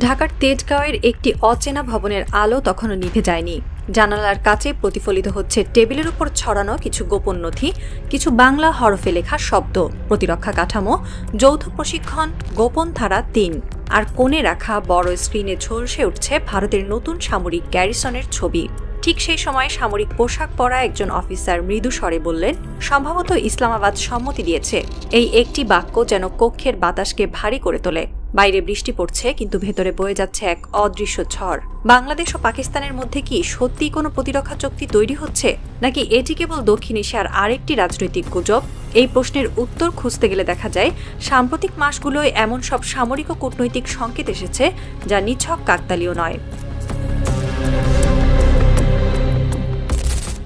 ঢাকার তেজগাঁওয়ের একটি অচেনা ভবনের আলো তখনও নিভে যায়নি। জানালার কাছে প্রতিফলিত হচ্ছে টেবিলের উপর ছড়ানো কিছু গোপন নথি, কিছু বাংলা হরফে লেখা শব্দ, প্রতিরক্ষা কাঠামো, যৌথ প্রশিক্ষণ, গোপন ধারা ৩। আর কোণে রাখা বড় স্ক্রিনে ঝলসে উঠছে ভারতের নতুন সামরিক গ্যারিসনের ছবি। ঠিক সেই সময় সামরিক পোশাক পরা একজন অফিসার মৃদু স্বরে বললেন, সম্ভবত ইসলামাবাদ সম্মতি দিয়েছে। এই একটি বাক্য যেন কক্ষের বাতাসকে ভারী করে তোলে। বাইরে বৃষ্টি পড়ছে, কিন্তু ভেতরে বয়ে যাচ্ছে এক অদৃশ্য ঝড়। বাংলাদেশ ও পাকিস্তানের মধ্যে কি সত্যিই কোনো প্রতিরক্ষা চুক্তি তৈরি হচ্ছে, নাকি এটি কেবল দক্ষিণ এশিয়ার আরেকটি রাজনৈতিক গুজব? এই প্রশ্নের উত্তর খুঁজতে গেলে দেখা যায় সাম্প্রতিক মাসগুলোয় এমন সব সামরিক ও কূটনৈতিক সংকেত এসেছে যা নিছক কাকতালীয় নয়।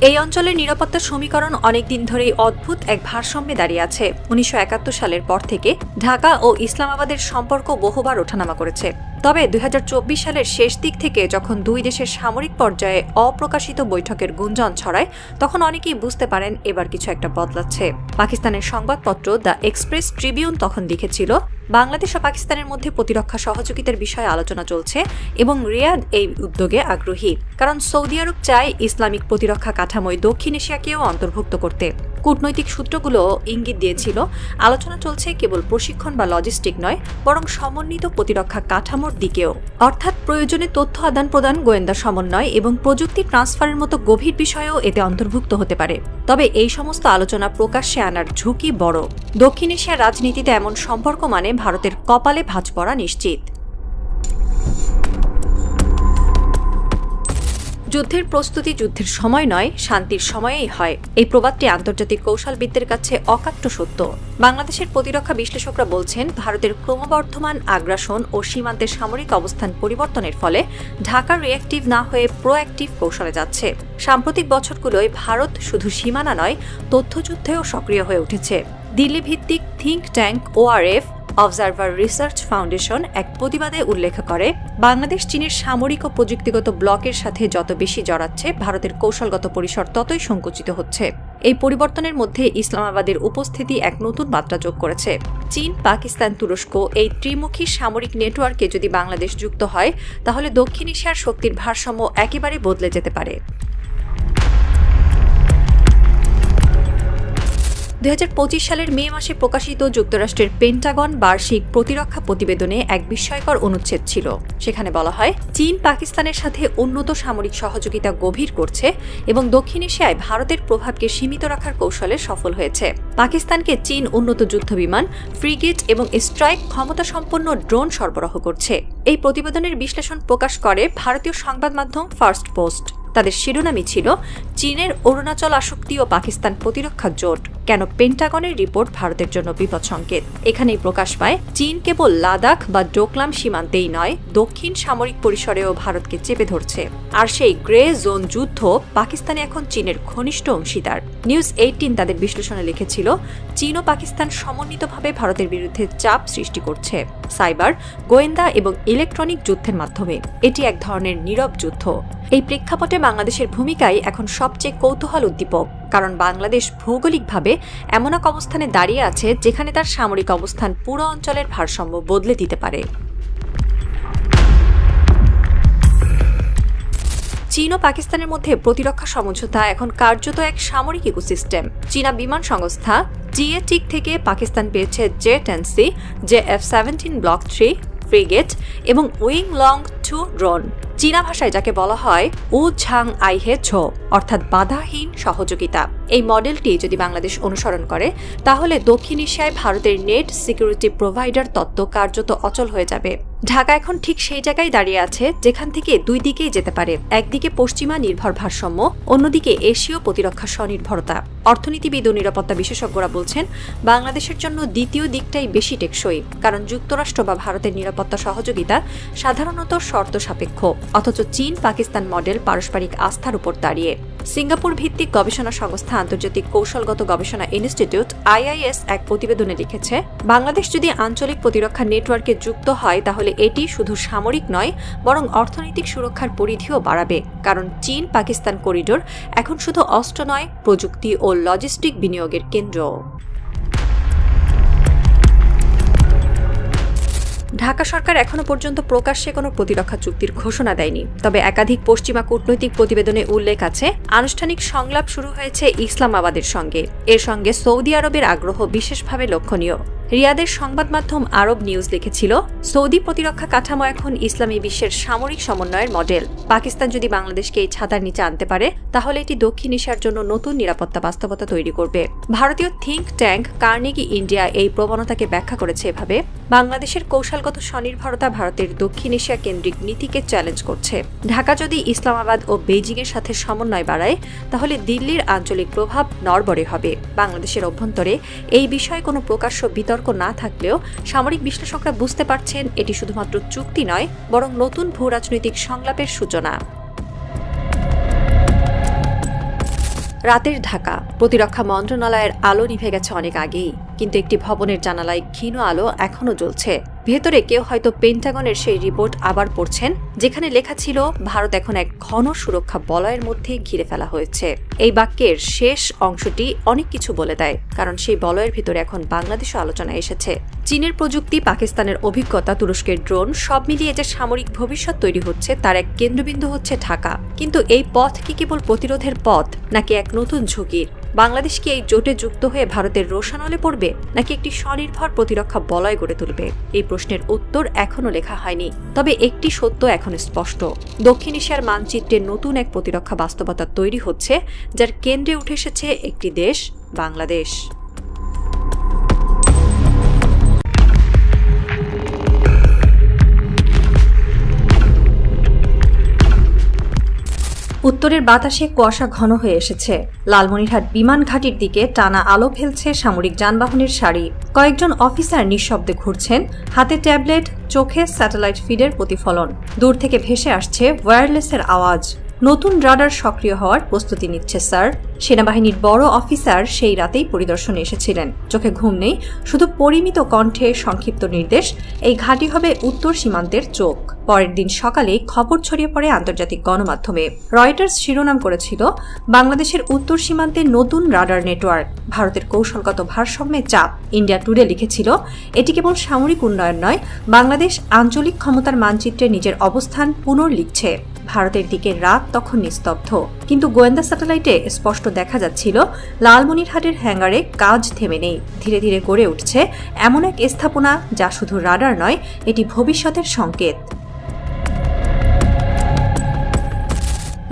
এই অঞ্চলের নিরাপত্তা সমীকরণ অনেকদিন ধরেই অদ্ভুত এক ভারসাম্যে দাঁড়িয়ে আছে। ১৯৭১ সালের পর থেকে ঢাকা ও ইসলামাবাদের সম্পর্ক বহুবার ওঠানামা করেছে। তবে ২০২৪ সালের শেষ দিক থেকে যখন দুই দেশের সামরিক পর্যায়ে অপ্রকাশিত বৈঠকের গুঞ্জন ছড়ায়, তখন অনেকেই বুঝতে পারেন এবার কিছু একটা বদলাচ্ছে। পাকিস্তানের সংবাদপত্র দ্য এক্সপ্রেস ট্রিবিউন তখন লিখেছিল, বাংলাদেশ ও পাকিস্তানের মধ্যে প্রতিরক্ষা সহযোগিতার বিষয়ে আলোচনা চলছে এবং রিয়াদ এই উদ্যোগে আগ্রহী, কারণ সৌদি আরব চায় ইসলামিক প্রতিরক্ষা কাঠামোয় দক্ষিণ এশিয়াকেও অন্তর্ভুক্ত করতে। কূটনৈতিক সূত্রগুলো ইঙ্গিত দিয়েছিল আলোচনা চলছে কেবল প্রশিক্ষণ বা লজিস্টিক নয়, বরং সমন্বিত প্রতিরক্ষা কাঠামোর দিকেও, অর্থাৎ প্রয়োজনে তথ্য আদান প্রদান, গোয়েন্দা সমন্বয় এবং প্রযুক্তি ট্রান্সফারের মতো গভীর বিষয়েও এতে অন্তর্ভুক্ত হতে পারে। তবে এই সমস্ত আলোচনা প্রকাশ্যে আনার ঝুঁকি বড়। দক্ষিণ এশিয়ার রাজনীতিতে এমন সম্পর্ক মানে ভারতের কপালে ভাঁজ পড়া নিশ্চিত। যুদ্ধের প্রস্তুতি যুদ্ধের সময় নয়, শান্তির সময়েই হয়। এই প্রবাদটি আন্তর্জাতিক কৌশলবিদদের কাছে অকাট্য সত্য। বাংলাদেশের প্রতিরক্ষা বিশ্লেষকরা বলছেন, ভারতের ক্রমবর্ধমান আগ্রাসন ও সীমান্তের সামরিক অবস্থান পরিবর্তনের ফলে ঢাকা রিঅ্যাক্টিভ না হয়ে প্রোঅ্যাক্টিভ কৌশলে যাচ্ছে। সাম্প্রতিক বছরগুলোয় ভারত শুধু সীমানা নয়, তথ্যযুদ্ধেও সক্রিয় হয়ে উঠেছে। দিল্লি ভিত্তিক think tank ORF observer research foundation এক প্রতিবাদে উল্লেখ করে, বাংলাদেশ চীনের সামরিক ও প্রযুক্তিগত ব্লকের সাথে যত বেশি জড়াচ্ছে, ভারতের কৌশলগত পরিসর ততই সংকুচিত হচ্ছে। এই পরিবর্তনের মধ্যে ইসলামাবাদের উপস্থিতি এক নতুন মাত্রা যোগ করেছে। চীন, পাকিস্তান, তুরস্ক এই ত্রিমুখী সামরিক নেটওয়ার্কে যদি বাংলাদেশ যুক্ত হয়, তাহলে দক্ষিণ এশিয়ার শক্তির ভারসাম্য একেবারে বদলে যেতে পারে। ২০২৫ সালের মে মাসে প্রকাশিত যুক্তরাষ্ট্রের পেন্টাগন বার্ষিক প্রতিরক্ষা প্রতিবেদনে এক বিস্ময়কর অনুচ্ছেদ ছিল। সেখানে বলা হয়, চীন পাকিস্তানের সাথে উন্নত সামরিক সহযোগিতা গভীর করছে এবং দক্ষিণ এশিয়ায় ভারতের প্রভাবকে সীমিত রাখার কৌশলে সফল হয়েছে। পাকিস্তানকে চীন উন্নত যুদ্ধবিমান, ফ্রিগেট এবং স্ট্রাইক ক্ষমতাসম্পন্ন ড্রোন সরবরাহ করছে। এই প্রতিবেদনের বিশ্লেষণ প্রকাশ করে ভারতীয় সংবাদ মাধ্যম ফার্স্ট পোস্ট। তাদের শিরোনামই ছিল, চীনের অরুণাচল আসক্তি ও পাকিস্তান প্রতিরক্ষা জোট, কেন পেন্টাগনের রিপোর্ট ভারতের জন্য বিপদ সংকেত। এখানেই প্রকাশ পায়, চীন কেবল লাদাখ বা ডোকলাম সীমান্তেই নয়, দক্ষিণ সামরিক পরিসরেও ভারতকে চেপে ধরছে। আর সেই গ্রে জোন যুদ্ধ পাকিস্তানে এখন চীনের ঘনিষ্ঠ অংশীদার। নিউজ 18 তাদের বিশ্লেষণে লিখেছিল, চীন ও পাকিস্তান সমন্বিতভাবে ভারতের বিরুদ্ধে চাপ সৃষ্টি করছে, সাইবার, গোয়েন্দা এবং ইলেকট্রনিক যুদ্ধের মাধ্যমে। এটি এক ধরনের নীরব যুদ্ধ। এই প্রেক্ষাপটে বাংলাদেশের ভূমিকাই এখন সবচেয়ে কৌতূহল উদ্দীপক, কারণ বাংলাদেশ ভৌগোলিকভাবে এমন এক অবস্থানে দাঁড়িয়ে আছে যেখানে তার সামরিক অবস্থান পুরো অঞ্চলের ভারসাম্য বদলে দিতে পারে। চীন ও পাকিস্তানের মধ্যে প্রতিরক্ষা সমঝোতা এখন কার্যত এক সামরিক ইকোসিস্টেম। চীনা বিমান সংস্থা জিএটিক থেকে পাকিস্তান পেয়েছে জেট-NC, JF-17 ব্লক 3 ফ্রিগেট এবং উইং লং 2 ড্রোন। চীনা ভাষায় যাকে বলা হয় উ ঝাং আইহে ঝো, অর্থাৎ বাধাহীন সহযোগিতা। এই মডেলটি যদি বাংলাদেশ অনুসরণ করে, তাহলে দক্ষিণ এশিয়ায় ভারতের নেট সিকিউরিটি প্রোভাইডার তত্ত্ব কার্যত অচল হয়ে যাবে। ঢাকা এখন ঠিক সেই জায়গায় দাঁড়িয়ে আছে যেখান থেকে দুই দিকেই যেতে পারে। একদিকে পশ্চিমা নির্ভর ভারসাম্য, অন্যদিকে এশীয় প্রতিরক্ষা স্বনির্ভরতা। অর্থনীতিবিদ ও নিরাপত্তা বিশেষজ্ঞরা বলছেন, বাংলাদেশের জন্য দ্বিতীয় দিকটাই বেশি টেকসই, কারণ যুক্তরাষ্ট্র বা ভারতের নিরাপত্তা সহযোগিতা সাধারণত শর্ত সাপেক্ষ, অথচ চীন পাকিস্তান মডেল পারস্পরিক আস্থার উপর দাঁড়িয়ে। সিঙ্গাপুর ভিত্তিক গবেষণা সংস্থা আন্তর্জাতিক কৌশলগত গবেষণা ইনস্টিটিউট IIS এক প্রতিবেদনে লিখেছে, বাংলাদেশ যদি আঞ্চলিক প্রতিরক্ষা নেটওয়ার্কে যুক্ত হয়, তাহলে এটি শুধু সামরিক নয়, বরং অর্থনৈতিক সুরক্ষার পরিধিও বাড়াবে, কারণ চীন পাকিস্তান করিডোর এখন শুধু অস্ত্র নয়, প্রযুক্তি ও লজিস্টিক বিনিয়োগের কেন্দ্র। ঢাকা সরকার এখনো পর্যন্ত প্রকাশ্যে কোনো প্রতিরক্ষা চুক্তির ঘোষণা দেয়নি, তবে একাধিক পশ্চিমা কূটনৈতিক প্রতিবেদনে উল্লেখ আছে আনুষ্ঠানিক সংলাপ শুরু হয়েছে ইসলামাবাদের সঙ্গে। এর সঙ্গে সৌদি আরবের আগ্রহ বিশেষভাবে লক্ষণীয়। রিয়াদের সংবাদ মাধ্যম আরব নিউজ লিখেছিল, সৌদি প্রতিরক্ষা কাঠামো এখন ইসলামী বিশ্বের সামরিক সমন্বয়ের মডেল। পাকিস্তান যদি বাংলাদেশকে এই ছাতার নিচে আনতে পারে, তাহলে এটি দক্ষিণ এশিয়ার জন্য নতুন নিরাপত্তা বাস্তবতা তৈরি করবে। ভারতীয় থিঙ্ক ট্যাঙ্ক কার্নেগি ইন্ডিয়া এই প্রবণতাকে ব্যাখ্যা করেছে এভাবে, বাংলাদেশের কৌশলগত স্বনির্ভরতা ভারতের দক্ষিণ এশিয়া কেন্দ্রিক নীতিকে চ্যালেঞ্জ করছে। ঢাকা যদি ইসলামাবাদ ও বেইজিংয়ের সাথে সমন্বয় বাড়ায়, তাহলে দিল্লির আঞ্চলিক প্রভাব নড়বড়ে হবে। বাংলাদেশের অভ্যন্তরে এই বিষয়ে কোনো প্রকাশ্য বিতর্ক না থাকলেও সামরিক বিশ্লেষকরা বুঝতে পারছেন এটি শুধুমাত্র চুক্তি নয়, বরং নতুন ভূরাজনৈতিক সংলাপের সূচনা। রাতের ঢাকা, প্রতিরক্ষা মন্ত্রণালয়ের আলো নিভে গেছে অনেক আগেই, কিন্তু একটি ভবনের জানালায় ক্ষীণ আলো এখনও জ্বলছে। ভেতরে কেউ হয়তো পেন্টাগনের সেই রিপোর্ট আবার পড়ছেন, যেখানে লেখা ছিল ভারত এখন এক ঘন সুরক্ষা বলয়ের মধ্যে ঘিরে ফেলা হয়েছে। এই বাক্যের শেষ অংশটি অনেক কিছু বলে দেয়, কারণ সেই বলয়ের ভিতরে এখন বাংলাদেশও আলোচনায় এসেছে। চীনের প্রযুক্তি, পাকিস্তানের অভিজ্ঞতা, তুরস্কের ড্রোন, সব মিলিয়ে যে সামরিক ভবিষ্যৎ তৈরি হচ্ছে তার এক কেন্দ্রবিন্দু হচ্ছে ঢাকা। কিন্তু এই পথ কি কেবল প্রতিরোধের পথ, নাকি এক নতুন ঝুঁকির? বাংলাদেশ কি এই জোটে যুক্ত হয়ে ভারতের রোশানলে পড়বে, নাকি একটি স্বনির্ভর প্রতিরক্ষা বলয় গড়ে তুলবে? এই প্রশ্নের উত্তর এখনও লেখা হয়নি, তবে একটি সত্য এখন স্পষ্ট, দক্ষিণ এশিয়ার মানচিত্রে নতুন এক প্রতিরক্ষা বাস্তবতা তৈরি হচ্ছে, যার কেন্দ্রে উঠে এসেছে একটি দেশ, বাংলাদেশ। উত্তরের বাতাসে কুয়াশা ঘন হয়ে এসেছে। লালমনিরহাট বিমান ঘাঁটির দিকে টানা আলো ফেলছে সামরিক যানবাহনের সারি। কয়েকজন অফিসার নিঃশব্দে ঘুরছেন, হাতে ট্যাবলেট, চোখে স্যাটেলাইট ফিডের প্রতিফলন। দূর থেকে ভেসে আসছে ওয়্যারলেসের আওয়াজ। নতুন রাডার সক্রিয় হওয়ার প্রস্তুতি নিচ্ছে স্যার। সেনাবাহিনীর বড় অফিসার সেই রাতেই পরিদর্শনে এসেছিলেন। চোখে ঘুম নেই, শুধু পরিমিত কণ্ঠে সংক্ষিপ্ত নির্দেশ, এই ঘাঁটি হবে উত্তর সীমান্তের চোখ। পরের দিন সকালেই খবর ছড়িয়ে পড়ে আন্তর্জাতিক গণমাধ্যমে। রয়টার্স শিরোনাম করেছিল, বাংলাদেশের উত্তর সীমান্তে নতুন রাডার নেটওয়ার্ক, ভারতের কৌশলগত ভারসাম্যে চাপ। ইন্ডিয়া টুডে লিখেছিল, এটি কেবল সামরিক উন্নয়ন নয়, বাংলাদেশ আঞ্চলিক ক্ষমতার মানচিত্রে নিজের অবস্থান পুনর্লিখছে। ভারতের দিকে রাত তখন নিস্তব্ধ, কিন্তু গোয়েন্দা স্যাটেলাইটে স্পষ্ট দেখা যাচ্ছিল লালমনিরহাটের হ্যাঙ্গারে কাজ থেমে নেই। ধীরে ধীরে গড়ে উঠছে এমন এক স্থাপনা যা শুধু রাডার নয়, এটি ভবিষ্যতের সংকেত।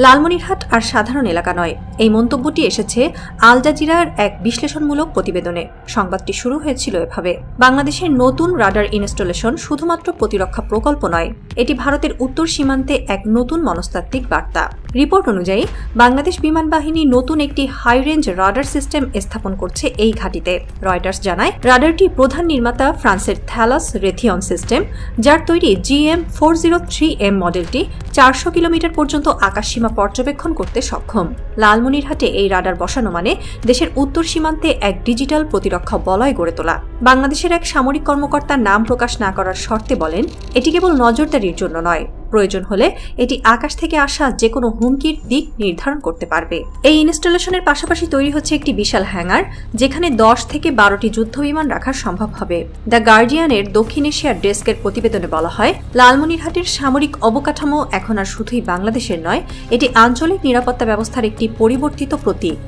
লালমনিরহাট আর সাধারণ এলাকা নয়, এই মন্তব্যটি এসেছে আল জাজিরার এক বিশ্লেষণমূলক প্রতিবেদনে। সংবাদটি শুরু হয়েছিল এভাবে, বাংলাদেশের নতুন রাডার ইনস্টলেশন শুধুমাত্র প্রতিরক্ষা প্রকল্প নয়, এটি ভারতের উত্তর সীমান্তে এক নতুন মনস্তাত্ত্বিক বার্তা। রিপোর্ট অনুযায়ী বাংলাদেশ বিমান বাহিনী নতুন একটি হাই রেঞ্জ রাডার সিস্টেম স্থাপন করছে এই ঘাঁটিতে। রয়টার্স জানায়, রাডারটির প্রধান নির্মাতা ফ্রান্সের থ্যালাস রেথিয়ন সিস্টেম, যার তৈরি GM403M মডেলটি 400 কিলোমিটার পর্যন্ত আকাশসীমা পর্যবেক্ষণ করতে সক্ষম। লালমনিরহাটে এই রাডার বসানো মানে দেশের উত্তর সীমান্তে এক ডিজিটাল প্রতিরক্ষা বলয় গড়ে তোলা। বাংলাদেশের এক সামরিক কর্মকর্তা নাম প্রকাশ না করার শর্তে বলেন, এটি কেবল নজরদারির জন্য নয়, প্রয়োজন হলে এটি আকাশ থেকে আসা যে কোনো হুমকির দিক নির্ধারণ করতে পারবে। এই ইনস্টলেশনের পাশাপাশি তৈরি হচ্ছে একটি বিশাল হ্যাঙ্গার, যেখানে 10 থেকে 12টি যুদ্ধবিমান রাখা সম্ভব হবে। দ্য গার্ডিয়ানের দক্ষিণ এশিয়ার ডেস্কের প্রতিবেদনে বলা হয়, লালমনিরহাটের সামরিক অবকাঠামো এখন আর শুধুই বাংলাদেশের নয়, এটি আঞ্চলিক নিরাপত্তা ব্যবস্থার একটি পরিবর্তিত প্রতীক।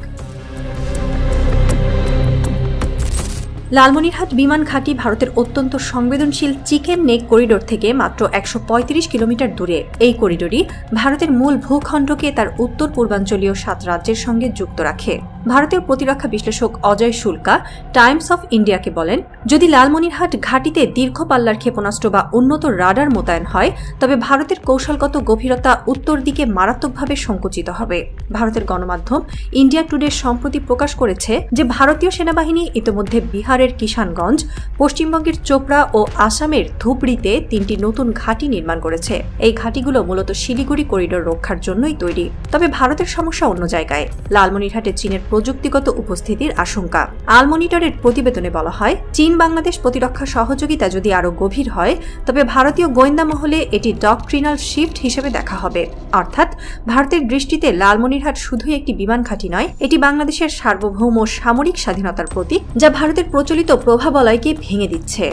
লালমনিরহাট বিমান ঘাঁটি ভারতের অত্যন্ত সংবেদনশীল চিকেন নেক করিডোর থেকে মাত্র 135 কিলোমিটার দূরে। এই করিডোরই ভারতের মূল ভূখণ্ডকে তার উত্তর পূর্বাঞ্চলীয় 7 রাজ্যের সঙ্গে যুক্ত রাখে। ভারতীয় প্রতিরক্ষা বিশ্লেষক অজয় শুল্কা টাইমস অফ ইন্ডিয়াকে বলেন, যদি লালমনিরহাট ঘাঁটিতে দীর্ঘ পাল্লার ক্ষেপণাস্ত্র বা উন্নত রাডার মোতায়েন হয়, তবে ভারতের কৌশলগত গভীরতা উত্তর দিকে মারাত্মকভাবে সংকুচিত হবে। ভারতের গণমাধ্যম ইন্ডিয়া টুডে সম্প্রতি প্রকাশ করেছে যে ভারতীয় সেনাবাহিনী ইতিমধ্যে বিহারের কিষানগঞ্জ, পশ্চিমবঙ্গের চোপড়া ও আসামের ধুবড়িতে 3টি নতুন ঘাঁটি নির্মাণ করেছে। এই ঘাঁটিগুলো মূলত শিলিগুড়ি করিডোর রক্ষার জন্যই তৈরি। তবে ভারতের সমস্যা অন্য জায়গায়। লালমনিরহাটে চীনের প্রযুক্তিগত উপস্থিতির আশঙ্কা। আল মনিটরের প্রতিবেদনে বলা হয়, চীন বাংলাদেশ প্রতিরক্ষা সহযোগিতা যদি আরও গভীর হয়, তবে ভারতীয় গোয়েন্দা মহলে এটি ডক্ট্রিনাল শিফট হিসেবে দেখা হবে। অর্থাৎ ভারতের দৃষ্টিতে লালমনিরহাট শুধুই একটি বিমান ঘাঁটি নয়, এটি বাংলাদেশের সার্বভৌম সামরিক স্বাধীনতার প্রতীক, যা ভারতের প্রচলিত প্রভাবলয়কে ভেঙে দিচ্ছে।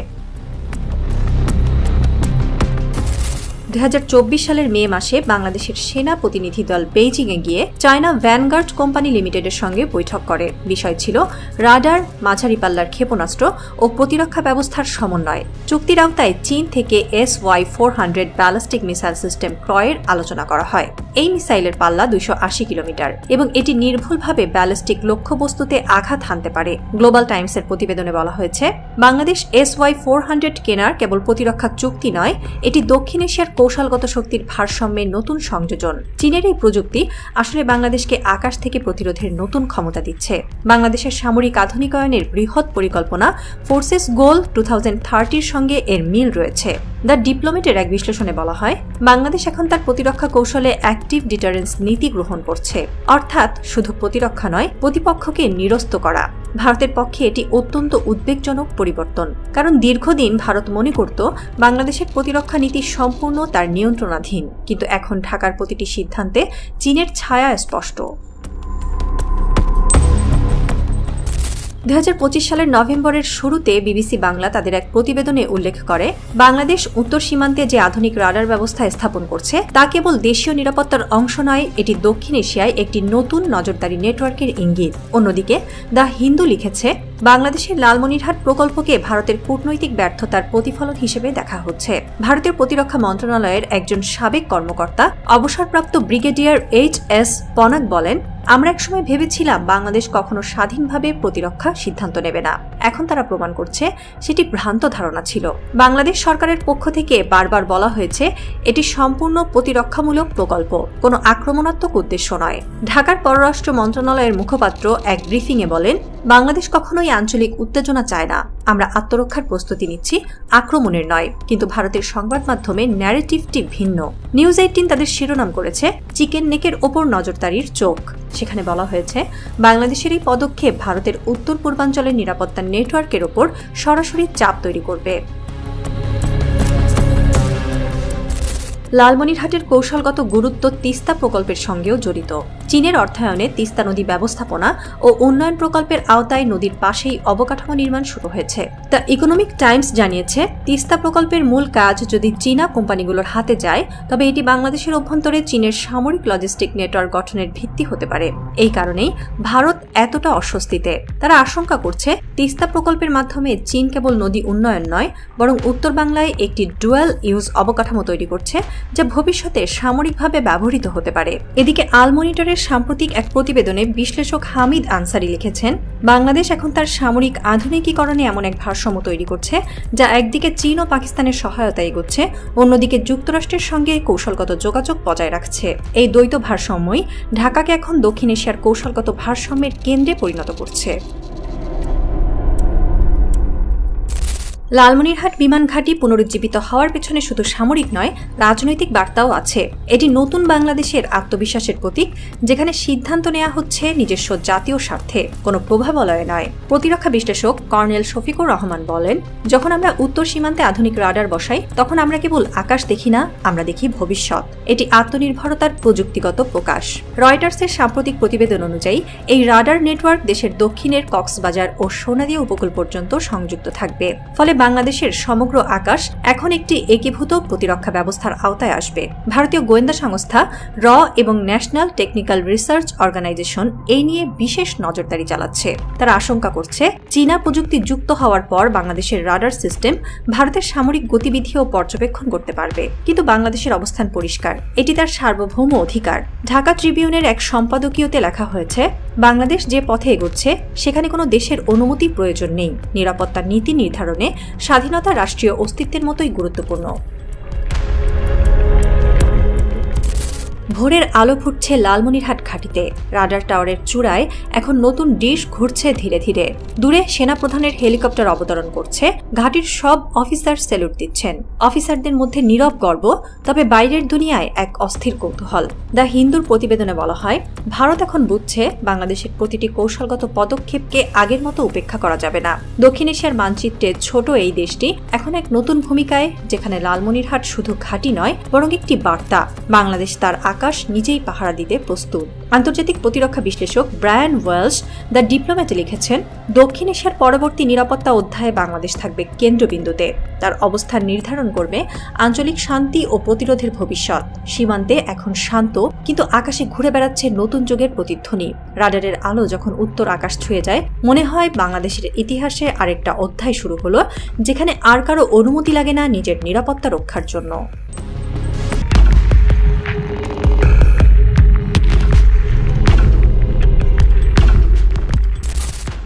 2024 সালের মে মাসে বাংলাদেশের সেনা প্রতিনিধি দল বেইজিংয়ে গিয়ে চায়না ভ্যানগার্ড কোম্পানি লিমিটেডের সঙ্গে বৈঠক করে। বিষয় ছিল রাডার, মাঝারি পাল্লার ক্ষেপণাস্ত্র ও প্রতিরক্ষা ব্যবস্থার সমন্বয়। চুক্তির আওতায় চীন থেকে SY-400 ব্যালিস্টিক মিসাইল সিস্টেম ক্রয়ের আলোচনা করা হয়। এই মিসাইলের পাল্লা 280 কিলোমিটার এবং এটি নির্ভুলভাবে ব্যালিস্টিক লক্ষ্যবস্তুতে আঘাত হানতে পারে। গ্লোবাল টাইমসের প্রতিবেদনে বলা হয়েছে, বাংলাদেশ SY-400 কেনার কেবল প্রতিরক্ষা চুক্তি নয়, এটি দক্ষিণ এশিয়ার কৌশলগত শক্তির ভারসাম্যের নতুন সংযোজন। চীনের এই প্রযুক্তি আসলে বাংলাদেশকে আকাশ থেকে প্রতিরোধের নতুন ক্ষমতা দিচ্ছে। বাংলাদেশের সামরিক আধুনিকায়নের বৃহৎ পরিকল্পনা ফোর্সেস গোল 2030 এর সঙ্গে এর মিল রয়েছে। দ্য ডিপ্লোমেটের এক বিশ্লেষণে বলা হয়, বাংলাদেশ এখন তার প্রতিরক্ষা কৌশলে অ্যাক্টিভ ডিটারেন্স নীতি গ্রহণ করছে, অর্থাৎ শুধু প্রতিরক্ষা নয়, প্রতিপক্ষকে নিরস্ত করা। ভারতের পক্ষে এটি অত্যন্ত উদ্বেগজনক পরিবর্তন, কারণ দীর্ঘদিন ভারত মনে করত বাংলাদেশের প্রতিরক্ষা নীতি সম্পূর্ণ তার নিয়ন্ত্রণাধীন, কিন্তু এখন ঢাকার প্রতিটি সিদ্ধান্তে চীনের ছায়া স্পষ্ট। 2025 সালের নভেম্বরের শুরুতে বিবিসি বাংলা তাদের এক প্রতিবেদনে উল্লেখ করে, বাংলাদেশ উত্তর সীমান্তে যে আধুনিক রাডার ব্যবস্থা স্থাপন করছে তা কেবল দেশীয় নিরাপত্তার অংশ নয়, এটি দক্ষিণ এশিয়ায় একটি নতুন নজরদারি নেটওয়ার্কের ইঙ্গিত। অন্যদিকে দ্য হিন্দু লিখেছে, বাংলাদেশের লালমনিরহাট প্রকল্পকে ভারতের কূটনৈতিক ব্যর্থতার প্রতিফলন হিসেবে দেখা হচ্ছে। ভারতের প্রতিরক্ষা মন্ত্রণালয়ের একজন সাবেক কর্মকর্তা, অবসরপ্রাপ্ত ব্রিগেডিয়ার HS পনাক বলেন, আমরা একসময় ভেবেছিলাম বাংলাদেশ কখনো স্বাধীনভাবে প্রতিরক্ষা সিদ্ধান্ত নেবে না। এখন তারা প্রমাণ করছে সেটি ভ্রান্ত ধারণা ছিল। বাংলাদেশ সরকারের পক্ষ থেকে বারবার বলা হয়েছে এটি সম্পূর্ণ প্রতিরক্ষামূলক প্রকল্প, কোনো আক্রমণাত্মক উদ্দেশ্য নয়। ঢাকার পররাষ্ট্র মন্ত্রণালয়ের মুখপাত্র এক ব্রিফিংয়ে বলেন, বাংলাদেশ কখনোই আঞ্চলিক উত্তেজনা চায় না, আমরা আত্মরক্ষার প্রস্তুতি নিচ্ছি, আক্রমণের নয়। কিন্তু ভারতের সংবাদ মাধ্যমে ন্যারেটিভটি ভিন্ন। নিউজ 18 তাদের শিরোনাম করেছে চিকেন নেকের ওপর নজরদারির চোখ। সেখানে বলা হয়েছে, বাংলাদেশের এই পদক্ষেপ ভারতের উত্তর পূর্বাঞ্চলের নিরাপত্তা নেটওয়ার্কের ওপর সরাসরি চাপ তৈরি করবে। লালমনিরহাটের কৌশলগত গুরুত্ব তিস্তা প্রকল্পের সঙ্গেও জড়িত। চীনের অর্থায়নে তিস্তা নদী ব্যবস্থাপনা ও উন্নয়ন প্রকল্পের আওতায় নদীর পাশেই অবকাঠামো নির্মাণ শুরু হয়েছে। দ্য ইকোনমিক টাইমস জানিয়েছে, তিস্তা প্রকল্পের মূল কাজ যদি চীনা কোম্পানিগুলোর হাতে যায়, তবে এটি বাংলাদেশের অভ্যন্তরে চীনের সামরিক লজিস্টিক নেটওয়ার্ক গঠনের ভিত্তি হতে পারে। এই কারণেই ভারত এতটা অস্বস্তিতে। তারা আশঙ্কা করছে, তিস্তা প্রকল্পের মাধ্যমে চীন কেবল নদী উন্নয়ন নয়, বরং উত্তর বাংলায় একটি ডুয়াল ইউজ অবকাঠামো তৈরি করছে, যা ভবিষ্যতে সামরিকভাবে ব্যবহৃত হতে পারে। এদিকে আলমনিটরের সাম্প্রতিক এক প্রতিবেদনে বিশ্লেষক হামিদ আনসারি লিখেছেন, বাংলাদেশ এখন তার সামরিক আধুনিকীকরণে এমন এক ভারসাম্য তৈরি করছে, যা একদিকে চীন ও পাকিস্তানের সহায়তা এগোচ্ছে, অন্যদিকে যুক্তরাষ্ট্রের সঙ্গে কৌশলগত যোগাযোগ বজায় রাখছে। এই দ্বৈত ভারসাম্যই ঢাকাকে এখন দক্ষিণ এশিয়ার কৌশলগত ভারসাম্যের কেন্দ্রে পরিণত করছে। লালমনিরহাট বিমান ঘাঁটি পুনরুজ্জীবিত হওয়ার পেছনে শুধু সামরিক নয়, রাজনৈতিক বার্তাও আছে। এটি নতুন বাংলাদেশের আত্মবিশ্বাসের প্রতীক, যেখানে সিদ্ধান্ত নেওয়া হচ্ছে নিজস্ব জাতীয় স্বার্থে, কোনো প্রভাবলয়ে নয়। প্রতিরক্ষা বিশ্লেষক কর্নেল শফিকুর রহমান বলেন, যখন আমরা উত্তর সীমান্তে আধুনিক রাডার বসাই, তখন আমরা কেবল আকাশ দেখি না, আমরা দেখি ভবিষ্যৎ। এটি আত্মনির্ভরতার প্রযুক্তিগত প্রকাশ। রয়টার্সের সাম্প্রতিক প্রতিবেদন অনুযায়ী এই রাডার নেটওয়ার্ক দেশের দক্ষিণের কক্সবাজার ও সোনাদিয়া উপকূল পর্যন্ত সংযুক্ত থাকবে। ফলে বাংলাদেশের সমগ্র আকাশ এখন একটি একীভূত প্রতিরক্ষা ব্যবস্থার আওতায় আসবে। ভারতীয় গোয়েন্দা সংস্থা র এবং ন্যাশনাল টেকনিক্যাল রিসার্চ অর্গানাইজেশন এই নিয়ে বিশেষ নজরদারি চালাচ্ছে। তারা আশঙ্কা করছে, চীনা প্রযুক্তি যুক্ত হওয়ার পর বাংলাদেশের রাডার সিস্টেম ভারতের সামরিক গতিবিধিও পর্যবেক্ষণ করতে পারবে। কিন্তু বাংলাদেশের অবস্থান পরিষ্কার, এটি তার সার্বভৌম অধিকার। ঢাকা ট্রিবিউনের এক সম্পাদকীয়তে লেখা হয়েছে, বাংলাদেশ যে পথে এগোচ্ছে সেখানে কোনো দেশের অনুমতি প্রয়োজন নেই। নিরাপত্তা নীতি নির্ধারণে স্বাধীনতা রাষ্ট্রীয় অস্তিত্বের মতোই গুরুত্বপূর্ণ। ভোরের আলো ফুটছে লালমনিরহাট ঘাঁটিতে। রাডার টাওয়ারের চূড়ায় এখন নতুন ডিশ ঘুরছে ধীরে ধীরে। দূরে সেনাপ্রধানের হেলিকপ্টার অবতরণ করছে। ঘাঁটির সব অফিসার স্যালুট দিচ্ছেন। অফিসারদের মধ্যে নীরব গর্ব, তবে বাইরের দুনিয়ায় এক অস্থির কৌতূহল। দ্য হিন্দুর প্রতিবেদনে বলা হয়, ভারত এখন বুঝছে বাংলাদেশের প্রতিটি কৌশলগত পদক্ষেপকে আগের মতো উপেক্ষা করা যাবে না। দক্ষিণ এশিয়ার মানচিত্রে ছোট এই দেশটি এখন এক নতুন ভূমিকায়, যেখানে লালমনিরহাট শুধু ঘাঁটি নয়, বরং একটি বার্তা। বাংলাদেশ তার আকাশ নিজেই পাহারা দিতে প্রস্তুত। আন্তর্জাতিক প্রতিরক্ষা বিশ্লেষক ব্রায়ান ওয়েলস দ্য ডিপ্লোম্যাটে লিখেছেন, দক্ষিণ এশিয়ার পরবর্তী নিরাপত্তা অধ্যায়ে বাংলাদেশ থাকবে কেন্দ্রবিন্দুতে। তার অবস্থান নির্ধারণ করবে আঞ্চলিক শান্তি ও প্রতিরোধের ভবিষ্যৎ। সীমান্তে এখন শান্ত, কিন্তু আকাশে ঘুরে বেড়াচ্ছে নতুন যুগের প্রতিধ্বনি। রাডারের আলো যখন উত্তর আকাশ ছুঁয়ে যায়, মনে হয় বাংলাদেশের ইতিহাসে আরেকটা অধ্যায় শুরু হলো, যেখানে আর কারো অনুমতি লাগে না নিজের নিরাপত্তা রক্ষার জন্য।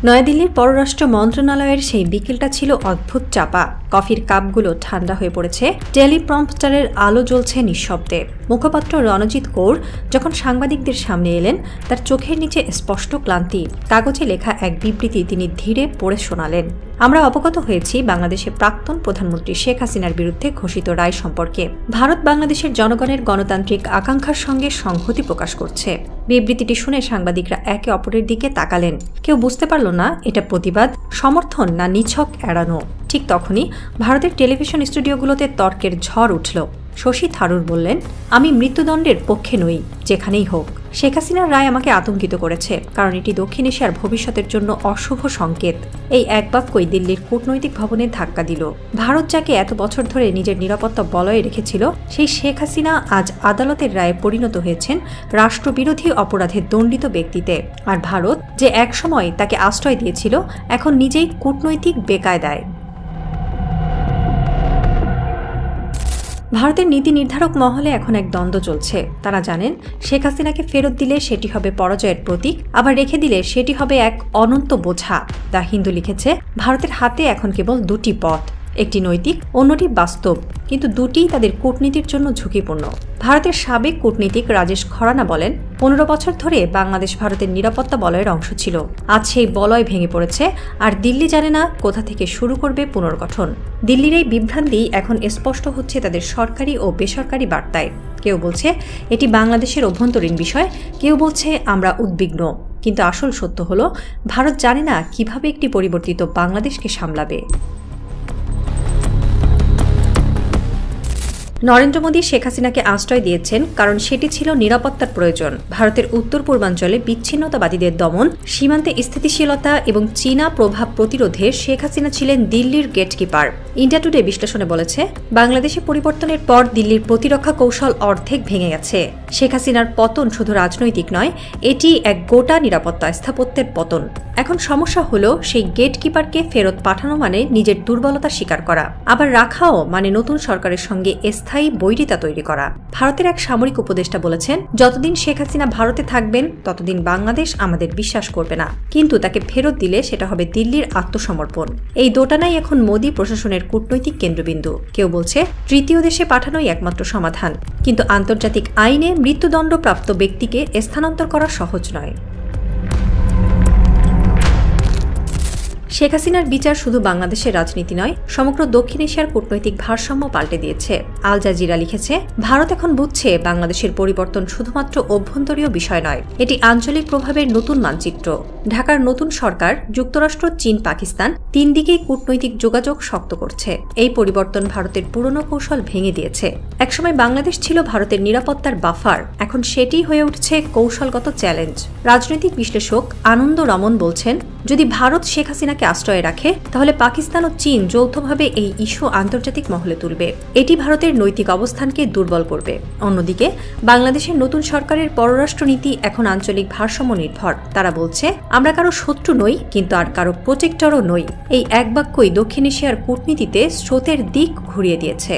নয়াদিল্লির পররাষ্ট্র মন্ত্রণালয়ের সেই বিকেলটা ছিল অদ্ভুত চাপা। কফির কাপগুলো ঠান্ডা হয়ে পড়েছে, টেলিপ্রম্পটারের আলো জ্বলছে নিঃশব্দে। মুখপাত্র রণজিৎ কৌর যখন সাংবাদিকদের সামনে এলেন, তার চোখের নিচে স্পষ্ট ক্লান্তি। কাগজে লেখা এক বিবৃতি তিনি ধীরে পড়ে শোনালেন। আমরা অবগত হয়েছি বাংলাদেশের প্রাক্তন প্রধানমন্ত্রী শেখ হাসিনার বিরুদ্ধে ঘোষিত রায় সম্পর্কে। ভারত বাংলাদেশের জনগণের গণতান্ত্রিক আকাঙ্ক্ষার সঙ্গে সংহতি প্রকাশ করছে। বিবৃতিটি শুনে সাংবাদিকরা একে অপরের দিকে তাকালেন। কেউ বুঝতে পারল না এটা প্রতিবাদ, সমর্থন না নিছক এড়ানো। ঠিক তখনই ভারতের টেলিভিশন স্টুডিওগুলোতে তর্কের ঝড় উঠল। শশী থারুর বললেন, আমি মৃত্যুদণ্ডের পক্ষে নই, যেখানেই হোক। শেখ হাসিনার রায় আমাকে আতঙ্কিত করেছে, কারণ এটি দক্ষিণ এশিয়ার ভবিষ্যতের জন্য অশুভ সংকেত। এই এক বাক্যই দিল্লির কূটনৈতিক ভবনে ধাক্কা দিল। ভারত যাকে এত বছর ধরে নিজের নিরাপত্তা বলয়ে রেখেছিল, সেই শেখ হাসিনা আজ আদালতের রায়ে পরিণত হয়েছেন রাষ্ট্রবিরোধী অপরাধে দণ্ডিত ব্যক্তিতে। আর ভারত, যে একসময় তাকে আশ্রয় দিয়েছিল, এখন নিজেই কূটনৈতিক বেকায়দায়। ভারতের নীতি নির্ধারক মহলে এখন এক দ্বন্দ্ব চলছে। তারা জানেন, শেখ হাসিনাকে ফেরত দিলে সেটি হবে পরাজয়ের প্রতীক, আবার রেখে দিলে সেটি হবে এক অনন্ত বোঝা। দ্য হিন্দু লিখেছে, ভারতের হাতে এখন কেবল দুটি পথ, একটি নৈতিক, অন্যটি বাস্তব, কিন্তু দুটিই তাদের কূটনীতির জন্য ঝুঁকিপূর্ণ। ভারতের সাবেক কূটনীতিক রাজেশ খরানা বলেন, 15 বছর ধরে বাংলাদেশ ভারতের নিরাপত্তা বলয়ের অংশ ছিল। আজ সেই বলয় ভেঙে পড়েছে, আর দিল্লি জানে না কোথা থেকে শুরু করবে পুনর্গঠন। দিল্লির এই বিভ্রান্তি এখন স্পষ্ট হচ্ছে তাদের সরকারি ও বেসরকারি বার্তায়। কেউ বলছে এটি বাংলাদেশের অভ্যন্তরীণ বিষয়, কেউ বলছে আমরা উদ্বিগ্ন। কিন্তু আসল সত্য হলো, ভারত জানে না কিভাবে একটি পরিবর্তিত বাংলাদেশকে সামলাবে। নরেন্দ্র মোদী শেখ হাসিনাকে আশ্রয় দিয়েছেন কারণ সেটি ছিল নিরাপত্তার প্রয়োজন। ভারতের উত্তর পূর্বাঞ্চলে বিচ্ছিন্নতাবাদীদের দমন, সীমান্তে স্থিতিশীলতা এবং চীনা প্রভাব প্রতিরোধে শেখ হাসিনা ছিলেন দিল্লির গেটকিপার। ইন্ডিয়া টুডে বিশ্লেষণে বলেছে, বাংলাদেশে পরিবর্তনের পর দিল্লির প্রতিরক্ষা কৌশল অর্ধেক ভেঙে গেছে। শেখ হাসিনার পতন শুধু রাজনৈতিক নয়, এটি এক গোটা নিরাপত্তা স্থাপত্যের পতন। এখন সমস্যা হলো, সেই গেটকিপারকে ফেরত পাঠানো মানে নিজের দুর্বলতা স্বীকার করা, আবার রাখাও মানে নতুন সরকারের সঙ্গে স্থায়ী বৈরিতা তৈরি করা। ভারতের এক সামরিক উপদেষ্টা বলেছেন, যতদিন শেখ হাসিনা ভারতে থাকবেন ততদিন বাংলাদেশ আমাদের বিশ্বাস করবে না, কিন্তু তাকে ফেরত দিলে সেটা হবে দিল্লির আত্মসমর্পণ। এই দোটানাই এখন মোদী প্রশাসনের কূটনৈতিক কেন্দ্রবিন্দু। কেউ বলছে তৃতীয় দেশে পাঠানোই একমাত্র সমাধান, কিন্তু আন্তর্জাতিক আইনে মৃত্যুদণ্ডপ্রাপ্ত ব্যক্তিকে স্থানান্তর করা সহজ নয়। শেখ হাসিনার বিচার শুধু বাংলাদেশের রাজনীতি নয়, সমগ্র দক্ষিণ এশিয়ার কূটনৈতিক ভারসাম্য পাল্টে দিয়েছে। আল জাজিরা লিখেছে, ভারত এখন বুঝছে বাংলাদেশের পরিবর্তন শুধুমাত্র অভ্যন্তরীণ বিষয় নয়, এটি আঞ্চলিক প্রভাবের নতুন মানচিত্র। ঢাকার নতুন সরকার, যুক্তরাষ্ট্র, চীন, পাকিস্তান তিন দিকেই কূটনৈতিক যোগাযোগ শক্ত করছে। এই পরিবর্তন ভারতের পুরনো কৌশল ভেঙে দিয়েছে। একসময় বাংলাদেশ ছিল ভারতের নিরাপত্তার বাফার, এখন সেটি হয়ে উঠছে কৌশলগত চ্যালেঞ্জ। রাজনৈতিক বিশ্লেষক আনন্দ রমন বলছেন, যদি ভারত শেখ হাসিনাকে আশ্রয় রাখে, তাহলে পাকিস্তান ও চীন যৌথভাবে এই ইস্যু আন্তর্জাতিক মহলে তুলবে। এটি ভারতের নৈতিক অবস্থানকে দুর্বল করবে। অন্যদিকে বাংলাদেশের নতুন সরকারের পররাষ্ট্রনীতি এখন আঞ্চলিক ভারসাম্য নির্ভর। তারা বলছে, আমরা কারো শত্রু নই, কিন্তু আর কারো প্রোটেক্টরও নই। এই এক বাক্যই দক্ষিণ এশিয়ার কূটনীতিতে স্রোতের দিক ঘুরিয়ে দিয়েছে।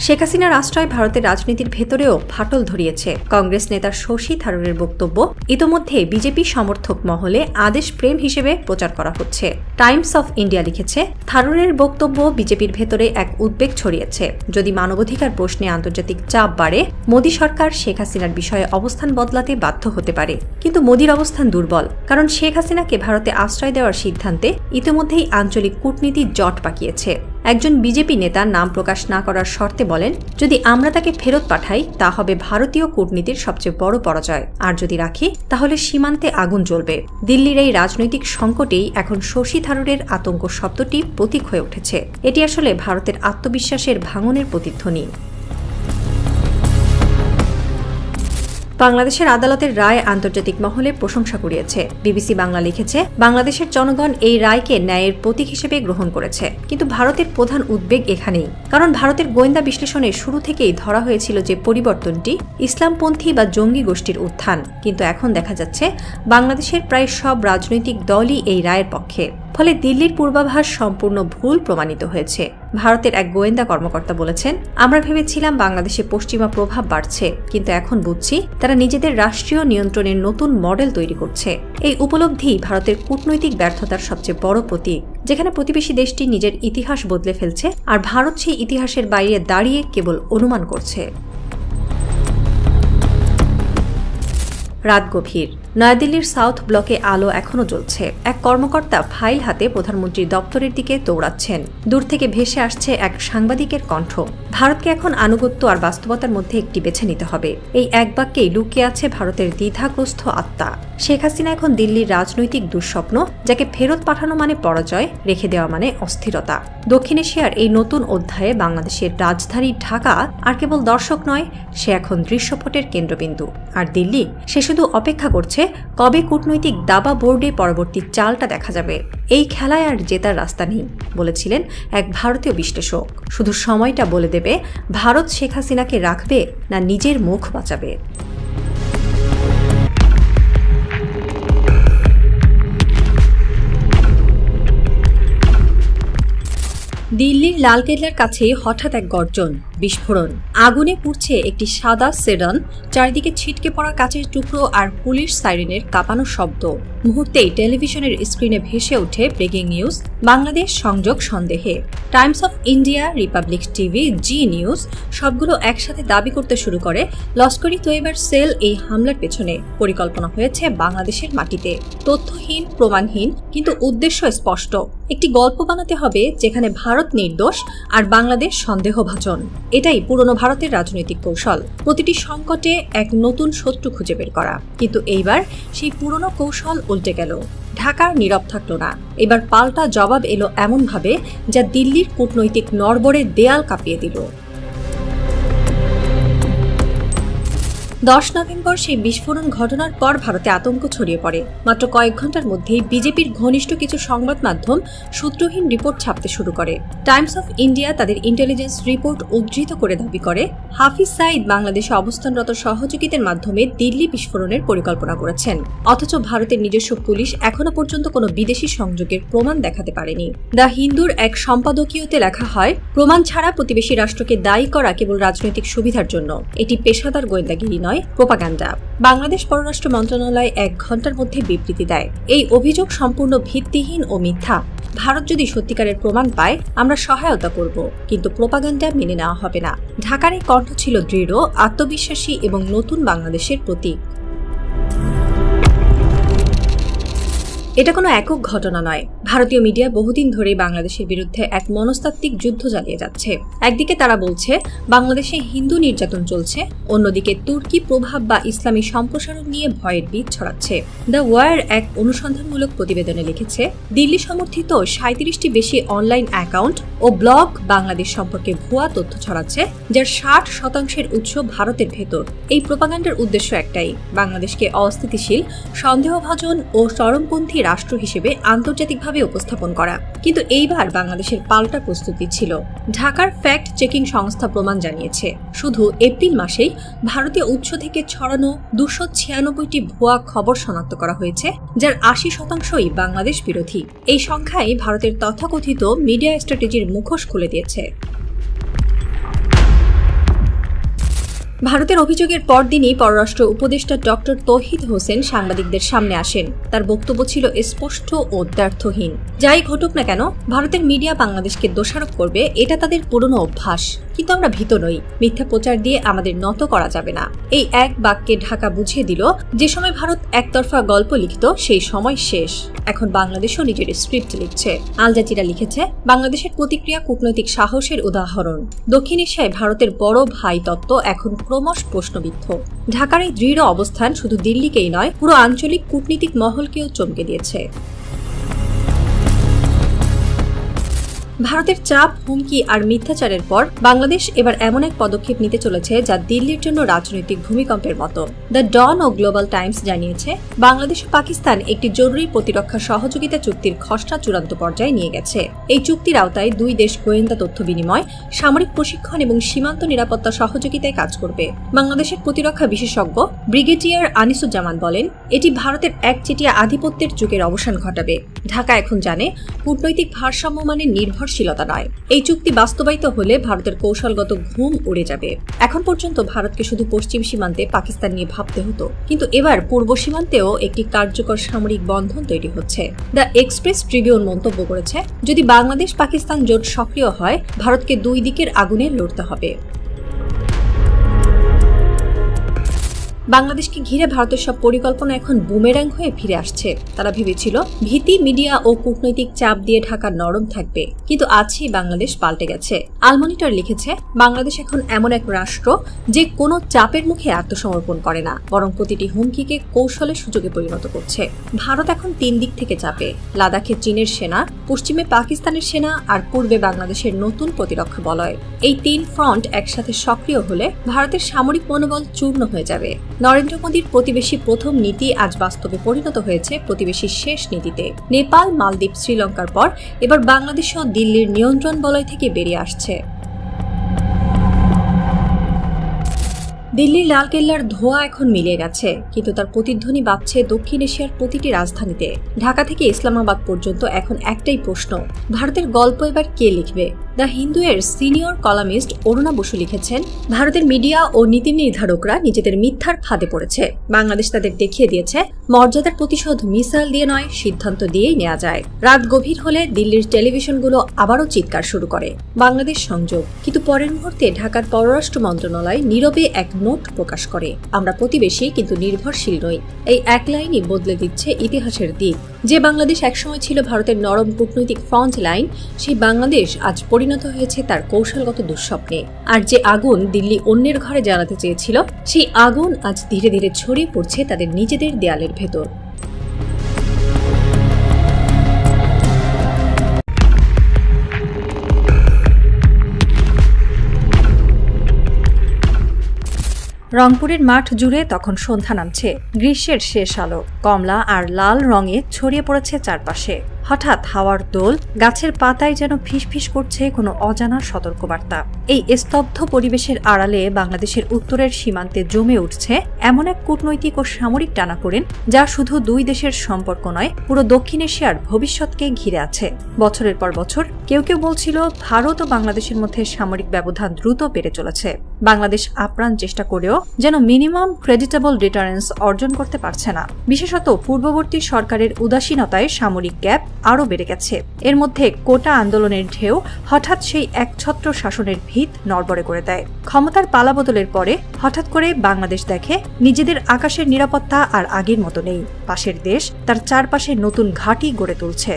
শেখ হাসিনার আশ্রয় ভারতের রাজনীতির ভেতরেও ফাটল ধরিয়েছে। কংগ্রেস নেতা শশী থারুরের বক্তব্য ইতোমধ্যে বিজেপি সমর্থক মহলে আদেশ প্রেম হিসেবে প্রচার করা হচ্ছে। টাইমস অফ ইন্ডিয়া লিখেছে, থারুরের বক্তব্য বিজেপির ভেতরে এক উদ্বেগ ছড়িয়েছে। যদি মানবাধিকার প্রশ্নে আন্তর্জাতিক চাপ বাড়ে, মোদী সরকার শেখ হাসিনার বিষয়ে অবস্থান বদলাতে বাধ্য হতে পারে। কিন্তু মোদীর অবস্থান দুর্বল, কারণ শেখ হাসিনাকে ভারতে আশ্রয় দেওয়ার সিদ্ধান্তে ইতিমধ্যেই আঞ্চলিক কূটনীতি জট পাকিয়েছে। একজন বিজেপি নেতা নাম প্রকাশ না করার শর্তে বলেন, যদি আমরা তাকে ফেরত পাঠাই তা হবে ভারতীয় কূটনীতির সবচেয়ে বড় পরাজয়, আর যদি রাখি তাহলে সীমান্তে আগুন জ্বলবে। দিল্লির এই রাজনৈতিক সংকটেই এখন শশী থারুরের আতঙ্ক শব্দটি প্রতীক হয়ে উঠেছে। এটি আসলে ভারতের আত্মবিশ্বাসের ভাঙনের প্রতিধ্বনি। বাংলাদেশের আদালতের রায় আন্তর্জাতিক মহলে প্রশংসা কুড়িয়েছে। বিবিসি বাংলা লিখেছে, বাংলাদেশের জনগণ এই রায়কে ন্যায়ের প্রতীক হিসেবে গ্রহণ করেছে। কিন্তু ভারতের প্রধান উদ্বেগ এখানেই, কারণ ভারতের গোয়েন্দা বিশ্লেষণে শুরু থেকেই ধরা হয়েছিল যে পরিবর্তনটি ইসলামপন্থী বা জঙ্গি গোষ্ঠীর উত্থান। কিন্তু এখন দেখা যাচ্ছে বাংলাদেশের প্রায় সব রাজনৈতিক দলই এই রায়ের পক্ষে। ফলে দিল্লির পূর্বাভাস সম্পূর্ণ ভুল প্রমাণিত হয়েছে। ভারতের এক গোয়েন্দা কর্মকর্তা বলেছেন, আমরা ভেবেছিলাম বাংলাদেশে পশ্চিমা প্রভাব বাড়ছে, কিন্তু এখন বুঝছি তারা নিজেদের রাষ্ট্রীয় নিয়ন্ত্রণের নতুন মডেল তৈরি করছে। এই উপলব্ধি ভারতের কূটনৈতিক ব্যর্থতার সবচেয়ে বড় প্রতীক, যেখানে প্রতিবেশী দেশটি নিজের ইতিহাস বদলে ফেলছে আর ভারত সেই ইতিহাসের বাইরে দাঁড়িয়ে কেবল অনুমান করছে। রাত গভীর। নয়াদিল্লির সাউথ ব্লকে আলো এখনো জ্বলছে। এক কর্মকর্তা ফাইল হাতে প্রধানমন্ত্রীর দপ্তরের দিকে দৌড়াচ্ছেন। দূর থেকে ভেসে আসছে এক সাংবাদিকের কণ্ঠ। ভারতকে এখন আনুগত্য আর বাস্তবতার মধ্যে একটি বেছে নিতে হবে। এই এক বাক্যেই লুকিয়ে আছে ভারতের দ্বিধাগ্রস্ত আত্মা। শেখ হাসিনা এখন দিল্লির রাজনৈতিক দুঃস্বপ্ন, যাকে ফেরত পাঠানো মানে পরাজয়, রেখে দেওয়া মানে অস্থিরতা। দক্ষিণ এশিয়ার এই নতুন অধ্যায়ে বাংলাদেশের রাজধানী ঢাকা আর কেবল দর্শক নয়, সে এখন দৃশ্যপটের কেন্দ্রবিন্দু। আর দিল্লি, সে শুধু অপেক্ষা করছে কবে কূটনৈতিক দাবা বোর্ডে পরবর্তী চালটা দেখা যাবে। এই খেলায় আর জেতার রাস্তা নেই, বলেছিলেন এক ভারতীয় বিশ্লেষক। শুধু সময়টা বলে দেবে ভারত শেখ হাসিনাকে রাখবে না নিজের মুখ বাঁচাবে। দিল্লির লালকেল্লার কাছে হঠাৎ এক গর্জন, বিস্ফোরণ। আগুনে পুড়ছে একটি সাদা সেডান, চারিদিকে ছিটকে পড়া কাচের টুকরো আর পুলিশ সাইরেনের কাঁপানো শব্দ। মুহূর্তেই টেলিভিশনের স্ক্রিনে ভেসে ওঠে ব্রেকিং নিউজ, বাংলাদেশ সংযোগ সন্দেহে। Times of India, Republic TV, G news সবগুলো একসাথে দাবি করতে শুরু করে লস্করি তৈয়বার সেল এই হামলার পেছনে পরিকল্পনা হয়েছে বাংলাদেশের মাটিতে। তথ্যহীন, প্রমাণহীন, কিন্তু উদ্দেশ্য স্পষ্ট। একটি গল্প বানাতে হবে যেখানে ভারত নির্দোষ আর বাংলাদেশ সন্দেহভাজন। এটাই পুরনো ভারতের রাজনৈতিক কৌশল, প্রতিটি সংকটে এক নতুন শত্রু খুঁজে বের করা। কিন্তু এইবার সেই পুরনো কৌশল উল্টে গেল। ঢাকার নীরব থাকলো না, এবার পাল্টা জবাব এলো এমনভাবে যা দিল্লির কূটনৈতিক নড়বড়ে দেয়াল কাঁপিয়ে দিল। 10 নভেম্বর সেই বিস্ফোরণ ঘটনার পর ভারতে আতঙ্ক ছড়িয়ে পড়ে। মাত্র কয়েক ঘন্টার মধ্যেই বিজেপির ঘনিষ্ঠ কিছু সংবাদ মাধ্যম সূত্রহীন রিপোর্ট ছাপতে শুরু করে। টাইমস অফ ইন্ডিয়া তাদের ইন্টেলিজেন্স রিপোর্ট উদ্ধৃত করে দাবি করে, হাফিজ সাইদ বাংলাদেশে অবস্থানরত সহযোগীদের মাধ্যমে দিল্লি বিস্ফোরণের পরিকল্পনা করেছেন। অথচ ভারতের নিজস্ব পুলিশ এখনো পর্যন্ত কোনো বিদেশি সংযোগের প্রমাণ দেখাতে পারেনি। দ্য হিন্দুর এক সম্পাদকীয়তে লেখা হয়, প্রমাণ ছাড়া প্রতিবেশী রাষ্ট্রকে দায়ী করা কেবল রাজনৈতিক সুবিধার জন্য। এটি পেশাদার গোয়েন্দাগিরি নয়, প্রোপাগান্ডা। বাংলাদেশ পররাষ্ট্র মন্ত্রণালয় 1 ঘন্টার মধ্যে বিবৃতি দেয়, এই অভিযোগ সম্পূর্ণ ভিত্তিহীন ও মিথ্যা। ভারত যদি সত্যিকারের প্রমাণ পায় আমরা সহায়তা করব, কিন্তু প্রোপাগান্ডা মেনে নেওয়া হবে না। ঢাকার এই কণ্ঠ ছিল দৃঢ়, আত্মবিশ্বাসী এবং নতুন বাংলাদেশের প্রতীক। এটা কোনো একক ঘটনা নয়। ভারতীয় মিডিয়া বহুদিন ধরে বাংলাদেশের বিরুদ্ধে এক মনস্তাত্ত্বিক যুদ্ধ চালিয়ে যাচ্ছে। একদিকে তারা বলছে বাংলাদেশে হিন্দু নির্যাতন চলছে, অন্যদিকে তুর্কি প্রভাব বা ইসলামী সম্প্রসারণ নিয়ে ভয়ের বীজ ছড়াচ্ছে। দ্য ওয়ার এক অনুসন্ধানমূলক প্রতিবেদনে লিখেছে, দিল্লি সমর্থিত 37টি বেশি অনলাইন অ্যাকাউন্ট ও ব্লগ বাংলাদেশ সম্পর্কে ভুয়া তথ্য ছড়াচ্ছে, যার 60% উৎস ভারতের ভেতর। এই প্রোপাগান্ডার উদ্দেশ্য একটাই, বাংলাদেশকে অস্থিতিশীল, সন্দেহভাজন ও চরমপন্থী রাষ্ট্র হিসেবে আন্তর্জাতিকভাবে উপস্থাপন করা। কিন্তু এইবার বাংলাদেশের পাল্টা প্রস্তুতি ছিল। ঢাকার ফ্যাক্ট চেকিং সংস্থা প্রমাণ জানিয়েছে, শুধু এপ্রিল মাসেই ভারতীয় উৎস থেকে ছড়ানো 296টি ভুয়া খবর শনাক্ত করা হয়েছে, যার 80%ই বাংলাদেশ বিরোধী। এই সংখ্যাই ভারতের তথাকথিত মিডিয়া স্ট্র্যাটেজির মুখোশ খুলে দিয়েছে। ভারতের অভিযোগের পরদিনই পররাষ্ট্র উপদেষ্টা ডক্টর তৌহিদ হোসেন সাংবাদিকদের সামনে আসেন। তার বক্তব্য ছিল স্পষ্ট ও দ্ব্যর্থহীন। যাই ঘটুক না কেন, ভারতের মিডিয়া বাংলাদেশকে দোষারোপ করবে, এটা তাদের পুরনো অভ্যাস। কিন্তু আমরা ভীত নই। মিথ্যা প্রচার দিয়ে আমাদের নত করা যাবে না। এই এক বাক্যে ঢাকা বুঝিয়ে দিল, যে সময় ভারত একতরফা গল্প লিখত সেই সময় শেষ। এখন বাংলাদেশও নিজের স্ক্রিপ্ট লিখছে। আল জাজিরা লিখেছে, বাংলাদেশের প্রতিক্রিয়া কূটনৈতিক সাহসের উদাহরণ। দক্ষিণ এশিয়ায় ভারতের বড় ভাই তত্ত্ব এখন ক্রমশ প্রশ্নবিদ্ধ। ঢাকার এই দৃঢ় অবস্থান শুধু দিল্লিকেই নয়, পুরো আঞ্চলিক কূটনীতিক মহলকেও চমকে দিয়েছে। ভারতের চাপ, হুমকি আর মিথ্যাচারের পর বাংলাদেশ এবার এমন এক পদক্ষেপ নিতে চলেছে যা দিল্লির জন্য রাজনৈতিক ভূমিকম্পের মতো। দ্য ডন ও গ্লোবাল টাইমস জানিয়েছে, বাংলাদেশ ও পাকিস্তান একটি জরুরি প্রতিরক্ষা সহযোগিতা চুক্তির খসড়া চূড়ান্ত পর্যায়ে নিয়ে গেছে। এই চুক্তির আওতায় দুই দেশ গোয়েন্দা তথ্য বিনিময়, সামরিক প্রশিক্ষণ এবং সীমান্ত নিরাপত্তা সহযোগিতায় কাজ করবে। বাংলাদেশের প্রতিরক্ষা বিশেষজ্ঞ ব্রিগেডিয়ার আনিসুজ্জামান বলেন, এটি ভারতের একচেটিয়া আধিপত্যের যুগের অবসান ঘটাবে। ঢাকা এখন জানে, কূটনৈতিক ভারসাম্য মানে নির্ভরশীলতা নয়। এই চুক্তি বাস্তবায়িত হলে ভারতের কৌশলগত ঘুম উড়ে যাবে। এখন পর্যন্ত ভারতকে শুধু পশ্চিম সীমান্তে পাকিস্তান নিয়ে ভাবতে হতো, কিন্তু এবার পূর্ব সীমান্তেও একটি কার্যকর সামরিক বন্ধন তৈরি হচ্ছে। দ্য এক্সপ্রেস ট্রিবিউন মন্তব্য করেছে, যদি বাংলাদেশ পাকিস্তান জোট সক্রিয় হয়, ভারতকে দুই দিকের আগুনে লড়তে হবে। বাংলাদেশকে ঘিরে ভারতের সব পরিকল্পনা এখন বুমেরাং হয়ে ফিরে আসছে। তারা ভেবেছিল ভীতি, মিডিয়া ও কূটনৈতিক চাপ দিয়ে ঢাকা নরম থাকবে, কিন্তু আজই বাংলাদেশ পাল্টে গেছে। আল মনিটর লিখেছে, বাংলাদেশ এখন এমন এক রাষ্ট্র যে কোনো চাপের মুখে আত্মসমর্পণ করে না, বরং প্রতিটি হুমকিকে কৌশলের সুযোগে পরিণত করছে। ভারত এখন তিন দিক থেকে চাপে: লাদাখে চীনের সেনা, পশ্চিমে পাকিস্তানের সেনা আর পূর্বে বাংলাদেশের নতুন প্রতিরক্ষা বলয়। এই তিন ফ্রন্ট একসাথে সক্রিয় হলে ভারতের সামরিক মনোবল চূর্ণ হয়ে যাবে। নরেন্দ্র মোদীর প্রতিবেশী প্রথম নীতি আজ বাস্তবে পরিণত হয়েছে প্রতিবেশী শেষ নীতিতে। নেপাল, মালদ্বীপ, শ্রীলঙ্কার পর এবার বাংলাদেশও দিল্লির নিয়ন্ত্রণ বলয় থেকে বেরিয়ে আসছে। দিল্লির লালকেল্লার ধোঁয়া এখন মিলিয়ে গেছে, কিন্তু তার প্রতিধ্বনি বাজছে দক্ষিণ এশিয়ার প্রতিটি রাজধানীতে। ঢাকা থেকে ইসলামাবাদ পর্যন্ত এখন একটাই প্রশ্ন, ভারতের গল্প এবার কে লিখবে? দ্য হিন্দু এর সিনিয়র কলামিস্ট অরুণা বসু লিখেছেন, ভারতের মিডিয়া ও নীতি নির্ধারকরা নিজেদের মিথ্যার ফাঁদে পড়েছে। বাংলাদেশ তাদের দেখিয়ে দিয়েছে, মর্যাদার প্রতিশোধ মিসাইল দিয়ে নয়, সিদ্ধান্ত দিয়েই নেওয়া যায়। রাত গভীর হলে দিল্লির টেলিভিশনগুলো আবারও চিৎকার শুরু করে, বাংলাদেশ সংযোগ। কিন্তু পরের মুহূর্তে ঢাকার পররাষ্ট্র মন্ত্রণালয় নীরবে এক নোট প্রকাশ করে, আমরা প্রতিবেশী কিন্তু নির্ভরশীল নই। এই এক লাইনই বদলে দিচ্ছে ইতিহাসের দিক। যে বাংলাদেশ একসময় ছিল ভারতের নরম কূটনৈতিক ফ্রন্ট লাইন, সেই বাংলাদেশ আজ পরিণত হয়েছে তার কৌশলগত দুঃস্বপ্নে। আর যে আগুন দিল্লি অন্যের ঘরে জ্বালাতে চেয়েছিল, সেই আগুন আজ ধীরে ধীরে ছড়িয়ে পড়ছে তাদের নিজেদের দেয়ালের ভেতর। রংপুরের মাঠ জুড়ে তখন সন্ধ্যা নামছে, গ্রীষ্মের শেষ আলো কমলা আর লাল রঙে ছড়িয়ে পড়েছে চারপাশে। হঠাৎ হাওয়ার দোল, গাছের পাতায় যেন ফিসফিস করছে কোনো অজানা সতর্কবার্তা। এই স্তব্ধ পরিবেশের আড়ালে বাংলাদেশের উত্তরের সীমান্তে জমে উঠছে এমন এক কূটনৈতিক ও সামরিক টানাপোড়েন, যা শুধু দুই দেশের সম্পর্ক নয়, পুরো দক্ষিণ এশিয়ার ভবিষ্যৎকে ঘিরে আছে। বছরের পর বছর কেউ কেউ বলছিল ভারত ও বাংলাদেশের মধ্যে সামরিক ব্যবধান দ্রুত বেড়ে চলেছে। বাংলাদেশ আপ্রাণ চেষ্টা করেও যেন মিনিমাম ক্রেডিটেবল ডিটারেন্স অর্জন করতে পারছে না। বিশেষত পূর্ববর্তী সরকারের উদাসীনতায় সামরিক গ্যাপ আরও বেড়ে গেছে। এর মধ্যে কোটা আন্দোলনের ঢেউ হঠাৎ সেই একছত্র শাসনের ভিত নড়বড়ে করে দেয়। ক্ষমতার পালাবদলের পরে হঠাৎ করে বাংলাদেশ দেখে নিজেদের আকাশের নিরাপত্তা আর আগের মতো নেই। পাশের দেশ তার চারপাশে নতুন ঘাঁটি গড়ে তুলছে।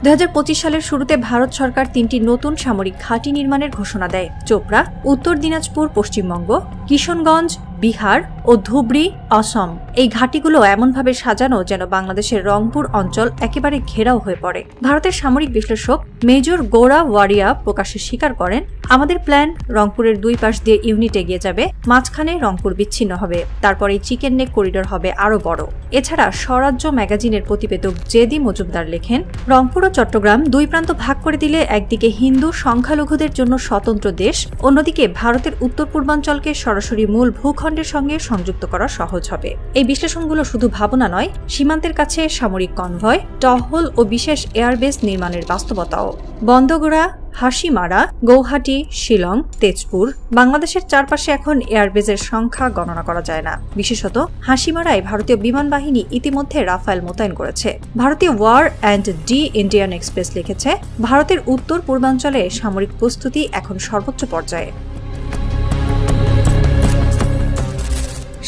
2025 সালের শুরুতে ভারত সরকার 3টি নতুন সামরিক ঘাঁটি নির্মাণের ঘোষণা দেয়। চোপড়া, উত্তর দিনাজপুর, পশ্চিমবঙ্গ, কিশনগঞ্জ, বিহার ও ধুবড়ি, অসম। এই ঘাঁটিগুলো এমনভাবে সাজানো যেন বাংলাদেশের রংপুর অঞ্চল একেবারে ঘেরাও হয়ে পড়ে। ভারতের সামরিক বিশ্লেষক মেজর গৌরা ওয়ারিয়া প্রকাশ্যে স্বীকার করেন, আমাদের প্ল্যান রংপুরের দুই পাশ দিয়ে ইউনিট এগিয়ে যাবে, মাঝখানে রংপুর বিচ্ছিন্ন হবে, তারপর এই চিকেন নেক করিডোর হবে আরো বড়। এছাড়া স্বরাজ্য ম্যাগাজিনের প্রতিবেদক জেদি মজুমদার লেখেন, রংপুর ও চট্টগ্রাম দুই প্রান্ত ভাগ করে দিলে একদিকে হিন্দু সংখ্যালঘুদের জন্য স্বতন্ত্র দেশ, অন্যদিকে ভারতের উত্তর পূর্বাঞ্চলকে সরাসরি মূল ভূখণ্ড ভূখণ্ডের সঙ্গে সংযুক্ত করা সহজ হবে। এই বিশ্লেষণগুলো শুধু ভাবনা নয়, সীমান্তের কাছে সামরিক কনভয়, টহল ও বিশেষ এয়ারবেস নির্মাণের বাস্তবতাও। বন্দগোড়া, হাসিমারা, গৌহাটি, শিলং, তেজপুর, বাংলাদেশের চারপাশে এখন এয়ারবেজের সংখ্যা গণনা করা যায় না। বিশেষত হাসিমারায় ভারতীয় বিমান বাহিনী ইতিমধ্যে রাফায়েল মোতায়েন করেছে। ভারতীয় war and the Indian Express লিখেছে, ভারতের উত্তর পূর্বাঞ্চলে সামরিক প্রস্তুতি এখন সর্বোচ্চ পর্যায়ে।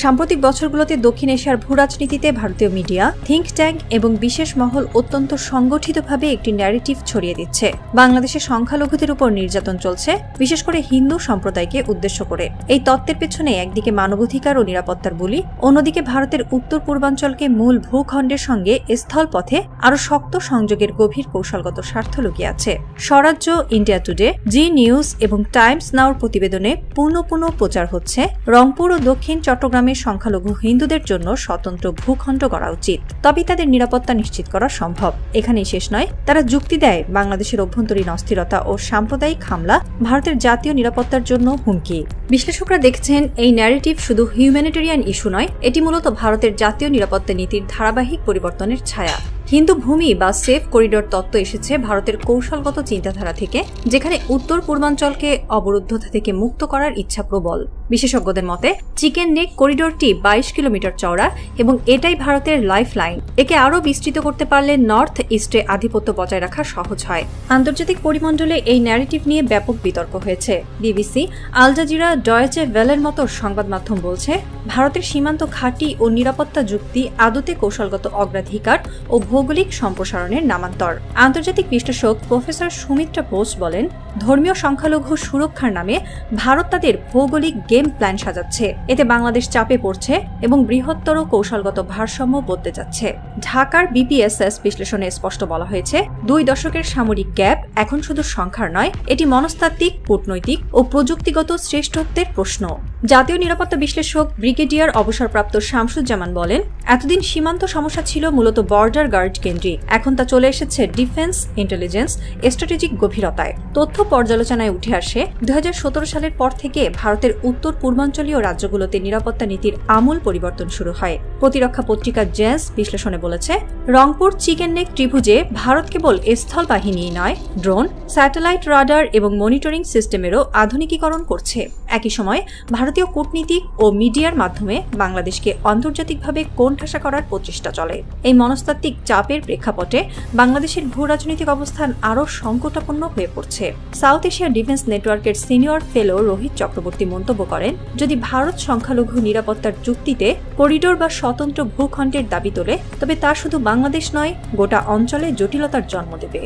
সাম্প্রতিক বছরগুলোতে দক্ষিণ এশিয়ার ভূরাজনীতিতে ভারতীয় মিডিয়া, থিঙ্ক ট্যাঙ্ক এবং বিশেষ মহল অত্যন্ত সংগঠিতভাবে একটি ন্যারেটিভ ছড়িয়ে দিচ্ছে। বাংলাদেশে সংখ্যালঘুদের উপর নির্যাতন চলছে, বিশেষ করে হিন্দু সম্প্রদায়কে উদ্দেশ্য করে। এই তত্ত্বের পেছনে একদিকে মানবাধিকার ও নিরাপত্তার বুলি, অন্যদিকে ভারতের উত্তর পূর্বাঞ্চলকে মূল ভূখণ্ডের সঙ্গে স্থলপথে আরও শক্ত সংযোগের গভীর কৌশলগত স্বার্থ লুকিয়ে আছে। স্বরাজ্য, ইন্ডিয়া টুডে, জি নিউজ এবং টাইমস নাওর প্রতিবেদনে পুনঃ প্রচার হচ্ছে, রংপুর ও দক্ষিণ চট্টগ্রাম সংখ্যালঘু হিন্দুদের জন্য স্বতন্ত্র ভূখণ্ড গড়া উচিত, তবে তাদের নিরাপত্তা নিশ্চিত করা সম্ভব। এখানেই শেষ নয়, তারা যুক্তি দেয় বাংলাদেশের অভ্যন্তরীণ অস্থিরতা ও সাম্প্রদায়িক হামলা ভারতের জাতীয় নিরাপত্তার জন্য হুমকি। বিশ্লেষকরা দেখছেন, এই ন্যারেটিভ শুধু হিউম্যানিটেরিয়ান ইস্যু নয়, এটি মূলত ভারতের জাতীয় নিরাপত্তা নীতির ধারাবাহিক পরিবর্তনের ছায়া। হিন্দু ভূমি বা সেফ করিডোর তত্ত্ব এসেছে ভারতের কৌশলগত চিন্তাধারা থেকে, যেখানে উত্তর পূর্বাঞ্চলকে অবরুদ্ধতা থেকে মুক্ত করার ইচ্ছা প্রবল। বিশেষজ্ঞদের মতে চিকেন নেক করিডোরটি 22 কিলোমিটার চওড়া এবং এটাই ভারতের লাইফ লাইন। একে আরও বিস্তৃত করতে পারলে নর্থ ইস্টে আধিপত্য বজায় রাখা সহজ হয়। আন্তর্জাতিক পরিমণ্ডলে এই ন্যারেটিভ নিয়ে ব্যাপক বিতর্ক হয়েছে। বিবিসি, আল জাজিরা, ডয়েচে ভেলের মতো সংবাদ মাধ্যম বলছে, ভারতের সীমান্ত ঘাঁটি ও নিরাপত্তা যুক্তি আদতে কৌশলগত অগ্রাধিকার ও ভৌগোলিক সম্প্রসারণের নামান্তর। আন্তর্জাতিক বিশ্লেষক প্রফেসর সুমিত্রা বোস বলেন, ধর্মীয় সংখ্যালঘু সুরক্ষার নামে ভারত তাদের ভৌগোলিক গেম প্ল্যান সাজাচ্ছে। এতে বাংলাদেশ চাপে পড়ছে এবং বৃহত্তর কৌশলগত ভারসাম্য বদলে যাচ্ছে। ঢাকার বিপিএসএস বিশ্লেষণে স্পষ্ট বলা হয়েছে, 2 দশকের সামরিক গ্যাপ এখন শুধু সংখ্যার নয়, এটি মনস্তাত্ত্বিক, কূটনৈতিক ও প্রযুক্তিগত শ্রেষ্ঠত্বের প্রশ্ন। জাতীয় নিরাপত্তা বিশ্লেষক ব্রিগেডিয়ার অবসরপ্রাপ্ত শামসুজ্জামান বলেন, এতদিন সীমান্ত সমস্যা ছিল মূলত বর্ডার গার্ড কেন্দ্রিক, এখন তা চলে এসেছে ডিফেন্স, ইন্টেলিজেন্স, স্ট্র্যাটেজিক গভীরতায়। তথ্য পর্যালোচনায় উঠে আসে, 2017 সালের পর থেকে ভারতের উত্তর পূর্বাঞ্চলীয় রাজ্যগুলোতে নিরাপত্তা নীতির আমূল পরিবর্তন শুরু হয়। প্রতিরক্ষা পত্রিকা জেন্স বিশ্লেষণে বলেছে, রংপুর চিকেন নেক ত্রিভুজে ভারত কেবল স্থল বাহিনীই নয়, ড্রোন, স্যাটেলাইট রাডার এবং মনিটরিং সিস্টেমেরও আধুনিকীকরণ করছে। একই সময় ভারতীয় কূটনীতিক ও মিডিয়ার মাধ্যমে বাংলাদেশকে আন্তর্জাতিকভাবে কোণঠাসা করার প্রচেষ্টা চলে। এই মনস্তাত্ত্বিক চাপের প্রেক্ষাপটে বাংলাদেশের ভূ রাজনৈতিক অবস্থান আরও সংকটাপন্ন হয়ে পড়ছে। সাউথ এশিয়া ডিফেন্স নেটওয়ার্কের সিনিয়র ফেলো রোহিত চক্রবর্তী মন্তব্য করেন, যদি ভারত সংখ্যালঘু নিরাপত্তার যুক্তিতে করিডোর বা স্বতন্ত্র ভূখণ্ডের দাবি তোলে, তবে তা শুধু বাংলাদেশ নয়, গোটা অঞ্চলে জটিলতার জন্ম দেবে।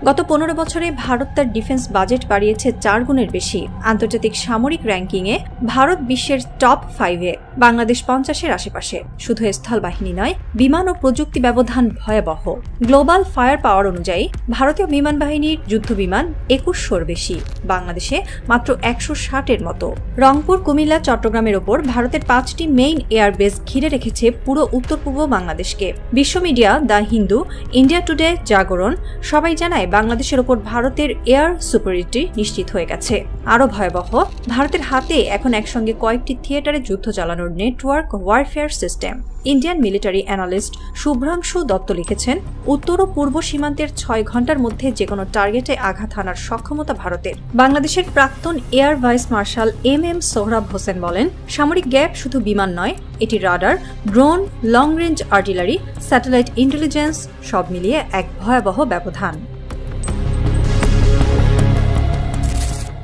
গত 15 বছরে ভারত তার ডিফেন্স বাজেট বাড়িয়েছে 4 গুণের বেশি। আন্তর্জাতিক সামরিক র্যাঙ্কিংয়ে ভারত বিশ্বের টপ 5-এ, বাংলাদেশ 50-এর আশেপাশে। শুধু স্থল বাহিনী নয়, বিমান ও প্রযুক্তি ব্যবধান ভয়াবহ। গ্লোবাল ফায়ার পাওয়ার অনুযায়ী ভারতীয় বিমান বাহিনীর যুদ্ধ বিমান 2100-র বেশি, বাংলাদেশে মাত্র 160-এর মতো। রংপুর, কুমিল্লা, চট্টগ্রামের ওপর ভারতের 5টি মেইন এয়ারবেস ঘিরে রেখেছে পুরো উত্তর পূর্ব বাংলাদেশকে। বিশ্ব media, the Hindu, India today, জাগরণ সবাই জানায় বাংলাদেশের ওপর ভারতের এয়ার সুপারিটি নিশ্চিত হয়ে গেছে। আরও ভয়াবহ, ভারতের হাতে এখন একসঙ্গে কয়েকটি থিয়েটারে যুদ্ধ চালানোর network warfare system. Indian military analyst Subhrangshu Dutta লিখেছেন, উত্তর ও পূর্ব সীমান্তের 6 ঘন্টার মধ্যে যে কোনো টার্গেটে আঘাত হানার সক্ষমতা ভারতের। বাংলাদেশের প্রাক্তন air vice marshal M Sohrab Hossain বলেন, সামরিক গ্যাপ শুধু বিমান নয়, এটি radar, drone, long range artillery, satellite intelligence সব মিলিয়ে এক ভয়াবহ ব্যবধান।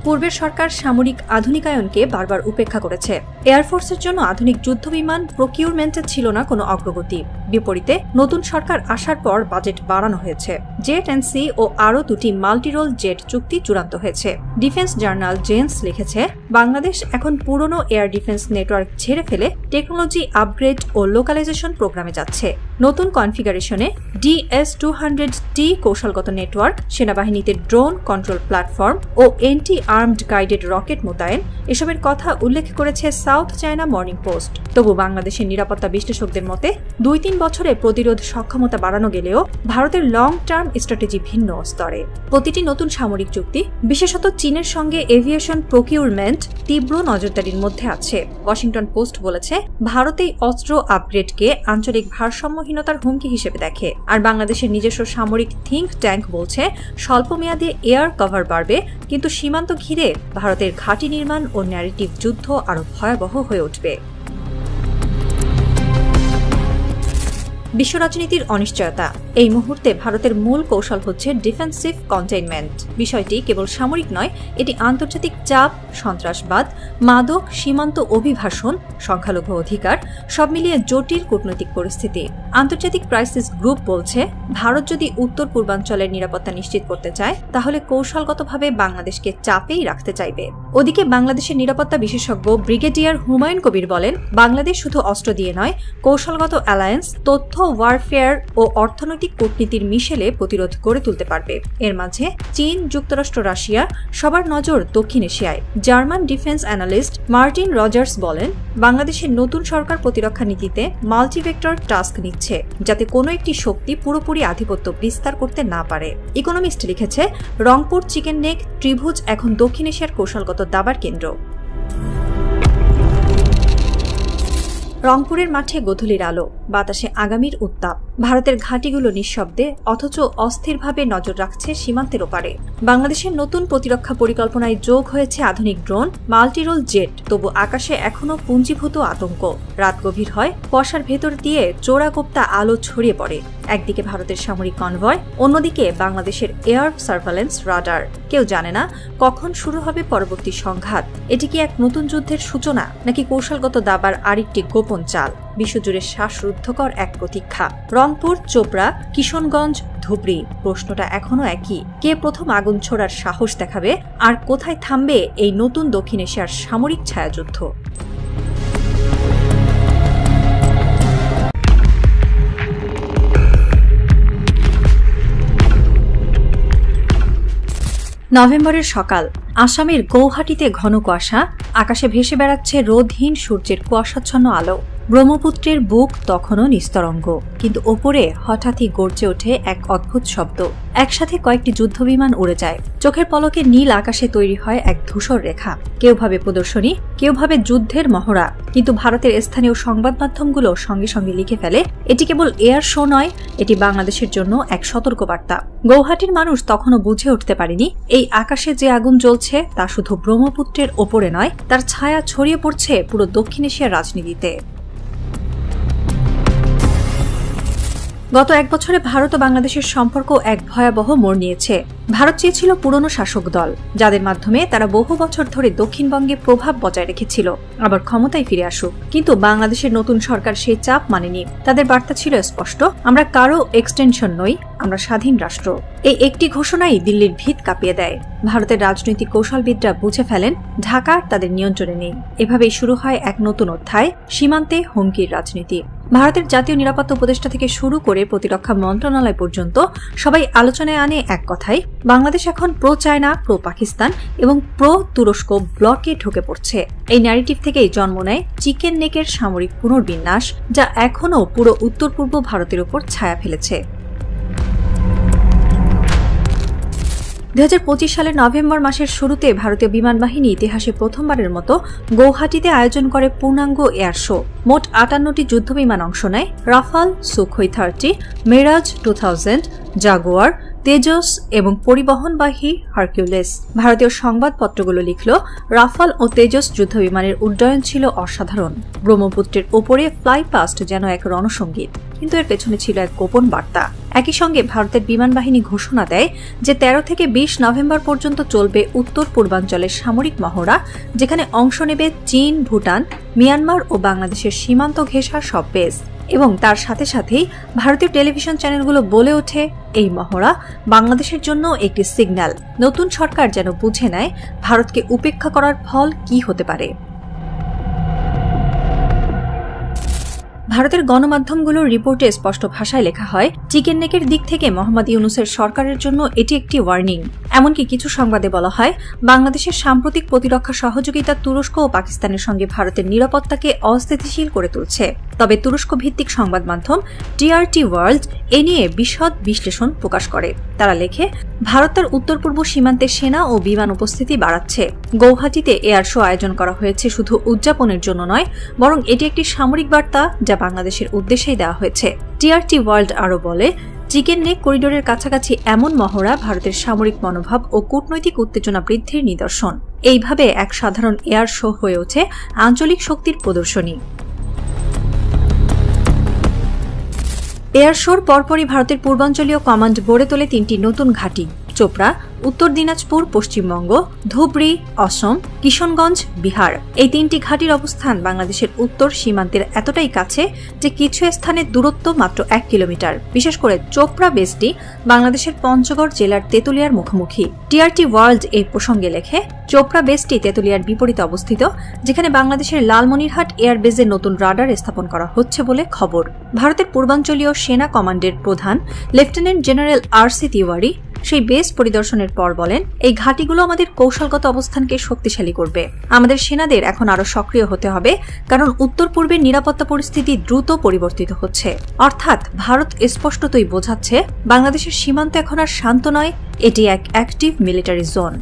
পূর্বের সরকার সামরিক আধুনিকায়নকে বারবার উপেক্ষা করেছে। এয়ারফোর্সের জন্য আধুনিক যুদ্ধবিমান প্রকিউরমেন্টে ছিল না কোনো অগ্রগতি। বিপরীতে নতুন সরকার আসার পর বাজেট বাড়ানো হয়েছে। জেট অ্যান্ড সি ও আরও 2টি মাল্টিরোল জেট চুক্তি চূড়ান্ত হয়েছে। ডিফেন্স জার্নাল জেন্স লিখেছে, বাংলাদেশ এখন পুরনো এয়ার ডিফেন্স নেটওয়ার্ক ছেড়ে ফেলে টেকনোলজি আপগ্রেড ও লোকালাইজেশন প্রোগ্রামে যাচ্ছে। নতুন কনফিগারেশনে DS-200T কৌশলগত নেটওয়ার্ক, সেনাবাহিনীতে ড্রোন কন্ট্রোল প্ল্যাটফর্ম ও এন্টি আর্মড গাইডেড রকেট মোতায়েন, এসবের কথা উল্লেখ করেছে সাউথ চায়না মর্নিং পোস্ট। তবু বাংলাদেশের নিরাপত্তা বিশ্লেষকদের মতে 2-3 বছরে প্রতিরোধ সক্ষমতা বাড়ানো গেলেও ভারতের লং টার্ম স্ট্র্যাটেজি ভিন্ন স্তরে। প্রতিটি নতুন সামরিক চুক্তি, বিশেষত চীনের সঙ্গে এভিয়েশন প্রকিউরমেন্ট, তীব্র নজরদারির মধ্যে আছে। ওয়াশিংটন পোস্ট বলেছে, ভারত এই অস্ত্র আপগ্রেডকে আঞ্চলিক ভারসাম্যহীনতার হুমকি হিসেবে দেখে। আর বাংলাদেশের নিজস্ব সামরিক থিঙ্ক ট্যাঙ্ক বলছে, স্বল্পমেয়াদে এয়ার কভার বাড়বে, কিন্তু সীমান্ত ঘিরে ভারতের ঘাঁটি নির্মাণ ও ন্যারেটিভ যুদ্ধ আরও ভয়াবহ হয়ে উঠবে। বিশ্ব রাজনীতির অনিশ্চয়তা। এই মুহূর্তে ভারতের মূল কৌশল হচ্ছে ডিফেন্সিভ কন্টেইনমেন্ট। বিষয়টি কেবল সামরিক নয়, এটি আন্তর্জাতিক চাপ, সন্ত্রাসবাদ, মাদক, সীমান্ত অভিবাসন, সংখ্যালঘু অধিকার সব মিলিয়ে জটিল কূটনৈতিক পরিস্থিতি। আন্তর্জাতিক ক্রাইসিস গ্রুপ বলছে, ভারত যদি উত্তর পূর্বাঞ্চলের নিরাপত্তা নিশ্চিত করতে চায়, তাহলে কৌশলগতভাবে বাংলাদেশকে চাপেই রাখতে চাইবে। ওদিকে বাংলাদেশের নিরাপত্তা বিশেষজ্ঞ ব্রিগেডিয়ার হুমায়ুন কবির বলেন, বাংলাদেশ শুধু অস্ত্র দিয়ে নয়, কৌশলগত অ্যালায়েন্স, তথ্য ওয়ারফেয়ার ও অর্থনৈতিক কূটনীতির মিশেলে প্রতিরোধ গড়ে তুলতে পারবে। এর মাঝে চীন, যুক্তরাষ্ট্র, রাশিয়া, সবার নজর দক্ষিণ এশিয়ায়। German defence analyst Martin Rogers বলেন, বাংলাদেশের নতুন সরকার প্রতিরক্ষা নীতিতে মাল্টিভেক্টর টাস্ক নিচ্ছে, যাতে কোনো একটি শক্তি পুরোপুরি আধিপত্য বিস্তার করতে না পারে। ইকোনমিস্ট লিখেছে, রংপুর চিকেন নেক ত্রিভুজ এখন দক্ষিণ এশিয়ার কৌশলগত দাবার কেন্দ্র। রংপুরের মাঠে গোধূলির আলো, বাতাসে আগামীর উত্তাপ। ভারতের ঘাঁটিগুলো নিঃশব্দে অথচ অস্থিরভাবে নজর রাখছে সীমান্তের ওপারে। বাংলাদেশের নতুন প্রতিরক্ষা পরিকল্পনায় যোগ হয়েছে আধুনিক ড্রোন, মাল্টিরোল জেট। তবু আকাশে এখনও পুঞ্জীভূত আতঙ্ক। রাত গভীর হয়, কুয়াশার ভেতর দিয়ে চোরাগোপ্তা আলো ছড়িয়ে পড়ে। একদিকে ভারতের সামরিক কনভয়, অন্যদিকে বাংলাদেশের এয়ার সার্ভেলেন্স রাডার। কেউ জানে না কখন শুরু হবে পরবর্তী সংঘাত। এটি কি এক নতুন যুদ্ধের সূচনা, নাকি কৌশলগত দাবার আরেকটি গোপন চাল? বিশ্বজুড়ে শ্বাসরুদ্ধকর এক প্রতীক্ষা। রংপুর, চোপড়া, কিশনগঞ্জ, ধুবড়ি, প্রশ্নটা এখনো একই। কে প্রথম আগুন ছোড়ার সাহস দেখাবে, আর কোথায় থামবে এই নতুন দক্ষিণ এশিয়ার সামরিক ছায়াযুদ্ধ? নভেম্বরের সকাল, আসামের গৌহাটিতে ঘন কুয়াশা, আকাশে ভেসে বেড়াচ্ছে রোদহীন সূর্যের কুয়াশাচ্ছন্ন আলো। ব্রহ্মপুত্রের বুক তখনও নিস্তরঙ্গ, কিন্তু ওপরে হঠাৎই গর্জে ওঠে এক অদ্ভুত শব্দ। একসাথে কয়েকটি যুদ্ধবিমান উড়ে যায়। চোখের পলকে নীল আকাশে তৈরি হয় এক ধূসর রেখা। কেউ ভাবে প্রদর্শনী, কেউ ভাবে যুদ্ধের মহড়া, কিন্তু ভারতের স্থানীয় সংবাদ মাধ্যমগুলো সঙ্গে সঙ্গে লিখে ফেলে, এটি কেবল এয়ার শো নয়, এটি বাংলাদেশের জন্য এক সতর্কবার্তা। গৌহাটির মানুষ তখনও বুঝে উঠতে পারেনি, এই আকাশে যে আগুন জ্বলছে তা শুধু ব্রহ্মপুত্রের ওপরে নয়, তার ছায়া ছড়িয়ে পড়ছে পুরো দক্ষিণ এশিয়ার রাজনীতিতে। গত এক বছরে ভারত ও বাংলাদেশের সম্পর্ক এক ভয়াবহ মোড় নিয়েছে। ভারত চেয়েছিল পুরনো শাসক দল, যাদের মাধ্যমে তারা বহু বছর ধরে দক্ষিণবঙ্গে প্রভাব বজায় রেখেছিল, আবার ক্ষমতায় ফিরে আসুক। কিন্তু বাংলাদেশের নতুন সরকার সেই চাপ মানেনি। তাদের বার্তা ছিল স্পষ্ট, আমরা কারো এক্সটেনশন নই, আমরা স্বাধীন রাষ্ট্র। এই একটি ঘোষণাই দিল্লির ভিত কাঁপিয়ে দেয়। ভারতের রাজনৈতিক কৌশলবিদরা বুঝে ফেলেন, ঢাকা তাদের নিয়ন্ত্রণে নেই। এভাবেই শুরু হয় এক নতুন অধ্যায়, সীমান্তে হুমকির রাজনীতি। ভারতের জাতীয় নিরাপত্তা উপদেষ্টা থেকে শুরু করে প্রতিরক্ষা মন্ত্রণালয় পর্যন্ত সবাই আলোচনায় আনে এক কথাই, বাংলাদেশ এখন প্রো চায়না, প্রো পাকিস্তান এবং প্রো তুরস্ক ব্লকে ঢুকে পড়ছে। এই ন্যারেটিভ থেকেই জন্ম নেয় চিকেন নেকের সামরিক পুনর্বিন্যাস, যা এখনও পুরো উত্তর পূর্ব ভারতের উপর ছায়া ফেলেছে। 2025 সালের নভেম্বর মাসের শুরুতে ভারতীয় বিমান বাহিনী ইতিহাসে প্রথমবারের মতো গৌহাটিতে আয়োজন করে পূর্ণাঙ্গ এয়ার শো। মোট 58টি যুদ্ধবিমান অংশ নেয়, Rafale, Sukhoi 30, Mirage 2000, Jaguar, Tejas এবং পরিবহনবাহী হারকিউলিস। ভারতীয় সংবাদপত্রগুলো লিখল, রাফাল ও তেজস যুদ্ধবিমানের উড্ডয়ন ছিল অসাধারণ। ব্রহ্মপুত্রের ওপরে ফ্লাই পাস্ট যেন এক রণসঙ্গীত, কিন্তু এর পেছনে ছিল এক গোপন বার্তা। একই সঙ্গে ভারতের বিমান বাহিনী ঘোষণা দেয় যে 13 থেকে 20 নভেম্বর পর্যন্ত চলবে উত্তর পূর্বাঞ্চলের সামরিক মহড়া, যেখানে অংশ নেবে চীন, ভুটান, মিয়ানমার ও বাংলাদেশের সীমান্ত ঘেঁষা সব বেস। এবং তার সাথে সাথেই ভারতীয় টেলিভিশন চ্যানেলগুলো বলে ওঠে, এই মহড়া বাংলাদেশের জন্য একটি সিগন্যাল। নতুন সরকার যেন বুঝে নেয় ভারতকে উপেক্ষা করার ফল কি হতে পারে। ভারতের গণমাধ্যমগুলোর রিপোর্টে স্পষ্ট ভাষায় লেখা হয়, চিকেন নেকের দিক থেকে মোহাম্মদ ইউনূসের সরকারের জন্য এটি একটি ওয়ার্নিং। এমনকি কিছু সংবাদে বলা হয় বাংলাদেশের সাম্প্রতিক প্রতিরক্ষা সহযোগিতা তুরস্ক ও পাকিস্তানের সঙ্গে ভারতের নিরাপত্তাকে অস্থিতিশীল করে তুলছে। তবে তুরস্ক ভিত্তিক সংবাদ মাধ্যম টিআরটি ওয়ার্ল্ড এ নিয়ে বিশদ বিশ্লেষণ প্রকাশ করে। তারা লেখে, ভারত তার উত্তর পূর্ব সীমান্তে সেনা ও বিমান উপস্থিতি বাড়াচ্ছে। গৌহাটিতে এয়ার শো আয়োজন করা হয়েছে শুধু উদযাপনের জন্য নয়, বরং এটি একটি সামরিক বার্তা যা বাংলাদেশের উদ্দেশ্যেই দেওয়া হয়েছে। টিআরটি ওয়ার্ল্ড আরও বলে, চিকেন নেক করিডোরের কাছাকাছি এমন মহড়া ভারতের সামরিক মনোভাব ও কূটনৈতিক উত্তেজনা বৃদ্ধির নিদর্শন। এইভাবে এক সাধারণ এয়ার শো হয়ে ওঠে আঞ্চলিক শক্তির প্রদর্শনী। এয়ার শোর পরপরই ভারতের পূর্বাঞ্চলীয় কমান্ড গড়ে তোলে 3টি নতুন ঘাঁটি: চোপড়া, উত্তর দিনাজপুর পশ্চিমবঙ্গ, ধুবড়ী অসম, কিশনগঞ্জ বিহার। এই 3টি ঘাঁটির অবস্থান বাংলাদেশের উত্তর সীমান্তের এতটাই কাছে যে কিছু স্থানের দূরত্ব মাত্র 1 কিলোমিটার। বিশেষ করে চোপড়া বেসটি বাংলাদেশের পঞ্চগড় জেলার তেতুলিয়ার মুখোমুখি। টিআরটি ওয়ার্ল্ড এই প্রসঙ্গে লেখে, চোপড়া বেসটি তেতুলিয়ার বিপরীতে অবস্থিত, যেখানে বাংলাদেশের লালমনিরহাট এয়ার বেসে নতুন রাডার স্থাপন করা হচ্ছে বলে খবর। ভারতের পূর্বাঞ্চলীয় সেনা কমান্ডের প্রধান লেফটেন্যান্ট জেনারেল RC তিওয়ারি সেই বেস পরিদর্শনের পর বলেন, এই ঘাঁটিগুলো আমাদের কৌশলগত অবস্থানকে শক্তিশালী করবে। আমাদের সেনাদের এখন আরও সক্রিয় হতে হবে, কারণ উত্তর পূর্বের নিরাপত্তা পরিস্থিতি দ্রুত পরিবর্তিত হচ্ছে। অর্থাৎ ভারত স্পষ্টতই বোঝাচ্ছে বাংলাদেশের সীমান্ত এখন আর শান্ত নয়, এটি এক অ্যাক্টিভ মিলিটারি জোন।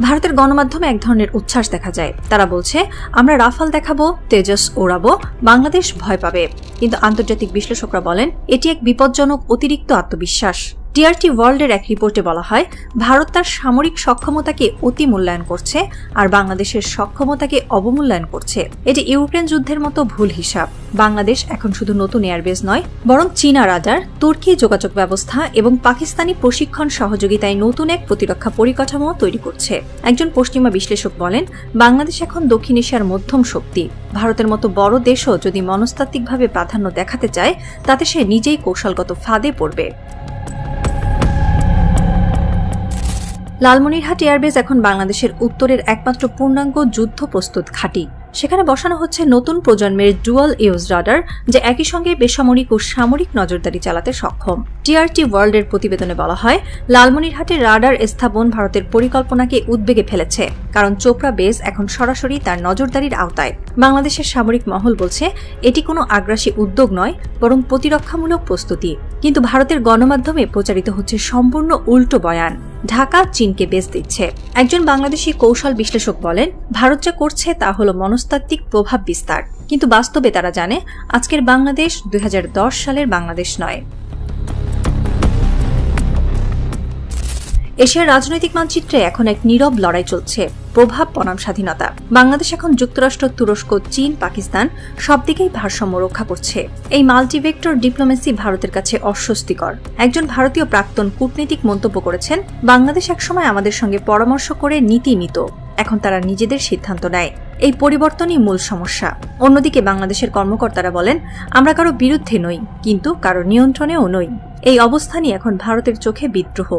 ভারতের গণমাধ্যমে এক ধরনের উচ্ছ্বাস দেখা যায়। তারা বলছে, আমরা রাফাল দেখাবো, তেজস ওড়াবো, বাংলাদেশ ভয় পাবে। কিন্তু আন্তর্জাতিক বিশ্লেষকরা বলেন, এটি এক বিপজ্জনক অতিরিক্ত আত্মবিশ্বাস। টিআরটি ওয়ার্ল্ডের এক রিপোর্টে বলা হয়, ভারত তার সামরিক সক্ষমতাকে অতি মূল্যায়ন করছে আর বাংলাদেশের সক্ষমতাকে অবমূল্যায়ন করছে। এটি ইউক্রেন যুদ্ধের মতো ভুল হিসাব। বাংলাদেশ এখন শুধু নতুন এয়ারবেস নয়, বরং চীনা রাডার, তুর্কি যোগাযোগ ব্যবস্থা এবং পাকিস্তানি প্রশিক্ষণ সহযোগিতায় নতুন এক প্রতিরক্ষা পরিকাঠামো তৈরি করছে। একজন পশ্চিমা বিশ্লেষক বলেন, বাংলাদেশ এখন দক্ষিণ এশিয়ার মধ্যম শক্তি। ভারতের মতো বড় দেশও যদি মনস্তাত্ত্বিকভাবে প্রাধান্য দেখাতে চায়, তাতে সে নিজেই কৌশলগত ফাঁদে পড়বে। লালমনিরহাট এয়ারবেস এখন বাংলাদেশের উত্তরের একমাত্র পূর্ণাঙ্গ যুদ্ধ প্রস্তুত ঘাঁটি। সেখানে বসানো হচ্ছে নতুন প্রজন্মের ডুয়াল ইউজ রাডার, যা একই সঙ্গে বেসামরিক ও সামরিক নজরদারি চালাতে সক্ষম। টিআরটি ওয়ার্ল্ডের প্রতিবেদনে বলা হয়, লালমনিরহাটের রাডার স্থাপন ভারতের পরিকল্পনাকে উদ্বেগে ফেলেছে, কারণ চোপড়া বেস এখন সরাসরি তার নজরদারির আওতায়। বাংলাদেশের সামরিক মহল বলছে, এটি কোনো আগ্রাসী উদ্যোগ নয়, বরং প্রতিরক্ষামূলক প্রস্তুতি। কিন্তু ভারতের গণমাধ্যমে প্রচারিত হচ্ছে সম্পূর্ণ উল্টো বয়ান। ঢাকা চীনকে বেস দিচ্ছে। একজন বাংলাদেশি কৌশল বিশ্লেষক বলেন, ভারত যা করছে তা হলো মনস্তাত্ত্বিক প্রভাব বিস্তার, কিন্তু বাস্তবে তারা জানে আজকের বাংলাদেশ 2010 সালের বাংলাদেশ নয়। এশিয়ার রাজনৈতিক মানচিত্রে এখন এক নীরব লড়াই চলছে, প্রভাব বনাম স্বাধীনতা। বাংলাদেশ এখন যুক্তরাষ্ট্র, তুরস্ক, চীন, পাকিস্তান সব দিকেই ভারসাম্য রক্ষা করছে। এই মাল্টিভেক্টর ডিপ্লোমেসি ভারতের কাছে অস্বস্তিকর। একজন ভারতীয় প্রাক্তন কূটনীতিক মন্তব্য করেছেন, বাংলাদেশ একসময় আমাদের সঙ্গে পরামর্শ করে নীতি নিত, এখন তারা নিজেদের সিদ্ধান্ত নেয়। এই পরিবর্তনই মূল সমস্যা। অন্যদিকে বাংলাদেশের কর্মকর্তারা বলেন, আমরা কারো বিরুদ্ধে নই, কিন্তু কারো নিয়ন্ত্রণেও নই। এই অবস্থানই এখন ভারতের চোখে বিদ্রোহ।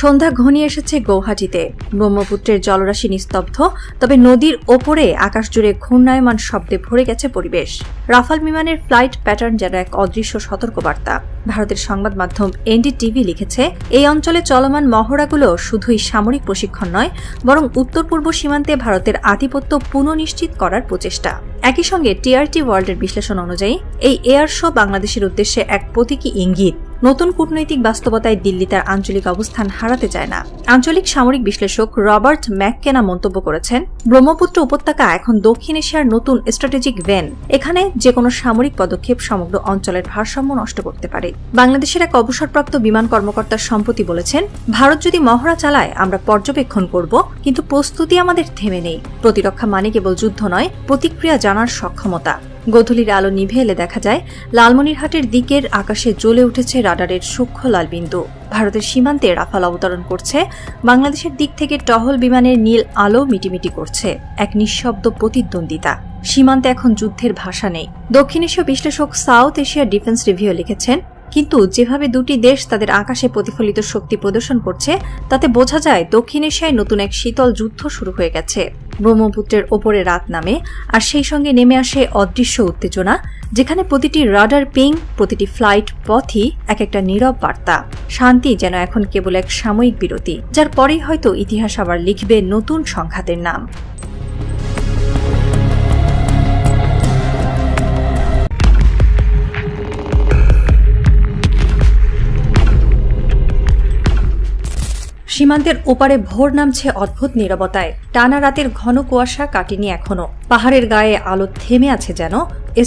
সন্ধ্যা ঘনিয়ে এসেছে গৌহাটিতে। ব্রহ্মপুত্রের জলরাশি নিস্তব্ধ, তবে নদীর ওপরে আকাশ জুড়ে ঘূর্ণায়মান শব্দে ভরে গেছে পরিবেশ। রাফাল বিমানের ফ্লাইট প্যাটার্ন যেন এক অদৃশ্য সতর্কবার্তা। ভারতের সংবাদ মাধ্যম NDTV লিখেছে, এই অঞ্চলে চলমান মহড়াগুলো শুধুই সামরিক প্রশিক্ষণ নয়, বরং উত্তর পূর্ব সীমান্তে ভারতের আধিপত্য পুনঃনিশ্চিত করার প্রচেষ্টা। একই সঙ্গে টিআরটি ওয়ার্ল্ডের বিশ্লেষণ অনুযায়ী এই এয়ার শো বাংলাদেশের উদ্দেশ্যে এক প্রতীকী ইঙ্গিত। নতুন কূটনৈতিক বাস্তবতায় দিল্লি তার আঞ্চলিক অবস্থান হারাতে চায় না। আঞ্চলিক সামরিক বিশ্লেষক রবার্ট ম্যাককেনা মন্তব্য করেছেন, ব্রহ্মপুত্র উপত্যকা এখন দক্ষিণ এশিয়ার নতুন স্ট্র্যাটেজিক ভেন। এখানে যে কোনো সামরিক পদক্ষেপ সমগ্র অঞ্চলের ভারসাম্য নষ্ট করতে পারে। বাংলাদেশের এক অবসরপ্রাপ্ত বিমান কর্মকর্তা সম্প্রতি বলেছেন, ভারত যদি মহড়া চালায় আমরা পর্যবেক্ষণ করব, কিন্তু প্রস্তুতি আমাদের থেমে নেই। প্রতিরক্ষা মানে কেবল যুদ্ধ নয়, প্রতিক্রিয়া জানার সক্ষমতা। গোধূলির আলো নিভে এলে দেখা যায় লালমনিরহাটের দিকের আকাশে জ্বলে উঠেছে রাডারের সূক্ষ্ম লাল বিন্দু। ভারতের সীমান্তে রাফাল অবতরণ করছে, বাংলাদেশের দিক থেকে টহল বিমানের নীল আলো মিটিমিটি করছে, এক নিঃশব্দ প্রতিদ্বন্দ্বিতা। সীমান্তে এখন যুদ্ধের ভাষা নেই। দক্ষিণ এশীয় বিশ্লেষক সাউথ এশিয়া ডিফেন্স রিভিউ লিখেছেন, কিন্তু যেভাবে দুটি দেশ তাদের আকাশে প্রতিফলিত শক্তি প্রদর্শন করছে তাতে বোঝা যায় দক্ষিণ এশিয়ায় নতুন এক শীতল যুদ্ধ শুরু হয়ে গেছে। ব্রহ্মপুত্রের ওপরে রাত নামে, আর সেই সঙ্গে নেমে আসে অদৃশ্য উত্তেজনা, যেখানে প্রতিটি রাডার পিং, প্রতিটি ফ্লাইট পথই এক একটা নীরব বার্তা। শান্তি যেন এখন কেবল এক সাময়িক বিরতি, যার পরেই হয়তো ইতিহাস আবার লিখবে নতুন সংঘাতের নাম। সীমান্তের ওপারে ভোর নামছে অদ্ভুত নীরবতায়। টানা রাতের ঘন কুয়াশা কাটেনি এখনো। পাহাড়ের গায়ে আলো থেমে আছে যেন,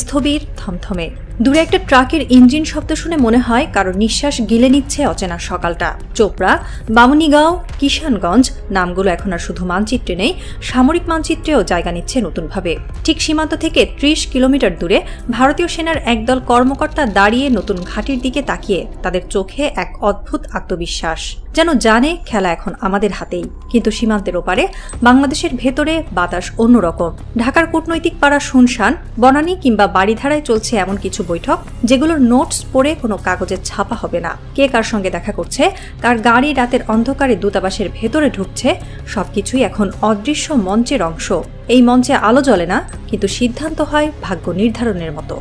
স্থবির, থমথমে। দূরে একটা ট্রাকের ইঞ্জিন শব্দ শুনে মনে হয় কারো নিঃশ্বাস গিলে নিচ্ছে অচেনা সকালটা। চোপড়া, বামুনিগাঁও, কিষানগঞ্জ নামগুলো এখন আর শুধু মানচিত্রে নেই, সামরিক মানচিত্রেও জায়গা নিচ্ছে নতুনভাবে। ঠিক সীমান্ত থেকে ৩০ কিলোমিটার দূরে ভারতীয় সেনার একদল কর্মকর্তা দাঁড়িয়ে নতুন ঘাঁটির দিকে তাকিয়ে, তাদের চোখে এক অদ্ভুত আত্মবিশ্বাস, যেন জানে খেলা এখন আমাদের হাতেই। কিন্তু সীমান্তের ওপারে বাংলাদেশের ভেতরে বাতাস অন্যরকম। ঢাকার কূটনৈতিক পাড়া শুনশান, বনানী কিংবা বাড়িধারায় চলছে এমন কিছু বৈঠক যেগুলোর নোটস পড়ে কোনো কাগজে ছাপা হবে না। কে কার সঙ্গে দেখা করছে, কার গাড়ি রাতের অন্ধকারে দূতাবাসের ভেতরে ঢুকছে, সবকিছুই এখন অদৃশ্য মঞ্চের অংশ। এই মঞ্চে আলো জ্বলে না, কিন্তু সিদ্ধান্ত হয় ভাগ্য নির্ধারণের মতো।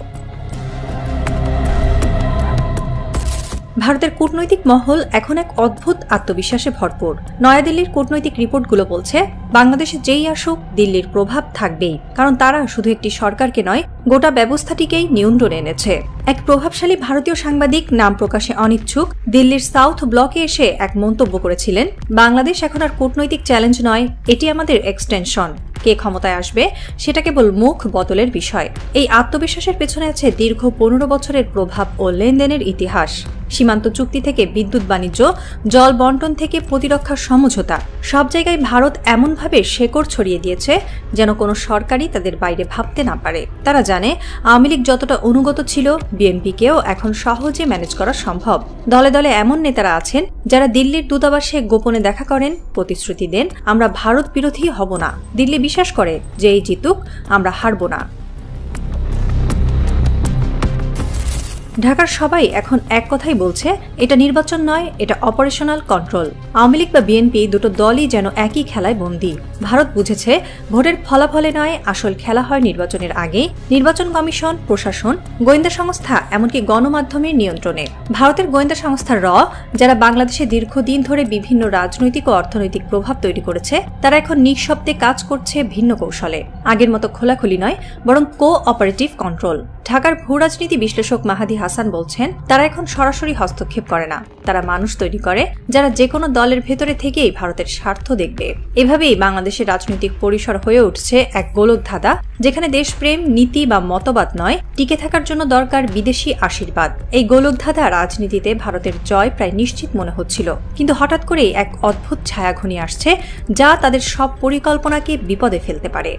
ভারতের কূটনৈতিক মহল এখন এক অদ্ভুত আত্মবিশ্বাসে ভরপুর। নয়াদিল্লির কূটনৈতিক রিপোর্টগুলো বলছে, বাংলাদেশে যেই আসুক দিল্লির প্রভাব থাকবেই, কারণ তারা শুধু একটি সরকারকে নয়, গোটা ব্যবস্থাটিকেই নিয়ন্ত্রণে এনেছে। এক প্রভাবশালী ভারতীয় সাংবাদিক, নাম প্রকাশে অনিচ্ছুক, দিল্লির সাউথ ব্লকে এসে এক মন্তব্য করেছিলেন, বাংলাদেশ এখন আর কূটনৈতিক চ্যালেঞ্জ নয়, এটি আমাদের এক্সটেনশন। কে ক্ষমতায় আসবে সেটা কেবল মুখ বদলের বিষয়। এই আত্মবিশ্বাসের পেছনে আছে দীর্ঘ ১৫ বছরের প্রভাব ও লেনদেনের ইতিহাস। সীমান্ত চুক্তি থেকে বিদ্যুৎ বাণিজ্য, জল বন্টন থেকে প্রতিরক্ষার সমঝোতা, সব জায়গায় ভারত এমনভাবে শেকড় ছড়িয়ে দিয়েছে যেন কোনো সরকারই তাদের বাইরে ভাবতে না পারে। তারা জানে আওয়ামী লীগ যতটা অনুগত ছিল, বিএনপিকেও এখন সহজে ম্যানেজ করা সম্ভব। দলে দলে এমন নেতারা আছেন যারা দিল্লির দূতাবাসে গোপনে দেখা করেন, প্রতিশ্রুতি দেন, আমরা ভারত বিরোধী হব না। দিল্লি বিশ্বাস করে যে এই জিতুক, আমরা হারব না। ঢাকার সবাই এখন এক কথাই বলছে, এটা নির্বাচন নয়, এটা অপারেশনাল কন্ট্রোল। আওয়ামী লীগ বা বিএনপি দুটো দলই যেন একই খেলায় বন্দী। ভারত বুঝেছে ভোটের ফলাফলে নয়, আসল খেলা হয় নির্বাচনের আগে। নির্বাচন কমিশন, প্রশাসন, গোয়েন্দা সংস্থা, এমনকি গণমাধ্যমের নিয়ন্ত্রণে। ভারতের গোয়েন্দা সংস্থা র, যারা বাংলাদেশে দীর্ঘদিন ধরে বিভিন্ন রাজনৈতিক ও অর্থনৈতিক প্রভাব তৈরি করেছে, তারা এখন নিঃশব্দে কাজ করছে ভিন্ন কৌশলে। আগের মতো খোলাখুলি নয়, বরং কো-অপারেটিভ কন্ট্রোল। ঢাকার ভূরাজনীতি বিশ্লেষক মাহাদি হাসান বলছেন, তারা এখন সরাসরি হস্তক্ষেপ করে না, তারা মানুষ তৈরি করে যারা যে কোনো দলের ভেতরে থেকেই ভারতের স্বার্থ দেখবে। এভাবেই বাংলাদেশের রাজনৈতিক পরিসর হয়ে উঠছে এক গোলকধাঁধা, যেখানে দেশপ্রেম, নীতি বা মতবাদ নয়, টিকে থাকার জন্য দরকার বিদেশি আশীর্বাদ। এই গোলকধাঁধা রাজনীতিতে ভারতের জয় প্রায় নিশ্চিত মনে হচ্ছিল, কিন্তু হঠাৎ করেই এক অদ্ভুত ছায়া ঘনিয়ে আসছে, যা তাদের সব পরিকল্পনাকে বিপদে ফেলতে পারে।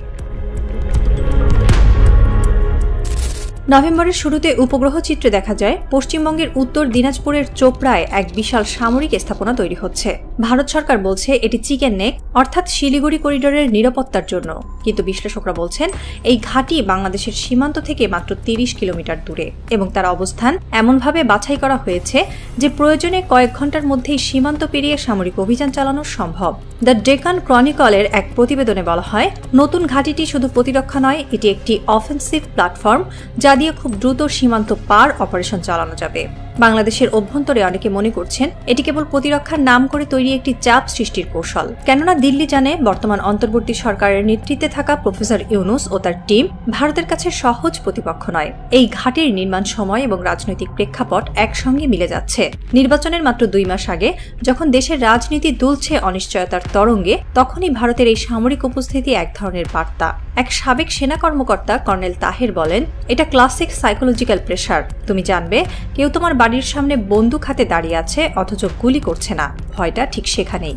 নভেম্বরের শুরুতে উপগ্রহ চিত্রে দেখা যায় পশ্চিমবঙ্গের উত্তর দিনাজপুরের চোপড়ায় এক বিশাল সামরিক স্থাপনা তৈরি হচ্ছে। ভারত সরকার বলছে এটি চিকেন নেক, অর্থাৎ শিলিগুড়ি করিডোরের নিরাপত্তার জন্য, কিন্তু বিশ্লেষকরা বলছেন এই ঘাঁটি বাংলাদেশের সীমান্ত থেকে মাত্র ৩০ কিলোমিটার দূরে, এবং তার অবস্থান এমনভাবে বাছাই করা হয়েছে যে প্রয়োজনে কয়েক ঘন্টার মধ্যেই সীমান্ত পেরিয়ে সামরিক অভিযান চালানো সম্ভব। দ্য ডেকান ক্রনিকলের এক প্রতিবেদনে বলা হয়, নতুন ঘাঁটিটি শুধু প্রতিরক্ষা নয়, এটি একটি অফেন্সিভ প্ল্যাটফর্ম, যা দিয়ে খুব দ্রুত সীমান্ত পার অপারেশন চালানো যাবে। বাংলাদেশের অভ্যন্তরে অনেকে মনে করছেন এটি কেবল প্রতিরক্ষার নাম করে তৈরি একটি চাপ সৃষ্টির কৌশল। কেননা দিল্লি জানে বর্তমান অন্তর্বর্তী সরকারের নেতৃত্বে থাকা প্রফেসর ইউনুস ও তার টিম ভারতের কাছে সহজ প্রতিপক্ষ নয়। এই ঘাটির নির্মাণ সময় এবং রাজনৈতিক প্রেক্ষাপট একসঙ্গে মিলে যাচ্ছে। নির্বাচনের মাত্র ২ মাস আগে যখন দেশের রাজনীতি দুলছে অনিশ্চয়তার তরঙ্গে, তখনই ভারতের এই সামরিক উপস্থিতি এক ধরনের বার্তা। এক সাবেক সেনা কর্মকর্তা কর্নেল তাহের বলেন, এটা ক্লাসিক সাইকোলজিক্যাল প্রেসার। তুমি জানবে কেউ তোমার বাড়ির সামনে বন্দুক হাতে দাঁড়িয়ে আছে, অথচ গুলি করছে না। ভয়টা ঠিক সেখানেই।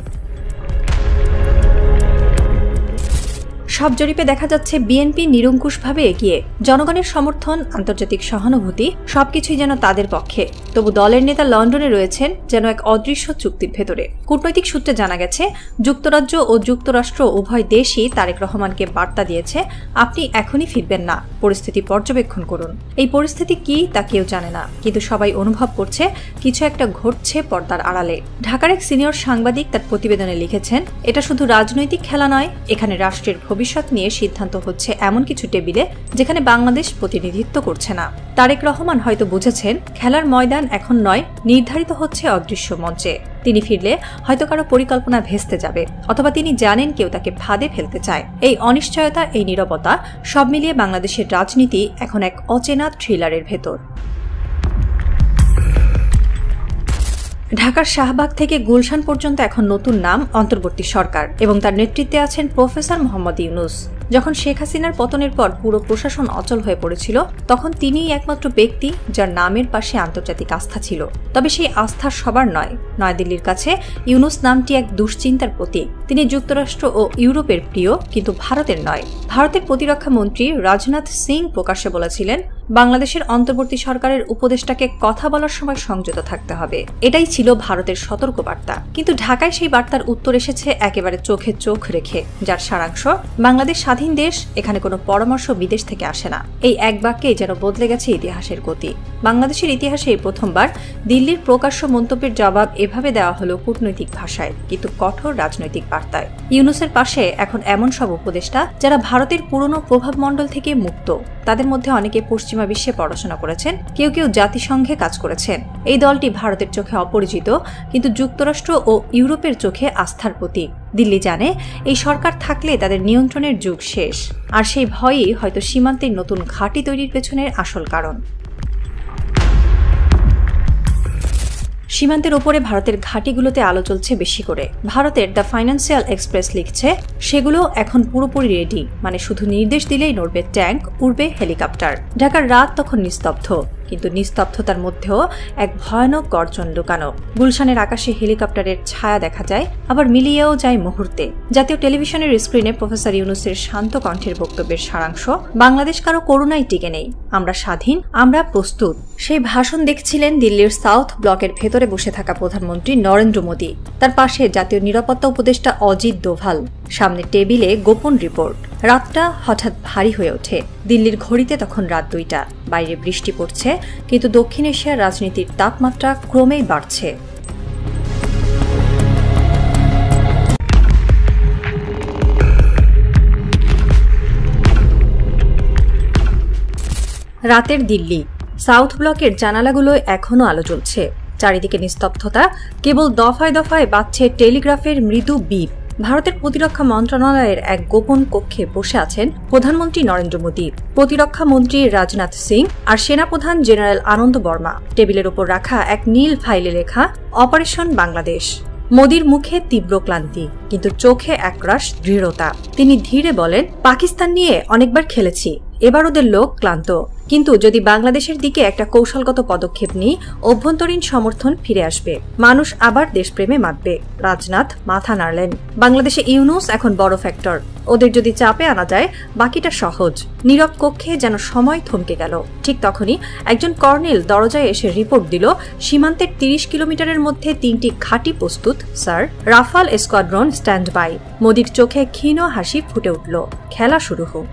সব জরিপে দেখা যাচ্ছে বিএনপি নিরঙ্কুশভাবে এগিয়ে। জনগণের সমর্থন, আন্তর্জাতিক সহানুভূতি সবকিছুই যেন তাদের পক্ষে। তবু দলের নেতা লন্ডনে রয়েছেন যেন এক অদৃশ্য চুক্তির ভেতরে। কূটনৈতিক সূত্রে জানা গেছে, যুক্তরাজ্য ও যুক্তরাষ্ট্র উভয় দেশই তারেক রহমানকে বার্তা দিয়েছে, আপনি এখনই ফিরবেন না, পরিস্থিতি পর্যবেক্ষণ করুন। এই পরিস্থিতি কি তা কেউ জানে না, কিন্তু সবাই অনুভব করছে কিছু একটা ঘটছে পর্দার আড়ালে। ঢাকার এক সিনিয়র সাংবাদিক তার প্রতিবেদনে লিখেছেন, এটা শুধু রাজনৈতিক খেলা নয়, এখানে রাষ্ট্রের ভবিষ্যৎ নিয়ে সিদ্ধান্ত হচ্ছে এমন কিছু টেবিলে যেখানে বাংলাদেশ প্রতিনিধিত্ব করছে না। তারেক রহমান হয়তো বুঝেছেন, খেলার ময়দান এখন নয়, নির্ধারিত হচ্ছে অদৃশ্য মঞ্চে। তিনি ফিরলে হয়তো কারো পরিকল্পনা ভেস্তে যাবে, অথবা তিনি জানেন কেউ তাকে ফাঁদে ফেলতে চায়। এই অনিশ্চয়তা, এই নীরবতা সব মিলিয়ে বাংলাদেশের রাজনীতি এখন এক অচেনা থ্রিলারের ভেতর। ঢাকার শাহবাগ থেকে গুলশান পর্যন্ত এখন নতুন নাম অন্তর্বর্তী সরকার, এবং তার নেতৃত্বে আছেন প্রফেসর মোহাম্মদ ইউনূস। যখন শেখ হাসিনার পতনের পর পুরো প্রশাসন অচল হয়ে পড়েছিল, তখন তিনিই একমাত্র ব্যক্তি যার নামের পাশে আন্তর্জাতিক আস্থা ছিল। তবে সেই আস্থা সবার নয়। নয়াদিল্লির কাছে ইউনূস নামটি এক দুশ্চিন্তার প্রতীক। তিনি যুক্তরাষ্ট্র ও ইউরোপের প্রিয়, কিন্তু ভারতের নয়। ভারতের প্রতিরক্ষা মন্ত্রী রাজনাথ সিং প্রকাশ্যে বলেছিলেন, বাংলাদেশের অন্তর্বর্তী সরকারের উপদেষ্টাকে কথা বলার সময় সংযত থাকতে হবে। এটাই ছিল ভারতের সতর্কবার্তা। কিন্তু ঢাকায় সেই বার্তার উত্তর এসেছে একেবারে চোখে চোখ রেখে, যার সারাংশ, বাংলাদেশ স্বাধীন দেশ, এখানে কোনো পরামর্শ বিদেশ থেকে আসে না। এই এক বাক্যেই যেন বদলে গেছে ইতিহাসের গতি। বাংলাদেশের ইতিহাসে এই প্রথমবার দিল্লির প্রকাশ্য মন্তব্যের জবাব এভাবে দেওয়া হলো কূটনৈতিক ভাষায়, কিন্তু কঠোর রাজনৈতিক বার্তায়। ইউনূসের পাশে এখন এমন সব উপদেষ্টা যারা ভারতের পুরনো প্রভাবমণ্ডল থেকে মুক্ত। তাদের মধ্যে অনেকে পশ্চিমা বিশ্বে পড়াশোনা করেছেন, কেউ কেউ জাতিসংঘে কাজ করেছেন। এই দলটি ভারতের চোখে অপরিচিত, কিন্তু যুক্তরাষ্ট্র ও ইউরোপের চোখে আস্থার প্রতীক। দিল্লি জানে, এই সরকার থাকলে তাদের নিয়ন্ত্রণের যুগ শেষ, আর সেই ভয়ই হয়তো সীমান্তের নতুন ঘাঁটি তৈরির পেছনের আসল কারণ। সীমান্তের ওপরে ভারতের ঘাঁটিগুলোতে আলো চলছে বেশি করে। ভারতের দ্য ফাইন্যান্সিয়াল এক্সপ্রেস লিখছে, সেগুলো এখন পুরোপুরি রেডি, মানে শুধু নির্দেশ দিলেই নড়বে ট্যাঙ্ক, উড়বে হেলিকপ্টার। ঢাকার রাত তখন নিস্তব্ধ, কিন্তু নিস্তব্ধতার মধ্যেও এক ভয়ানক গর্জন লুকানো। গুলশানের আকাশে হেলিকপ্টারের ছায়া দেখা যায়, আবার মিলিয়েও যায় মুহূর্তে। জাতীয় টেলিভিশনের স্ক্রিনে প্রফেসর ইউনূসের শান্ত কণ্ঠের বক্তব্যের সারাংশ, বাংলাদেশ কারো করুণায় টিকে নেই, আমরা স্বাধীন, আমরা প্রস্তুত। সেই ভাষণ দেখছিলেন দিল্লির সাউথ ব্লকের ভেতরে বসে থাকা প্রধানমন্ত্রী নরেন্দ্র মোদী। তার পাশে জাতীয় নিরাপত্তা উপদেষ্টা অজিত দোভাল, সামনে টেবিলে গোপন রিপোর্ট। রাতটা হঠাৎ ভারী হয়ে ওঠে। দিল্লির ঘড়িতে তখন রাত 2টা। বাইরে বৃষ্টি পড়ছে, কিন্তু দক্ষিণ এশিয়ার রাজনীতির তাপমাত্রা ক্রমেই বাড়ছে। রাতের দিল্লি। সাউথ ব্লকের জানালাগুলো এখনো আলো জ্বলছে। চারিদিকে নিস্তব্ধতা, কেবল দফায় দফায় বাজছে টেলিগ্রাফের মৃদু বিপ। ভারতের প্রতিরক্ষা মন্ত্রণালয়ের এক গোপন কক্ষে বসে আছেন প্রধানমন্ত্রী নরেন্দ্র মোদী, প্রতিরক্ষা মন্ত্রী রাজনাথ সিং আর সেনাপ্রধান জেনারেল আনন্দ বর্মা। টেবিলের উপর রাখা এক নীল ফাইলে লেখা অপারেশন বাংলাদেশ। মোদীর মুখে তীব্র ক্লান্তি, কিন্তু চোখে একরাশ দৃঢ়তা। তিনি ধীরে বলেন, পাকিস্তান নিয়ে অনেকবার খেলেছি, এবার ওদের লোক ক্লান্ত, কিন্তু যদি বাংলাদেশের দিকে একটা কৌশলগত পদক্ষেপ নিই, অভ্যন্তরীণ সমর্থন ফিরে আসবে, মানুষ আবার দেশপ্রেমে মাতবে। রাজনাথ মাথা নাড়লেন। বাংলাদেশে ইউনূস এখন বড় ফ্যাক্টর। ওদের যদি চাপে আনা যায়, বাকিটা সহজ। নীরব কক্ষে যেন সময় থমকে গেল। ঠিক তখনই একজন কর্নেল দরজায় এসে রিপোর্ট দিল, সীমান্তের 30 কিলোমিটারের মধ্যে 3টি ঘাঁটি প্রস্তুত, sir. Rafale squadron stand by. মোদীর চোখে ক্ষীণ হাসি ফুটে উঠল। খেলা শুরু হোক।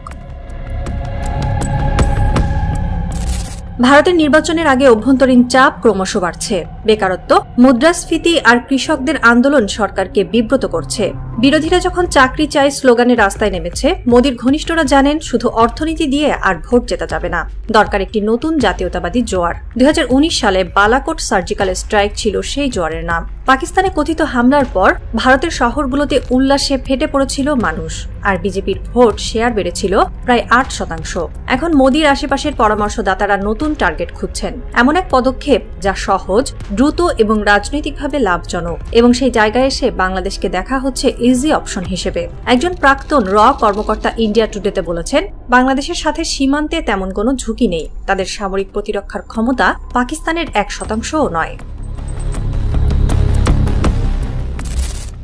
ভারতের নির্বাচনের আগে অভ্যন্তরীণ চাপ ক্রমশ বাড়ছে। বেকারত্ব, মুদ্রাস্ফীতি আর কৃষকদের আন্দোলন সরকারকে বিব্রত করছে। বিরোধীরা যখন চাকরি চাই স্লোগানে রাস্তায় নেমেছে, মোদীর ঘনিষ্ঠরা জানেন শুধু অর্থনীতি দিয়ে আর ভোট জেতা যাবে না, দরকার একটি নতুন জাতীয়তাবাদী জোয়ার। 2019 সালে বালাকোট সার্জিক্যাল স্ট্রাইক ছিল সেই জোয়ারের নাম। পাকিস্তানে কথিত হামলার পর ভারতের শহরগুলোতে উল্লাসে ফেটে পড়েছিল মানুষ, আর বিজেপির ভোট শেয়ার বেড়েছিল প্রায় 8%। এখন মোদীর আশেপাশের পরামর্শদাতারা নতুন টার্গেট খুঁজছেন, এমন এক পদক্ষেপ যা সহজ, দ্রুত এবং রাজনৈতিকভাবে লাভজনক। এবং সেই জায়গায় এসে বাংলাদেশকে দেখা হচ্ছে ইজি অপশন হিসেবে। একজন প্রাক্তন কর্মকর্তা ইন্ডিয়া টুডেতে বলেছেন, বাংলাদেশের সাথে সীমান্তে তেমন কোনো ঝুঁকি নেই, তাদের সামরিক প্রতিরক্ষার ক্ষমতা পাকিস্তানের 1%ও নয়।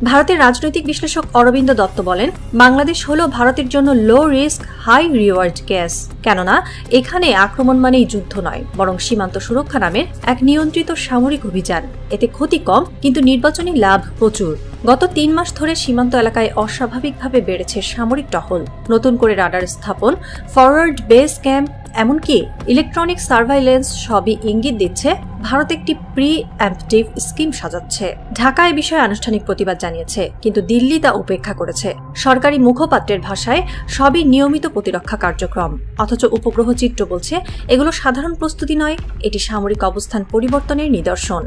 ভারতের রাজনৈতিক বিশ্লেষক অরবিন্দ দত্ত বলেন, বাংলাদেশ হলো ভারতের জন্য low risk high reward case, কেননা এখানে আক্রমণ মানেই যুদ্ধ নয়, বরং সীমান্ত সুরক্ষা নামের এক নিয়ন্ত্রিত সামরিক অভিযান। এতে ক্ষতি কম, কিন্তু নির্বাচনী লাভ প্রচুর। গত 3 মাস ধরে সীমান্ত এলাকায় অস্বাভাবিকভাবে বেড়েছে সামরিক টহল, নতুন করে রাডার স্থাপন, ফরওয়ার্ড বেস ক্যাম্প, এমনকি ইলেকট্রনিক সার্ভাইলেন্স সবই ইঙ্গিত দিচ্ছে ভারত একটি প্রি অ্যাম্পটিভ স্কিম সাজাচ্ছে। ঢাকা এ বিষয়ে আনুষ্ঠানিক প্রতিবাদ জানিয়েছে, কিন্তু দিল্লি তা উপেক্ষা করেছে। সরকারি মুখপাত্রের ভাষায় সবই নিয়মিত প্রতিরক্ষা কার্যক্রম, অথচ উপগ্রহ চিত্র বলছে এগুলো সাধারণ প্রস্তুতি নয়, এটি সামরিক অবস্থান পরিবর্তনের নিদর্শন।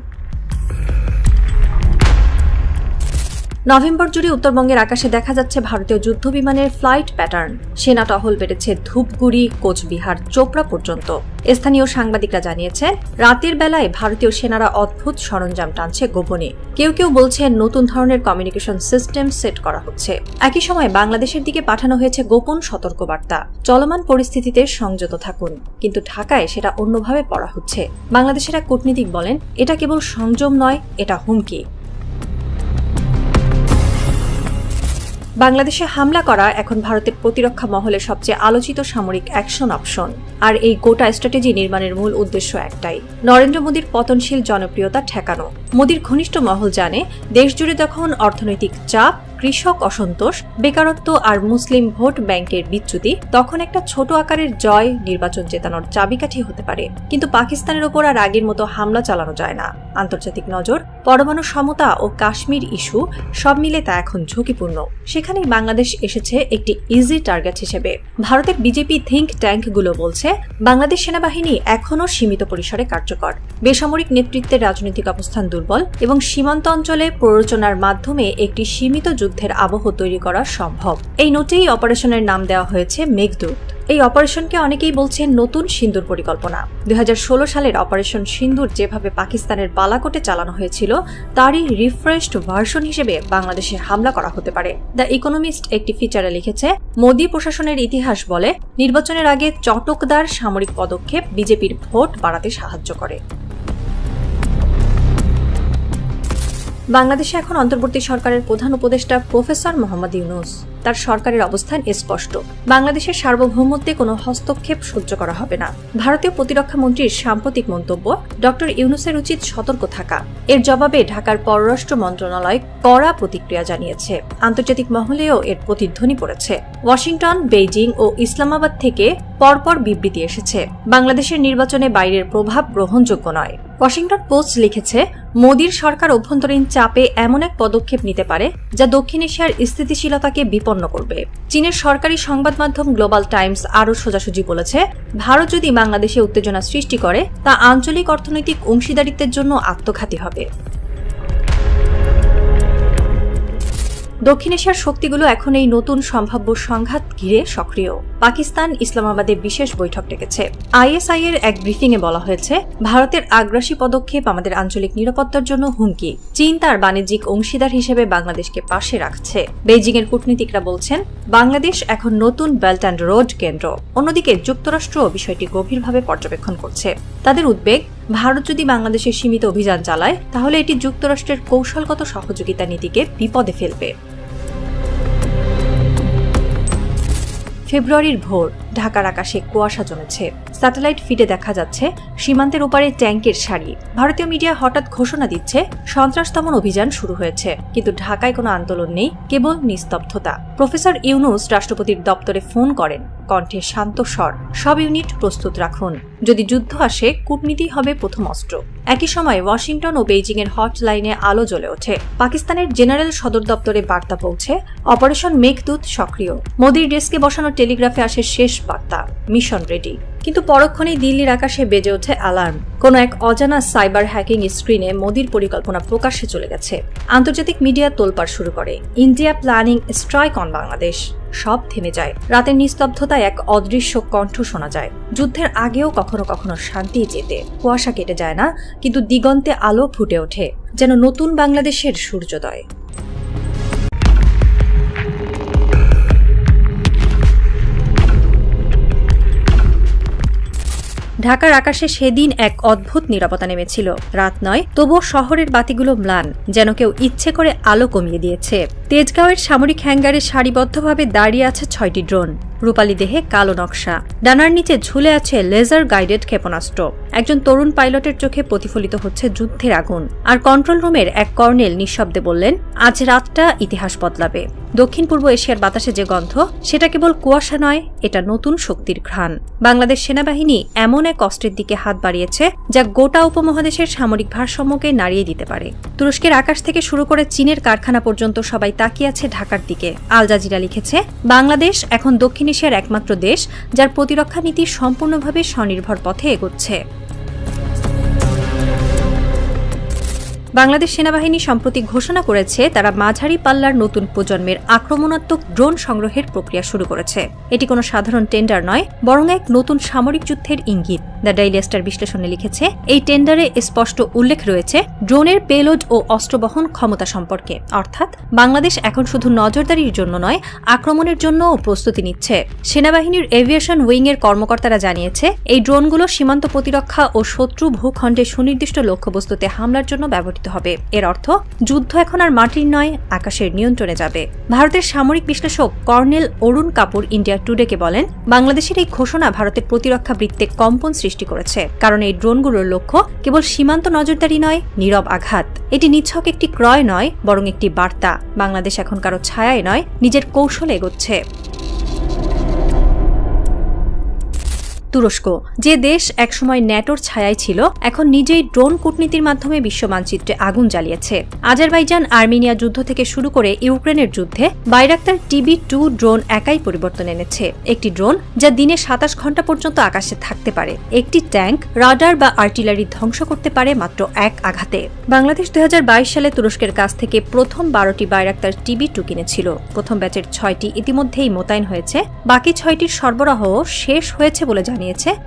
নভেম্বর জুড়ে উত্তরবঙ্গের আকাশে দেখা যাচ্ছে ভারতীয় যুদ্ধবিমানের ফ্লাইট প্যাটার্ন। সেনা টহল বেড়েছে ধূপগুড়ি, কোচবিহার, চোপড়া পর্যন্ত। স্থানীয় সাংবাদিকরা জানিয়েছেন, রাতের বেলায় ভারতীয় সেনারা অদ্ভুত সরঞ্জাম টানছে গোপনে। কেউ কেউ বলছেন নতুন ধরনের কমিউনিকেশন সিস্টেম সেট করা হচ্ছে। একই সময় বাংলাদেশের দিকে পাঠানো হয়েছে গোপন সতর্কবার্তা, চলমান পরিস্থিতিতে সংযত থাকুন। কিন্তু ঢাকায় সেটা অন্যভাবে পড়া হচ্ছে। বাংলাদেশের এক কূটনীতিক বলেন, এটা কেবল সংযম নয়, এটা হুমকি। বাংলাদেশে হামলা করা এখন ভারতের প্রতিরক্ষা মহলের সবচেয়ে আলোচিত সামরিক অ্যাকশন অপশন। আর এই গোটা স্ট্র্যাটেজি নির্মাণের মূল উদ্দেশ্য একটাই, নরেন্দ্র মোদীর পতনশীল জনপ্রিয়তা ঠেকানো। মোদীর ঘনিষ্ঠ মহল জানে, দেশজুড়ে যখন অর্থনৈতিক চাপ, কৃষক অসন্তোষ, বেকারত্ব আর মুসলিম ভোট ব্যাংকের বিচ্যুতি, তখন একটা ছোট আকারের জয় নির্বাচন জেতানোর চাবিকাঠি হতে পারে। কিন্তু পাকিস্তানের ওপর আর আগের মতো হামলা চালানো যায় না। আন্তর্জাতিক নজর, পরমাণু সমতা ও কাশ্মীর ইস্যু সব মিলে তা এখন ঝুঁকিপূর্ণ। সেখানেই বাংলাদেশ এসেছে একটি ইজি টার্গেট হিসেবে। ভারতের বিজেপি থিঙ্ক ট্যাঙ্কগুলো বলছে, বাংলাদেশ সেনাবাহিনী এখনও সীমিত পরিসরে কার্যকর, বেসামরিক নেতৃত্বের রাজনৈতিক অবস্থান দুর্বল এবং সীমান্ত অঞ্চলে প্ররোচনার মাধ্যমে একটি সীমিত যুদ্ধের আবহ তৈরি করা সম্ভব। এই নোটেই অপারেশনের নাম দেওয়া হয়েছে মেঘদূত। এই অপারেশনকে অনেকেই বলছেন নতুন সিন্দুর পরিকল্পনা। 2016 সালের অপারেশন সিন্দুর যেভাবে পাকিস্তানের বালাকোটে চালানো হয়েছিল, তারই রিফ্রেশড ভার্সন হিসেবে বাংলাদেশে হামলা করা হতে পারে। দ্য ইকোনমিস্ট একটি ফিচারে লিখেছে, মোদী প্রশাসনের ইতিহাস বলে নির্বাচনের আগে চটকদার সামরিক পদক্ষেপ বিজেপির ভোট বাড়াতে সাহায্য করে। বাংলাদেশে এখন অন্তর্বর্তী সরকারের প্রধান উপদেষ্টা প্রফেসর মোহাম্মদ ইউনূস। তার সরকারের অবস্থান স্পষ্ট, বাংলাদেশের সার্বভৌমত্বে কোনো হস্তক্ষেপ সহ্য করা হবে না। ভারতীয় প্রতিরক্ষা মন্ত্রীর সাম্প্রতিক মন্তব্য, ডক্টর ইউনূসের উচিত সতর্ক থাকা। এর জবাবে ঢাকার পররাষ্ট্র মন্ত্রণালয় কড়া প্রতিক্রিয়া জানিয়েছে। আন্তর্জাতিক মহলেও এর প্রতিধ্বনি পড়েছে। ওয়াশিংটন, বেইজিং ও ইসলামাবাদ থেকে পরপর বিবৃতি এসেছে, বাংলাদেশের নির্বাচনে বাইরের প্রভাব গ্রহণযোগ্য নয়। ওয়াশিংটন পোস্ট লিখেছে, মোদীর সরকার অভ্যন্তরীণ চাপে এমন এক পদক্ষেপ নিতে পারে যা দক্ষিণ এশিয়ার স্থিতিশীলতাকে বিপন্ন করবে। চীনের সরকারি সংবাদ মাধ্যম গ্লোবাল টাইমস আরও সোজাসুজি বলেছে, ভারত যদি বাংলাদেশে উত্তেজনা সৃষ্টি করে তা আঞ্চলিক অর্থনৈতিক অংশীদারিত্বের জন্য আত্মঘাতী হবে। দক্ষিণ এশিয়ার শক্তিগুলো এখন এই নতুন সম্ভাব্য সংঘাত ঘিরে সক্রিয়। পাকিস্তান ইসলামাবাদে বিশেষ বৈঠক ডেকেছে। আইএসআই এর এক ব্রিফিংয়ে বলা হয়েছে, ভারতের আগ্রাসী পদক্ষেপ আমাদের আঞ্চলিক নিরাপত্তার জন্য হুমকি। চীন তার বাণিজ্যিক অংশীদার হিসেবে বাংলাদেশকে পাশে রাখছে। বেইজিং এর কূটনীতিকরা বলছেন, বাংলাদেশ এখন নতুন বেল্ট অ্যান্ড রোড কেন্দ্র। অন্যদিকে যুক্তরাষ্ট্র বিষয়টি গভীরভাবে পর্যবেক্ষণ করছে। তাদের উদ্বেগ, ভারত যদি বাংলাদেশে সীমিত অভিযান চালায় তাহলে এটি যুক্তরাষ্ট্রের কৌশলগত সহযোগিতা নীতিকে বিপদে ফেলবে। ফেব্রুয়ারির ভোর, ঢাকার আকাশে কুয়াশা জমেছে। স্যাটেলাইট ফিডে দেখা যাচ্ছে সীমান্তের ওপারে ট্যাঙ্কের সারি। ভারতীয় মিডিয়া হঠাৎ ঘোষণা দিচ্ছে সন্ত্রাস দমন অভিযান শুরু হয়েছে, কিন্তু ঢাকায় কোনো আন্দোলন নেই, কেবল নিস্তব্ধতা। প্রফেসর ইউনূস রাষ্ট্রপতির দপ্তরে ফোন করেন, কণ্ঠে শান্ত স্বর, সব ইউনিট প্রস্তুত রাখুন, যদি যুদ্ধ আসে কূটনীতি হবে প্রথম অস্ত্র। একই সময় ওয়াশিংটন ও বেইজিং এর হটলাইনে আলো জ্বলে ওঠে। পাকিস্তানের জেনারেল সদর দপ্তরে বার্তা পৌঁছে, অপারেশন মেঘদূত সক্রিয়। মোদীর ডেস্কে বসানো টেলিগ্রাফে আসে শেষ বার্তা, মিশন রেডি। কিন্তু পরক্ষণেই দিল্লির আকাশে বেজে ওঠে অ্যালার্ম। কোনো এক অজানা সাইবার হ্যাকিং স্ক্রিনে মোদীর পরিকল্পনা প্রকাশ্যে চলে গেছে। আন্তর্জাতিক মিডিয়া তোলপাড় শুরু করে, India planning strike on Bangladesh. সব থেমে যায়। রাতের নিস্তব্ধতায় এক অদৃশ্য কণ্ঠ শোনা যায়, যুদ্ধের আগেও কখনো কখনো শান্তি যেতে। কুয়াশা কেটে যায় না, কিন্তু দিগন্তে আলো ফুটে ওঠে, যেন নতুন বাংলাদেশের সূর্যোদয়। ঢাকার আকাশে সেদিন এক অদ্ভুত নীরবতা নেমেছিল। রাত নয়, তবুও শহরের বাতিগুলো ম্লান, যেন কেউ ইচ্ছে করে আলো কমিয়ে দিয়েছে। তেজগাঁওয়ের সামরিক হ্যাঙ্গারে সারিবদ্ধভাবে দাঁড়িয়ে আছে 6টি ড্রোন। রূপালী দেহে কালো নকশা, ডানার নিচে ঝুলে আছে লেজার গাইডেড ক্ষেপণাস্ত্র। একজন তরুণ পাইলটের চোখে প্রতিফলিত হচ্ছে যুদ্ধের আগুন। আর কন্ট্রোল রুমের এক কর্নেল নিঃশব্দে বললেন, আজ রাতটা ইতিহাস বদলাবে। দক্ষিণ পূর্ব এশিয়ার বাতাসে যে গন্ধ, সেটা কেবল কুয়াশা নয়, এটা নতুন শক্তির ঘ্রাণ। বাংলাদেশ সেনাবাহিনী এমন এক অস্ত্রের দিকে হাত বাড়িয়েছে যা গোটা উপমহাদেশের সামরিক ভারসাম্যকে নাড়িয়ে দিতে পারে। তুরস্কের আকাশ থেকে শুরু করে চীনের কারখানা পর্যন্ত সবাই তাকিয়ে আছে ঢাকার দিকে। আল জাজিরা লিখেছে, বাংলাদেশ এখন দক্ষিণ এশিয়ার একমাত্র দেশ যার প্রতিরক্ষা নীতি সম্পূর্ণভাবে স্বনির্ভর পথে এগোচ্ছে। বাংলাদেশ সেনাবাহিনী সম্প্রতি ঘোষণা করেছে তারা মাঝারি পাল্লার নতুন প্রজন্মের আক্রমণাত্মক ড্রোন সংগ্রহের প্রক্রিয়া শুরু করেছে। এটি কোনো সাধারণ টেন্ডার নয়, বরং এক নতুন সামরিক যুদ্ধের ইঙ্গিত। দ্য ডেইলি স্টার বিশ্লেষণে লিখেছে, এই টেন্ডারে স্পষ্ট উল্লেখ রয়েছে ড্রোনের পেলোড ও অস্ত্রবহন ক্ষমতা সম্পর্কে। অর্থাৎ বাংলাদেশ এখন শুধু নজরদারির জন্য নয়, আক্রমণের জন্যও প্রস্তুতি নিচ্ছে। সেনাবাহিনীর এভিয়েশন উইংয়ের কর্মকর্তারা জানিয়েছে, এই ড্রোনগুলো সীমান্ত প্রতিরক্ষা ও শত্রু ভূখণ্ডে সুনির্দিষ্ট লক্ষ্যবস্তুতে হামলার জন্য ব্যবহৃত হবে। এর অর্থ যুদ্ধ এখন আর মাটির নয়, আকাশের নিয়ন্ত্রণে যাবে। ভারতের সামরিক বিশ্লেষক কর্নেল অরুণ কাপুর ইন্ডিয়া টুডেকে বলেন, বাংলাদেশের এই ঘোষণা ভারতের প্রতিরক্ষা বৃত্তে কম্পন সৃষ্টি করেছে, কারণ এই ড্রোনগুলোর লক্ষ্য কেবল সীমান্ত নজরদারি নয়, নীরব আঘাত। এটি নিছক একটি ক্রয় নয়, বরং একটি বার্তা। বাংলাদেশ এখন কারো ছায়ায় নয়, নিজের কৌশলে এগোচ্ছে। তুরস্ক, যে দেশ একসময় ন্যাটোর ছায়ায় ছিল, এখন নিজেই ড্রোন কূটনীতির মাধ্যমে বিশ্ব মানচিত্রে আগুন জ্বালিয়েছে। আজারবাইজান আর্মেনিয়া যুদ্ধ থেকে শুরু করে ইউক্রেনের যুদ্ধে বাইরাক্তার TB2 ড্রোন একাই পরিবর্তন এনেছে। একটি ড্রোন যা দিনে 27 ঘন্টা পর্যন্ত আকাশে থাকতে পারে, একটি ট্যাঙ্ক, রাডার বা আর্টিলারি ধ্বংস করতে পারে মাত্র এক আঘাতে। বাংলাদেশ 2022 সালে তুরস্কের কাছ থেকে প্রথম 12টি বাইরাক্তার TB2 কিনেছিল। প্রথম ব্যাচের 6টি ইতিমধ্যেই মোতায়েন হয়েছে, বাকি 6টির সরবরাহ শেষ হয়েছে বলে জানিয়েছে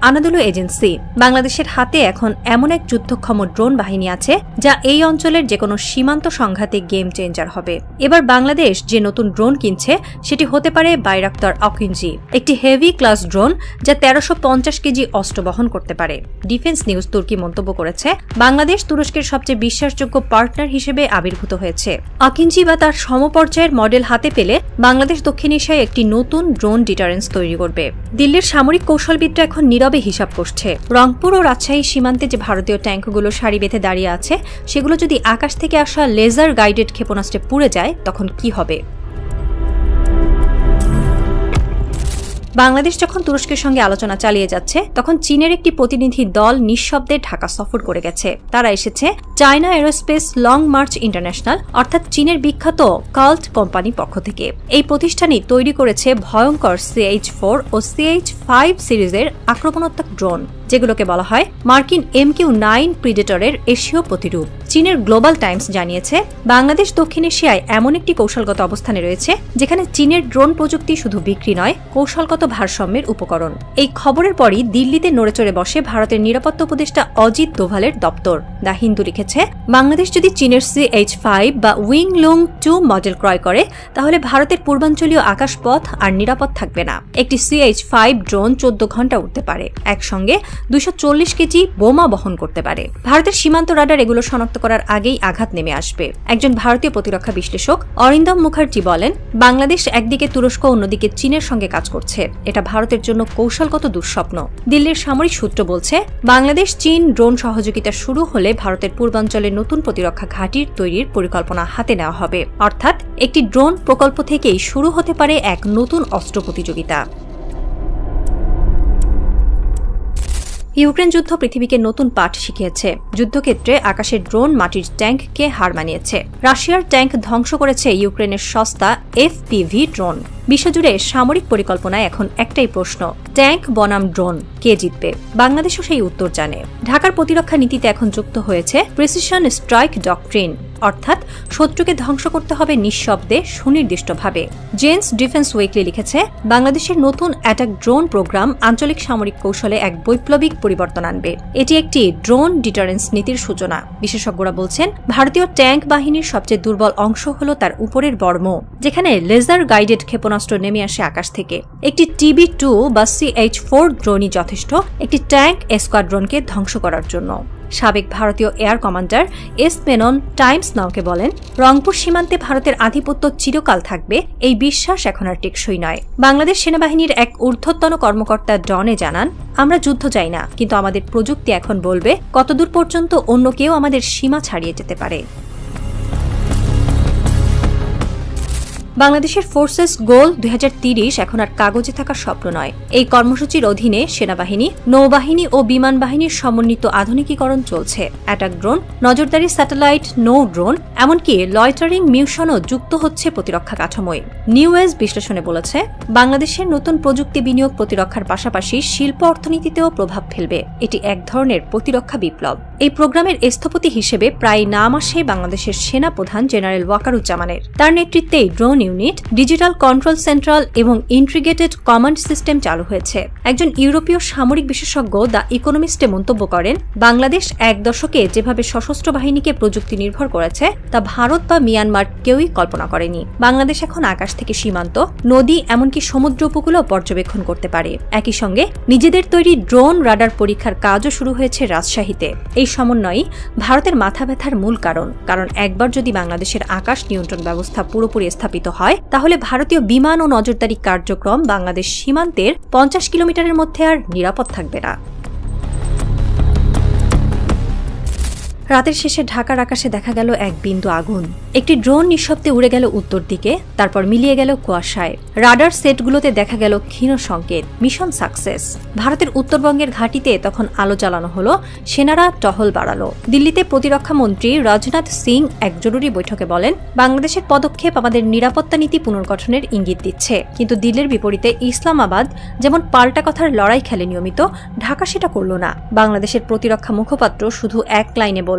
আনাদুলু এজেন্সি। বাংলাদেশের হাতে এখন এমন এক যুদ্ধক্ষম ড্রোন বাহিনী আছে যা এই অঞ্চলের যে কোনো সীমান্ত সংঘাতে গেম চেঞ্জার হবে। এবার বাংলাদেশ যে নতুন ড্রোন কিনছে সেটি হতে পারে বাইরাক্তার আকিঞ্জি, একটি হেভি ক্লাস ড্রোন যা 1350 কেজি অস্ত্র বহন করতে পারে। ডিফেন্স নিউজ তুর্কি মন্তব্য করেছে, বাংলাদেশ তুরস্কের সবচেয়ে বিশ্বাসযোগ্য পার্টনার হিসেবে আবির্ভূত হয়েছে। আকিঞ্জি বা তার সমপর্যায়ের মডেল হাতে পেলে বাংলাদেশ দক্ষিণ এশিয়ায় একটি নতুন ড্রোন ডিটারেন্স তৈরি করবে। দিল্লির সামরিক কৌশলবিদরা এখন নীরবে হিসাব করছে। রংপুর ও রাজশাহী সীমান্তে যে ভারতীয় ট্যাঙ্কগুলো সারি বেঁধে দাঁড়িয়ে আছে, সেগুলো যদি আকাশ থেকে আসা লেজার গাইডেড ক্ষেপণাস্ত্রে পুড়ে যায়, তখন কি হবে? বাংলাদেশ যখন তুরস্কের সঙ্গে আলোচনা চালিয়ে যাচ্ছে, তখন চীনের একটি প্রতিনিধি দল নিঃশব্দে ঢাকা সফর করে গেছে। তারা এসেছে China aerospace long March international, অর্থাৎ চীনের বিখ্যাত কাল্ট কোম্পানি পক্ষ থেকে। এই প্রতিষ্ঠানই তৈরি করেছে ভয়ঙ্কর CH-4 ও CH-5 সিরিজের আক্রমণাত্মক ড্রোন, যেগুলোকে বলা হয় মার্কিন MQ-9 প্রিডেটরের এশীয় প্রতিরূপ। চীনের গ্লোবাল টাইমস জানিয়েছে, বাংলাদেশ দক্ষিণ এশিয়ায় এমন একটি কৌশলগত অবস্থানে রয়েছে যেখানে চীনের ড্রোন প্রযুক্তি শুধু বিক্রি নয়, কৌশলগত ভারসাম্যের উপকরণ। এই খবরের পরই দিল্লিতে নড়েচড়ে বসে ভারতের নিরাপত্তা উপদেষ্টা অজিত দোভালের দপ্তর। দ্য হিন্দু লিখেছে, বাংলাদেশ যদি চীনের CH-5 বা উইংলুং 2 মডেল ক্রয় করে, তাহলে ভারতের পূর্বাঞ্চলীয় আকাশপথ আর নিরাপদ থাকবে না। একটি CH-5 ড্রোন 14 ঘন্টা উঠতে পারে, একসঙ্গে 240 কেজি বোমা বহন করতে পারে। ভারতের সীমান্ত রাডার এগুলো শনাক্ত করার আগেই আঘাত নেমে আসবে। একজন ভারতীয় প্রতিরক্ষা বিশ্লেষক অরিন্দম মুখার্জি বলেন, বাংলাদেশ একদিকে তুরস্ক, অন্যদিকে চীনের সঙ্গে কাজ করছে। এটা ভারতের জন্য কৌশলগত দুঃস্বপ্ন। দিল্লির সামরিক সূত্র বলছে, বাংলাদেশ চীন ড্রোন সহযোগিতা শুরু হলে ভারতের পূর্বাঞ্চলে নতুন প্রতিরক্ষা ঘাঁটির তৈরির পরিকল্পনা হাতে নেওয়া হবে। অর্থাৎ একটি ড্রোন প্রকল্প থেকেই শুরু হতে পারে এক নতুন অস্ত্র প্রতিযোগিতা। ইউক্রেন যুদ্ধ পৃথিবীকে নতুন পাঠ শিখিয়েছে। যুদ্ধক্ষেত্রে আকাশের ড্রোন মাটির ট্যাঙ্ককে হার মানিয়েছে। রাশিয়ার ট্যাঙ্ক ধ্বংস করেছে ইউক্রেনের সস্তা FPV ড্রোন। বিশ্বজুড়ে সামরিক পরিকল্পনায় এখন একটাই প্রশ্ন, ট্যাঙ্ক বনাম ড্রোন, কে জিতবে? বাংলাদেশও সেই উত্তর জানে। ঢাকার প্রতিরক্ষা নীতিতে এখন যুক্ত হয়েছে প্রিসিশন স্ট্রাইক ডক্ট্রিন, অর্থাৎ শত্রুকে ধ্বংস করতে হবে নিঃশব্দে, সুনির্দিষ্টভাবে। জেন্স ডিফেন্স উইকলি লিখেছে, বাংলাদেশের নতুন অ্যাটাক ড্রোন প্রোগ্রাম আঞ্চলিক সামরিক কৌশলে এক বৈপ্লবিক পরিবর্তন আনবে। এটি একটি ড্রোন ডিটারেন্স নীতির সূচনা। বিশেষজ্ঞরা বলছেন, ভারতীয় ট্যাঙ্ক বাহিনীর সবচেয়ে দুর্বল অংশ হল তার উপরের বর্ম, যেখানে লেজার গাইডেড ক্ষেপণাস্ত্র নেমে আসে আকাশ থেকে। একটি TB2 বা CH-4 ড্রোনই যথেষ্ট একটি ট্যাঙ্ক স্কোয়াড্রনকে ধ্বংস করার জন্য। সাবেক ভারতীয় air commander S Menon Times নাওকে বলেন, রংপুর সীমান্তে ভারতের আধিপত্য চিরকাল থাকবে, এই বিশ্বাস এখন আর টেকসই নয়। বাংলাদেশ সেনাবাহিনীর এক ঊর্ধ্বতন কর্মকর্তা ডনে জানান, আমরা যুদ্ধ চাই না, কিন্তু আমাদের প্রযুক্তি এখন বলবে কতদূর পর্যন্ত অন্য কেউ আমাদের সীমা ছাড়িয়ে যেতে পারে। বাংলাদেশের ফোর্সেস গোল 2030 এখন আর কাগজে থাকার স্বপ্ন নয়। এই কর্মসূচির অধীনে সেনাবাহিনী, নৌবাহিনী ও বিমান বাহিনীর সমন্বিত আধুনিকীকরণ চলছে। অ্যাটাক ড্রোন, নজরদারি স্যাটেলাইট, নৌ ড্রোন, এমনকি লয়টারিং মিউশনও যুক্ত হচ্ছে প্রতিরক্ষা কাঠামোয়। নিউএজ বিশ্লেষণে বলেছে, বাংলাদেশের নতুন প্রযুক্তি বিনিয়োগ প্রতিরক্ষার পাশাপাশি শিল্প অর্থনীতিতেও প্রভাব ফেলবে। এটি এক ধরনের প্রতিরক্ষা বিপ্লব। এই প্রোগ্রামের স্থপতি হিসেবে প্রায় নাম আসে বাংলাদেশের সেনা প্রধান জেনারেল ওয়াকারুজ্জামানের। তার নেতৃত্বেই drone unit, digital control central এবং ইন্টিগ্রেটেড কমান্ড সিস্টেম চালু হয়েছে। একজন ইউরোপীয় সামরিক বিশেষজ্ঞ দ্য ইকোনমিস্টে মন্তব্য করেন, বাংলাদেশ এক দশকে যেভাবে সশস্ত্র বাহিনীকে প্রযুক্তি নির্ভর করেছে তা ভারত বা মিয়ানমার কেউই কল্পনা করেনি। বাংলাদেশ এখন আকাশ থেকে সীমান্ত, নদী, এমনকি সমুদ্র উপকূলও পর্যবেক্ষণ করতে পারে। একই সঙ্গে নিজেদের তৈরি ড্রোন রাডার পরীক্ষার কাজও শুরু হয়েছে রাজশাহীতে। এই সমন্বয়ই ভারতের মাথা ব্যথার মূল কারণ একবার যদি বাংলাদেশের আকাশ নিয়ন্ত্রণ ব্যবস্থা পুরোপুরি স্থাপিত হয়, তাহলে ভারতীয় বিমান ও নজরদারি কার্যক্রম বাংলাদেশ সীমান্তের 50 কিলোমিটারের মধ্যে আর নিরাপদ থাকবে না। রাতের শেষে ঢাকার আকাশে দেখা গেল এক বিন্দু আগুন। একটি ড্রোন নিঃশব্দে উড়ে গেল উত্তর দিকে, তারপর মিলিয়ে গেল কুয়াশায়। রাডার সেটগুলোতে দেখা গেল ক্ষীণ সংকেত, মিশন সাকসেস। ভারতের উত্তরবঙ্গের ঘাঁটিতে তখন আলো জ্বালানো হলো, সেনারা টহল বাড়ালো। দিল্লিতে প্রতিরক্ষা মন্ত্রী রাজনাথ সিং এক জরুরি বৈঠকে বলেন, বাংলাদেশের পদক্ষেপ আমাদের নিরাপত্তা নীতি পুনর্গঠনের ইঙ্গিত দিচ্ছে। কিন্তু দিল্লির বিপরীতে ইসলামাবাদ যেমন পাল্টা কথার লড়াই খেলে নিয়মিত, ঢাকা সেটা করল না। বাংলাদেশের প্রতিরক্ষা মুখপাত্র শুধু এক লাইনে বললেন,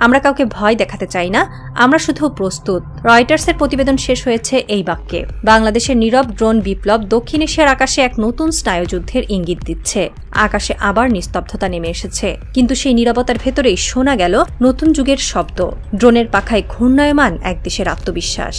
আমরা কাউকে ভয় দেখাতে চাই না, আমরা শুধু প্রস্তুত। রয়টার্সের প্রতিবেদন শেষ হয়েছে এই বাক্যে। বাংলাদেশের নীরব ড্রোন বিপ্লব দক্ষিণ এশিয়ার আকাশে এক নতুন স্নায়ুযুদ্ধের ইঙ্গিত দিচ্ছে। আকাশে আবার নিস্তব্ধতা নেমে এসেছে, কিন্তু সেই নীরবতার ভেতরেই শোনা গেল নতুন যুগের শব্দ, ড্রোনের পাখায় ঘূর্ণায়মান এক দেশের আত্মবিশ্বাস।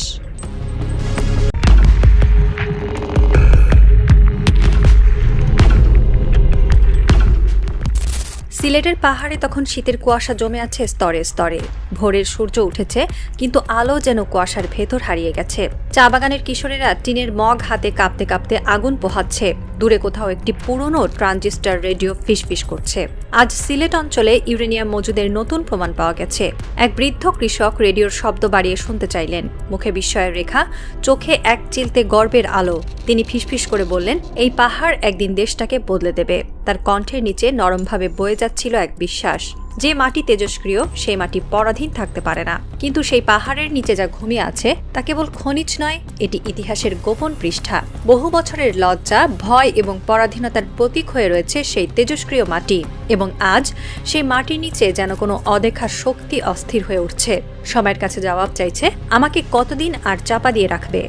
সিলেটের পাহাড়ে তখন শীতের কুয়াশা জমে আছে স্তরে স্তরে। ভোরের সূর্য উঠেছে, কিন্তু আলো যেন কুয়াশার ভেতর হারিয়ে গেছে। চা বাগানের কিশোরেরা টিনের মগ হাতে কাঁপতে কাঁপতে আগুন পোহাচ্ছে। দূরে কোথাও একটি পুরনো ট্রানজিস্টার রেডিও ফিসফিস করছে। আজ সিলেট অঞ্চলে ইউরেনিয়াম মজুদের নতুন প্রমাণ পাওয়া গেছে। এক বৃদ্ধ কৃষক রেডিওর শব্দ বাড়িয়ে শুনতে চাইলেন, মুখে বিস্ময়ের রেখা, চোখে এক চিলতে গর্বের আলো। তিনি ফিসফিস করে বললেন, এই পাহাড় একদিন দেশটাকে বদলে দেবে। তার কণ্ঠের নিচে নরমভাবে বয়ে যাচ্ছিল এক বিশ্বাস, যে মাটি তেজস্ক্রিয় সেই মাটি পরাধীন থাকতে পারে না। কিন্তু সেই পাহাড়ের নিচে যা ঘুমিয়ে আছে তা কেবল খনিজ নয়, এটি ইতিহাসের গোপন পৃষ্ঠা। বহু বছরের লজ্জা, ভয় এবং পরাধীনতার প্রতীক হয়ে রয়েছে সেই তেজস্ক্রিয় মাটি। এবং আজ সেই মাটির নিচে যেন কোনো অদেখা শক্তি অস্থির হয়ে উঠছে, সময়ের কাছে জবাব চাইছে, আমাকে কতদিন আর চাপা দিয়ে রাখবে।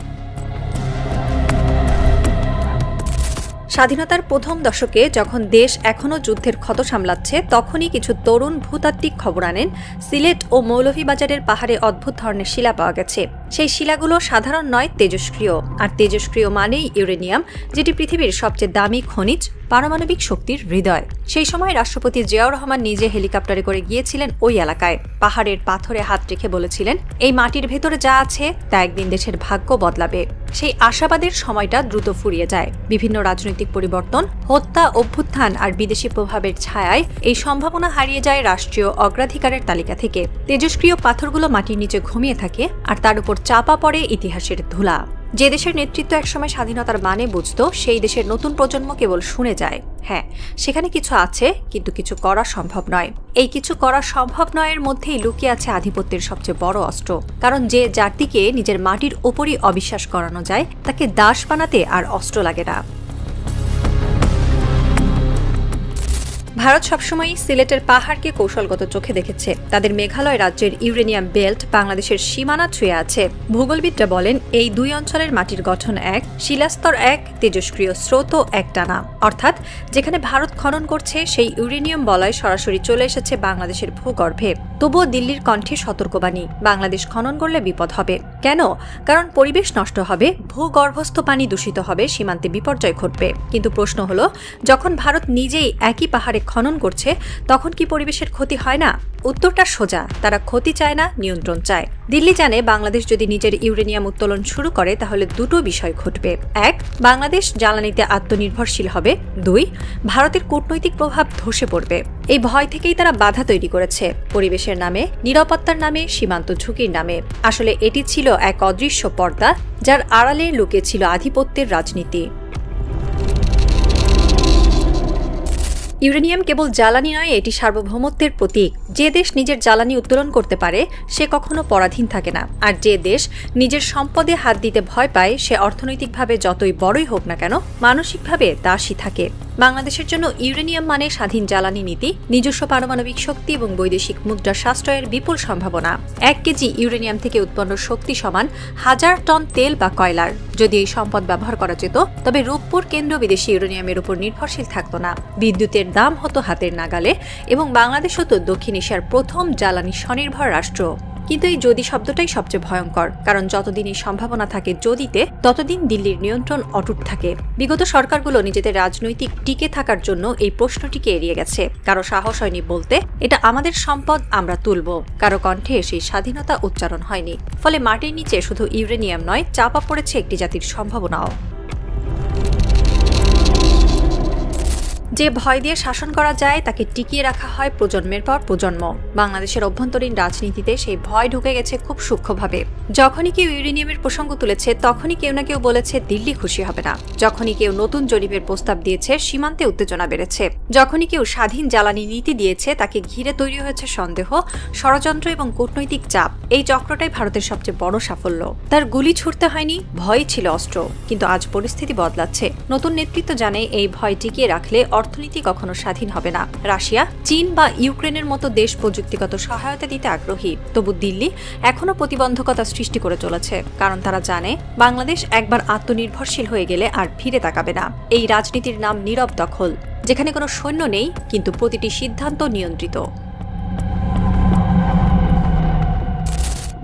স্বাধীনতার প্রথম দশকে যখন দেশ এখনও যুদ্ধের ক্ষত সামলাচ্ছে, তখনই কিছু তরুণ ভূতাত্ত্বিক খবর আনেন সিলেট ও মৌলভীবাজারের পাহাড়ে অদ্ভুত ধরনের শিলা পাওয়া গেছে। সেই শিলাগুলো সাধারণ নয়, তেজস্ক্রিয়। আর তেজস্ক্রিয় মানেই ইউরেনিয়াম, যেটি পৃথিবীর সবচেয়ে দামি খনিজ, পারমাণবিক শক্তির হৃদয়। সেই সময় রাষ্ট্রপতি জিয়াউর রহমান নিজে হেলিকপ্টারে করে গিয়েছিলেন ওই এলাকায়। পাহাড়ের পাথরে হাত রেখে বলেছিলেন, এই মাটির ভেতরে যা আছে তা একদিন দেশের ভাগ্য বদলাবে। সেই আশাবাদের সময়টা দ্রুত ফুরিয়ে যায়। বিভিন্ন রাজনৈতিক পরিবর্তন, হত্যা, অভ্যুত্থান আর বিদেশি প্রভাবের ছায়ায় এই সম্ভাবনা হারিয়ে যায় রাষ্ট্রীয় অগ্রাধিকারের তালিকা থেকে। তেজস্ক্রিয় পাথরগুলো মাটির নিচে ঘুমিয়ে থাকে, আর তার উপর চাপা পড়ে ইতিহাসের ধুলা। যে দেশের নেতৃত্ব একসময় স্বাধীনতার মানে বুঝত, সেই দেশের নতুন প্রজন্ম কেবল শুনে যায়, হ্যাঁ সেখানে কিছু আছে, কিন্তু কিছু করা সম্ভব নয়। এই কিছু করা সম্ভব নয়ের মধ্যেই লুকিয়ে আছে আধিপত্যের সবচেয়ে বড় অস্ত্র। কারণ যে জাতিকে নিজের মাটির ওপরই অবিশ্বাস করানো যায়, তাকে দাস বানাতে আর অস্ত্র লাগে না। ভারত সবসময় সিলেটের পাহাড়কে কৌশলগত চোখে দেখেছে। তাদের মেঘালয় রাজ্যের ইউরেনিয়াম বেল্ট বাংলাদেশের সীমানা ছুঁয়ে আছে। ভূগোলবিদরা বলেন এই দুই অঞ্চলের মাটির গঠন এক, শিলাস্তর এক, তেজস্ক্রিয় স্রোতও একটানা। অর্থাৎ যেখানে ভারত খনন করছে সেই ইউরেনিয়াম বলয় সরাসরি চলে এসেছে বাংলাদেশের ভূগর্ভে। তবুও দিল্লির কণ্ঠে সতর্কবাণী, বাংলাদেশ খনন করলে বিপদ হবে। কেন? কারণ পরিবেশ নষ্ট হবে, ভূগর্ভস্থ পানি দূষিত হবে, সীমান্তে বিপর্যয় ঘটবে। কিন্তু প্রশ্ন হলো, যখন ভারত নিজেই একই পাহাড়ে খনন করছে তখন কি পরিবেশের ক্ষতি হয় না? উত্তরটা সোজা, তারা ক্ষতি চায় না, নিয়ন্ত্রণ চায়। দিল্লি জানে বাংলাদেশ যদি নিজের ইউরেনিয়াম উত্তোলন শুরু করে তাহলে দুটো বিষয় ঘটবে। এক, বাংলাদেশ জ্বালানিতে আত্মনির্ভরশীল হবে। দুই, ভারতের কূটনৈতিক প্রভাব ধসে পড়বে। এই ভয় থেকেই তারা বাধা তৈরি করেছে, পরিবেশের নামে, নিরাপত্তার নামে, সীমান্ত ঝুঁকির নামে। আসলে এটি ছিল এক অদৃশ্য পর্দা, যার আড়ালে লুকিয়েছিল আধিপত্যের রাজনীতি। ইউরেনিয়াম কেবল জ্বালানি নয়, এটি সার্বভৌমত্বের প্রতীক। যে দেশ নিজের জ্বালানি উত্তোলন করতে পারে সে কখনো পরাধীন থাকে না, আর যে দেশ নিজের সম্পদে হাত দিতে ভয় পায় সে অর্থনৈতিকভাবে যতই বড়ই হোক না কেন মানসিকভাবে দাসী থাকে। বাংলাদেশের জন্য ইউরেনিয়াম মানে স্বাধীন জ্বালানি নীতি, নিজস্ব পারমাণবিক শক্তি এবং বৈদেশিক মুদ্রা সাশ্রয়ের বিপুল সম্ভাবনা। 1 কেজি ইউরেনিয়াম থেকে উৎপন্ন শক্তি সমান 1000 টন তেল বা কয়লার। যদি এই সম্পদ ব্যবহার করা যেত তবে রূপপুর কেন্দ্র বিদেশি ইউরেনিয়ামের উপর নির্ভরশীল থাকত না, বিদ্যুতের দাম হতো হাতের নাগালে, এবং বাংলাদেশ হতো দক্ষিণ এশিয়ার প্রথম জ্বালানি স্বনির্ভর রাষ্ট্র। কিন্তু এই যদি শব্দটাই সবচেয়ে ভয়ঙ্কর, কারণ যতদিন এই সম্ভাবনা থাকে যদিতে, ততদিন দিল্লির নিয়ন্ত্রণ অটুট থাকে। বিগত সরকারগুলো নিজেদের রাজনৈতিক টিকে থাকার জন্য এই প্রশ্নটিকে এড়িয়ে গেছে। কারো সাহস হয়নি বলতে এটা আমাদের সম্পদ, আমরা তুলব। কারো কণ্ঠে সেই স্বাধীনতা উচ্চারণ হয়নি। ফলে মাটির নিচে শুধু ইউরেনিয়াম নয়, চাপা পড়েছে একটি জাতির সম্ভাবনাও। যে ভয় দিয়ে শাসন করা যায় তাকে টিকিয়ে রাখা হয় প্রজন্মের পর প্রজন্ম। বাংলাদেশের অভ্যন্তরীণ রাজনীতিতে সেই ভয় ঢুকে গেছে খুব সূক্ষ্মভাবে। যখনই কেউ ইউরেনিয়ামের প্রসঙ্গ তুলেছে তখনই কেউ না কেউ বলেছে দিল্লি খুশি হবে না। যখনই কেউ নতুন জরিপের প্রস্তাব দিয়েছে সীমান্তে উত্তেজনা বেড়েছে। যখনই কেউ স্বাধীন জ্বালানি নীতি দিয়েছে তাকে ঘিরে তৈরি হয়েছে সন্দেহ, ষড়যন্ত্র এবং কূটনৈতিক চাপ। এই চক্রটাই ভারতের সবচেয়ে বড় সাফল্য। তার গুলি ছুড়তে হয়নি, ভয় ছিল অস্ত্র। কিন্তু আজ পরিস্থিতি বদলাচ্ছে। নতুন নেতৃত্ব জানে এই ভয় টিকিয়ে রাখলে অর্থনীতি কখনো স্বাধীন হবে না। রাশিয়া, চীন বা ইউক্রেনের মতো দেশ প্রযুক্তিগত সহায়তা দিতে আগ্রহী। তবু দিল্লি এখনো প্রতিবন্ধকতা সৃষ্টি করে চলেছে, কারণ তারা জানে বাংলাদেশ একবার আত্মনির্ভরশীল হয়ে গেলে আর ফিরে তাকাবে না। এই রাজনীতির নাম নীরব দখল, যেখানে কোনো সৈন্য নেই কিন্তু প্রতিটি সিদ্ধান্ত নিয়ন্ত্রিত।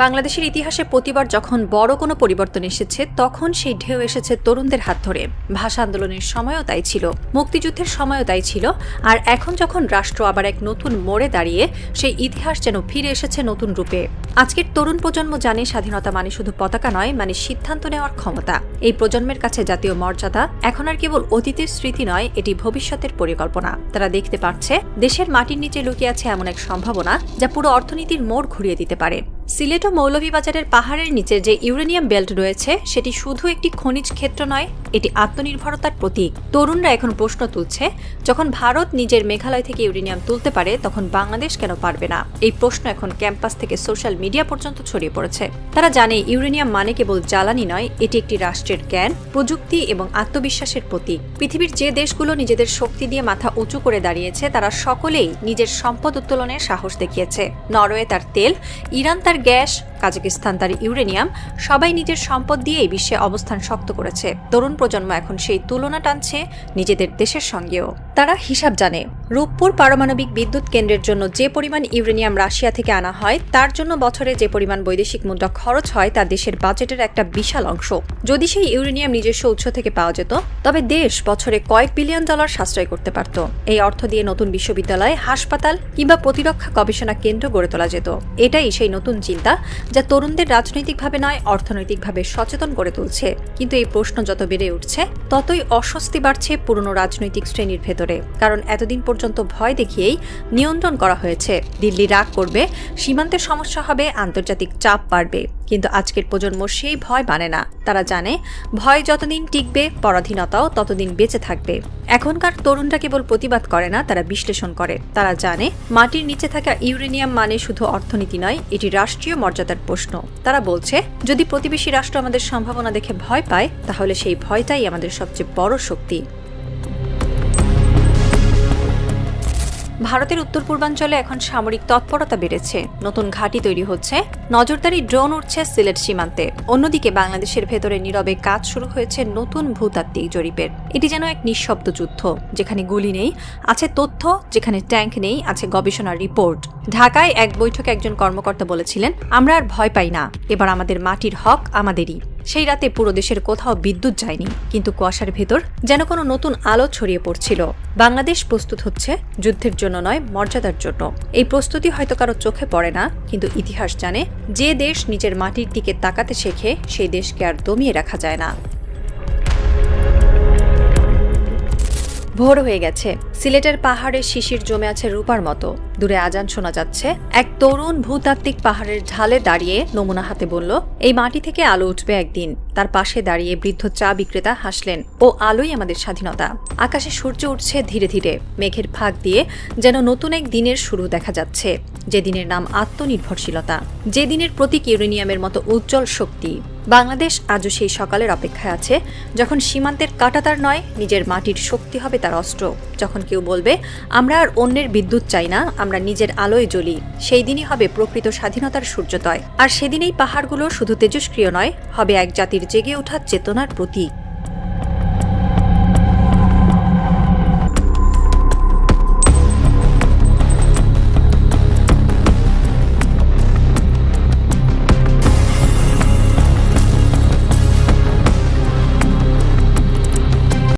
বাংলাদেশের ইতিহাসে প্রতিবার যখন বড় কোনো পরিবর্তন এসেছে তখন সেই ঢেউ এসেছে তরুণদের হাত ধরে। ভাষা আন্দোলনের সময়ও তাই ছিল, মুক্তিযুদ্ধের সময়ও তাই ছিল, আর এখন যখন রাষ্ট্র আবার এক নতুন মোড়ে দাঁড়িয়ে, সেই ইতিহাস যেন ফিরে এসেছে নতুন রূপে। আজকের তরুণ প্রজন্ম জানে স্বাধীনতা মানে শুধু পতাকা নয়, মানে সিদ্ধান্ত নেওয়ার ক্ষমতা। এই প্রজন্মের কাছে জাতীয় মর্যাদা এখন আর কেবল অতীতের স্মৃতি নয়, এটি ভবিষ্যতের পরিকল্পনা। তারা দেখতে পাচ্ছে দেশের মাটির নিচে লুকিয়ে আছে এমন এক সম্ভাবনা যা পুরো অর্থনীতির মোড় ঘুরিয়ে দিতে পারে। সিলেট ও মৌলভীবাজারের পাহাড়ের নিচে যে ইউরেনিয়াম বেল্ট রয়েছে সেটি শুধু একটি খনিজ ক্ষেত্র নয়, এটি আত্মনির্ভরতার প্রতীক। তরুণরা এখন প্রশ্ন তুলছে, যখন ভারত নিজের মেঘালয় থেকে ইউরেনিয়াম তুলতে পারে তখন বাংলাদেশ কেন পারবে না? এই প্রশ্ন এখন ক্যাম্পাস থেকে সোশ্যাল মিডিয়া পর্যন্ত ছড়িয়ে পড়েছে। তারা জানে ইউরেনিয়াম মানে কেবল জ্বালানি নয়, এটি একটি রাষ্ট্রের জ্ঞান, প্রযুক্তি এবং আত্মবিশ্বাসের প্রতীক। পৃথিবীর যে দেশগুলো নিজেদের শক্তি দিয়ে মাথা উঁচু করে দাঁড়িয়েছে তারা সকলেই নিজের সম্পদ উত্তোলনের সাহস দেখিয়েছে। নরওয়ে তার তেল, ইরান তার গ্যাস, কাজাকিস্তান তার ইউরেনিয়াম, সবাই নিজের সম্পদ দিয়ে এই বিশ্বে অবস্থান শক্ত করেছে। তরুণ প্রজন্ম এখন সেই তুলনা টানছে নিজেদের দেশের সঙ্গেও। তারা হিসাব জানে, রূপপুর পারমাণবিক বিদ্যুৎ কেন্দ্রের জন্য যে পরিমাণ ইউরেনিয়াম রাশিয়া থেকে আনা হয় তার জন্য বছরে যে পরিমাণ বৈদেশিক মুদ্রা খরচ হয় তা দেশের বাজেটের একটা বিশাল অংশ। যদি সেই ইউরেনিয়াম নিজস্ব উৎস থেকে পাওয়া যেত তবে দেশ বছরে কয়েক বিলিয়ন ডলার সাশ্রয় করতে পারত। এই অর্থ দিয়ে নতুন বিশ্ববিদ্যালয়, হাসপাতাল কিংবা প্রতিরক্ষা গবেষণা কেন্দ্র গড়ে তোলা যেত। এটাই সেই নতুন চিন্তা যা তরুণদের রাজনৈতিকভাবে নয় অর্থনৈতিকভাবে সচেতন করে তুলছে। কিন্তু এই প্রশ্ন যত বেড়ে উঠছে ততই অস্বস্তি বাড়ছে পুরনো রাজনৈতিক শ্রেণীর ভেতরে, কারণ এতদিন পর্যন্ত ভয় দেখিয়েই নিয়ন্ত্রণ করা হয়েছে। দিল্লি রাগ করবে, সীমান্তের সমস্যা হবে, আন্তর্জাতিক চাপ বাড়বে। কিন্তু আজকের প্রজন্ম সেই ভয় মানে না। তারা জানে ভয় যতদিন টিকবে পরাধীনতাও ততদিন বেঁচে থাকবে। এখনকার তরুণরা কেবল প্রতিবাদ করে না, তারা বিশ্লেষণ করে। তারা জানে মাটির নিচে থাকা ইউরেনিয়াম মানে শুধু অর্থনীতি নয়, এটি রাষ্ট্রীয় মর্যাদার প্রশ্ন। তারা বলছে যদি প্রতিবেশী রাষ্ট্র আমাদের সম্ভাবনা দেখে ভয় পায় তাহলে সেই ভয়টাই আমাদের সবচেয়ে বড় শক্তি। ভারতের উত্তর পূর্বাঞ্চলে এখন সামরিক তৎপরতা বেড়েছে, নতুন ঘাঁটি তৈরি হচ্ছে, নজরদারি ড্রোন উঠছে সিলেট সীমান্তে। অন্যদিকে বাংলাদেশের ভেতরে নীরবে কাজ শুরু হয়েছে নতুন ভূতাত্ত্বিক জরিপের। এটি যেন এক নিঃশব্দ যুদ্ধ, যেখানে গুলি নেই, আছে তথ্য, যেখানে ট্যাঙ্ক নেই, আছে গবেষণার রিপোর্ট। ঢাকায় এক বৈঠকে একজন কর্মকর্তা বলেছিলেন, আমরা আর ভয় পাই না, এবার আমাদের মাটির হক আমাদেরই। সেই রাতে পুরো দেশের কোথাও বিদ্যুৎ যায়নি, কিন্তু কুয়াশার ভেতর যেন কোনো নতুন আলো ছড়িয়ে পড়ছিল। বাংলাদেশ প্রস্তুত হচ্ছে যুদ্ধের জন্য নয়, মর্যাদার জন্য। এই প্রস্তুতি হয়তো কারো চোখে পড়ে না, কিন্তু ইতিহাস জানে, যে দেশ নিজের মাটির দিকে তাকাতে শেখে সেই দেশকে আর দমিয়ে রাখা যায় না। ভোর হয়ে গেছে, সিলেটের পাহাড়ে শিশির জমে আছে রূপার মতো। দূরে আজান শোনা যাচ্ছে। এক তরুণ ভূতাত্ত্বিক পাহাড়ের ঢালে দাঁড়িয়ে নমুনা হাতে বলল, এই মাটি থেকে আলো উঠবে একদিন। তার পাশে দাঁড়িয়ে বৃদ্ধ চা বিক্রেতা হাসলেন, ও আলোই আমাদের স্বাধীনতা। আকাশে সূর্য উঠছে ধীরে ধীরে, মেঘের ফাঁক দিয়ে যেন নতুন এক দিনের শুরু দেখা যাচ্ছে, যে দিনের নাম আত্মনির্ভরশীলতা, যে দিনের প্রতীক ইউরেনিয়ামের মতো উজ্জ্বল শক্তি। বাংলাদেশ আজও সেই সকালের অপেক্ষায় আছে, যখন সীমান্তের কাঁটাতার নয়, নিজের মাটির শক্তি হবে তার অস্ত্র। যখন কেউ বলবে, আমরা আর অন্যের বিদ্যুৎ চাই না, আমরা নিজের আলোয় জ্বলি, সেই দিনই হবে প্রকৃত স্বাধীনতার সূর্যোদয়। আর সেদিনেই পাহাড়গুলো শুধু তেজস্ক্রিয় নয়, হবে এক জাতির জেগে ওঠা চেতনার প্রতীক।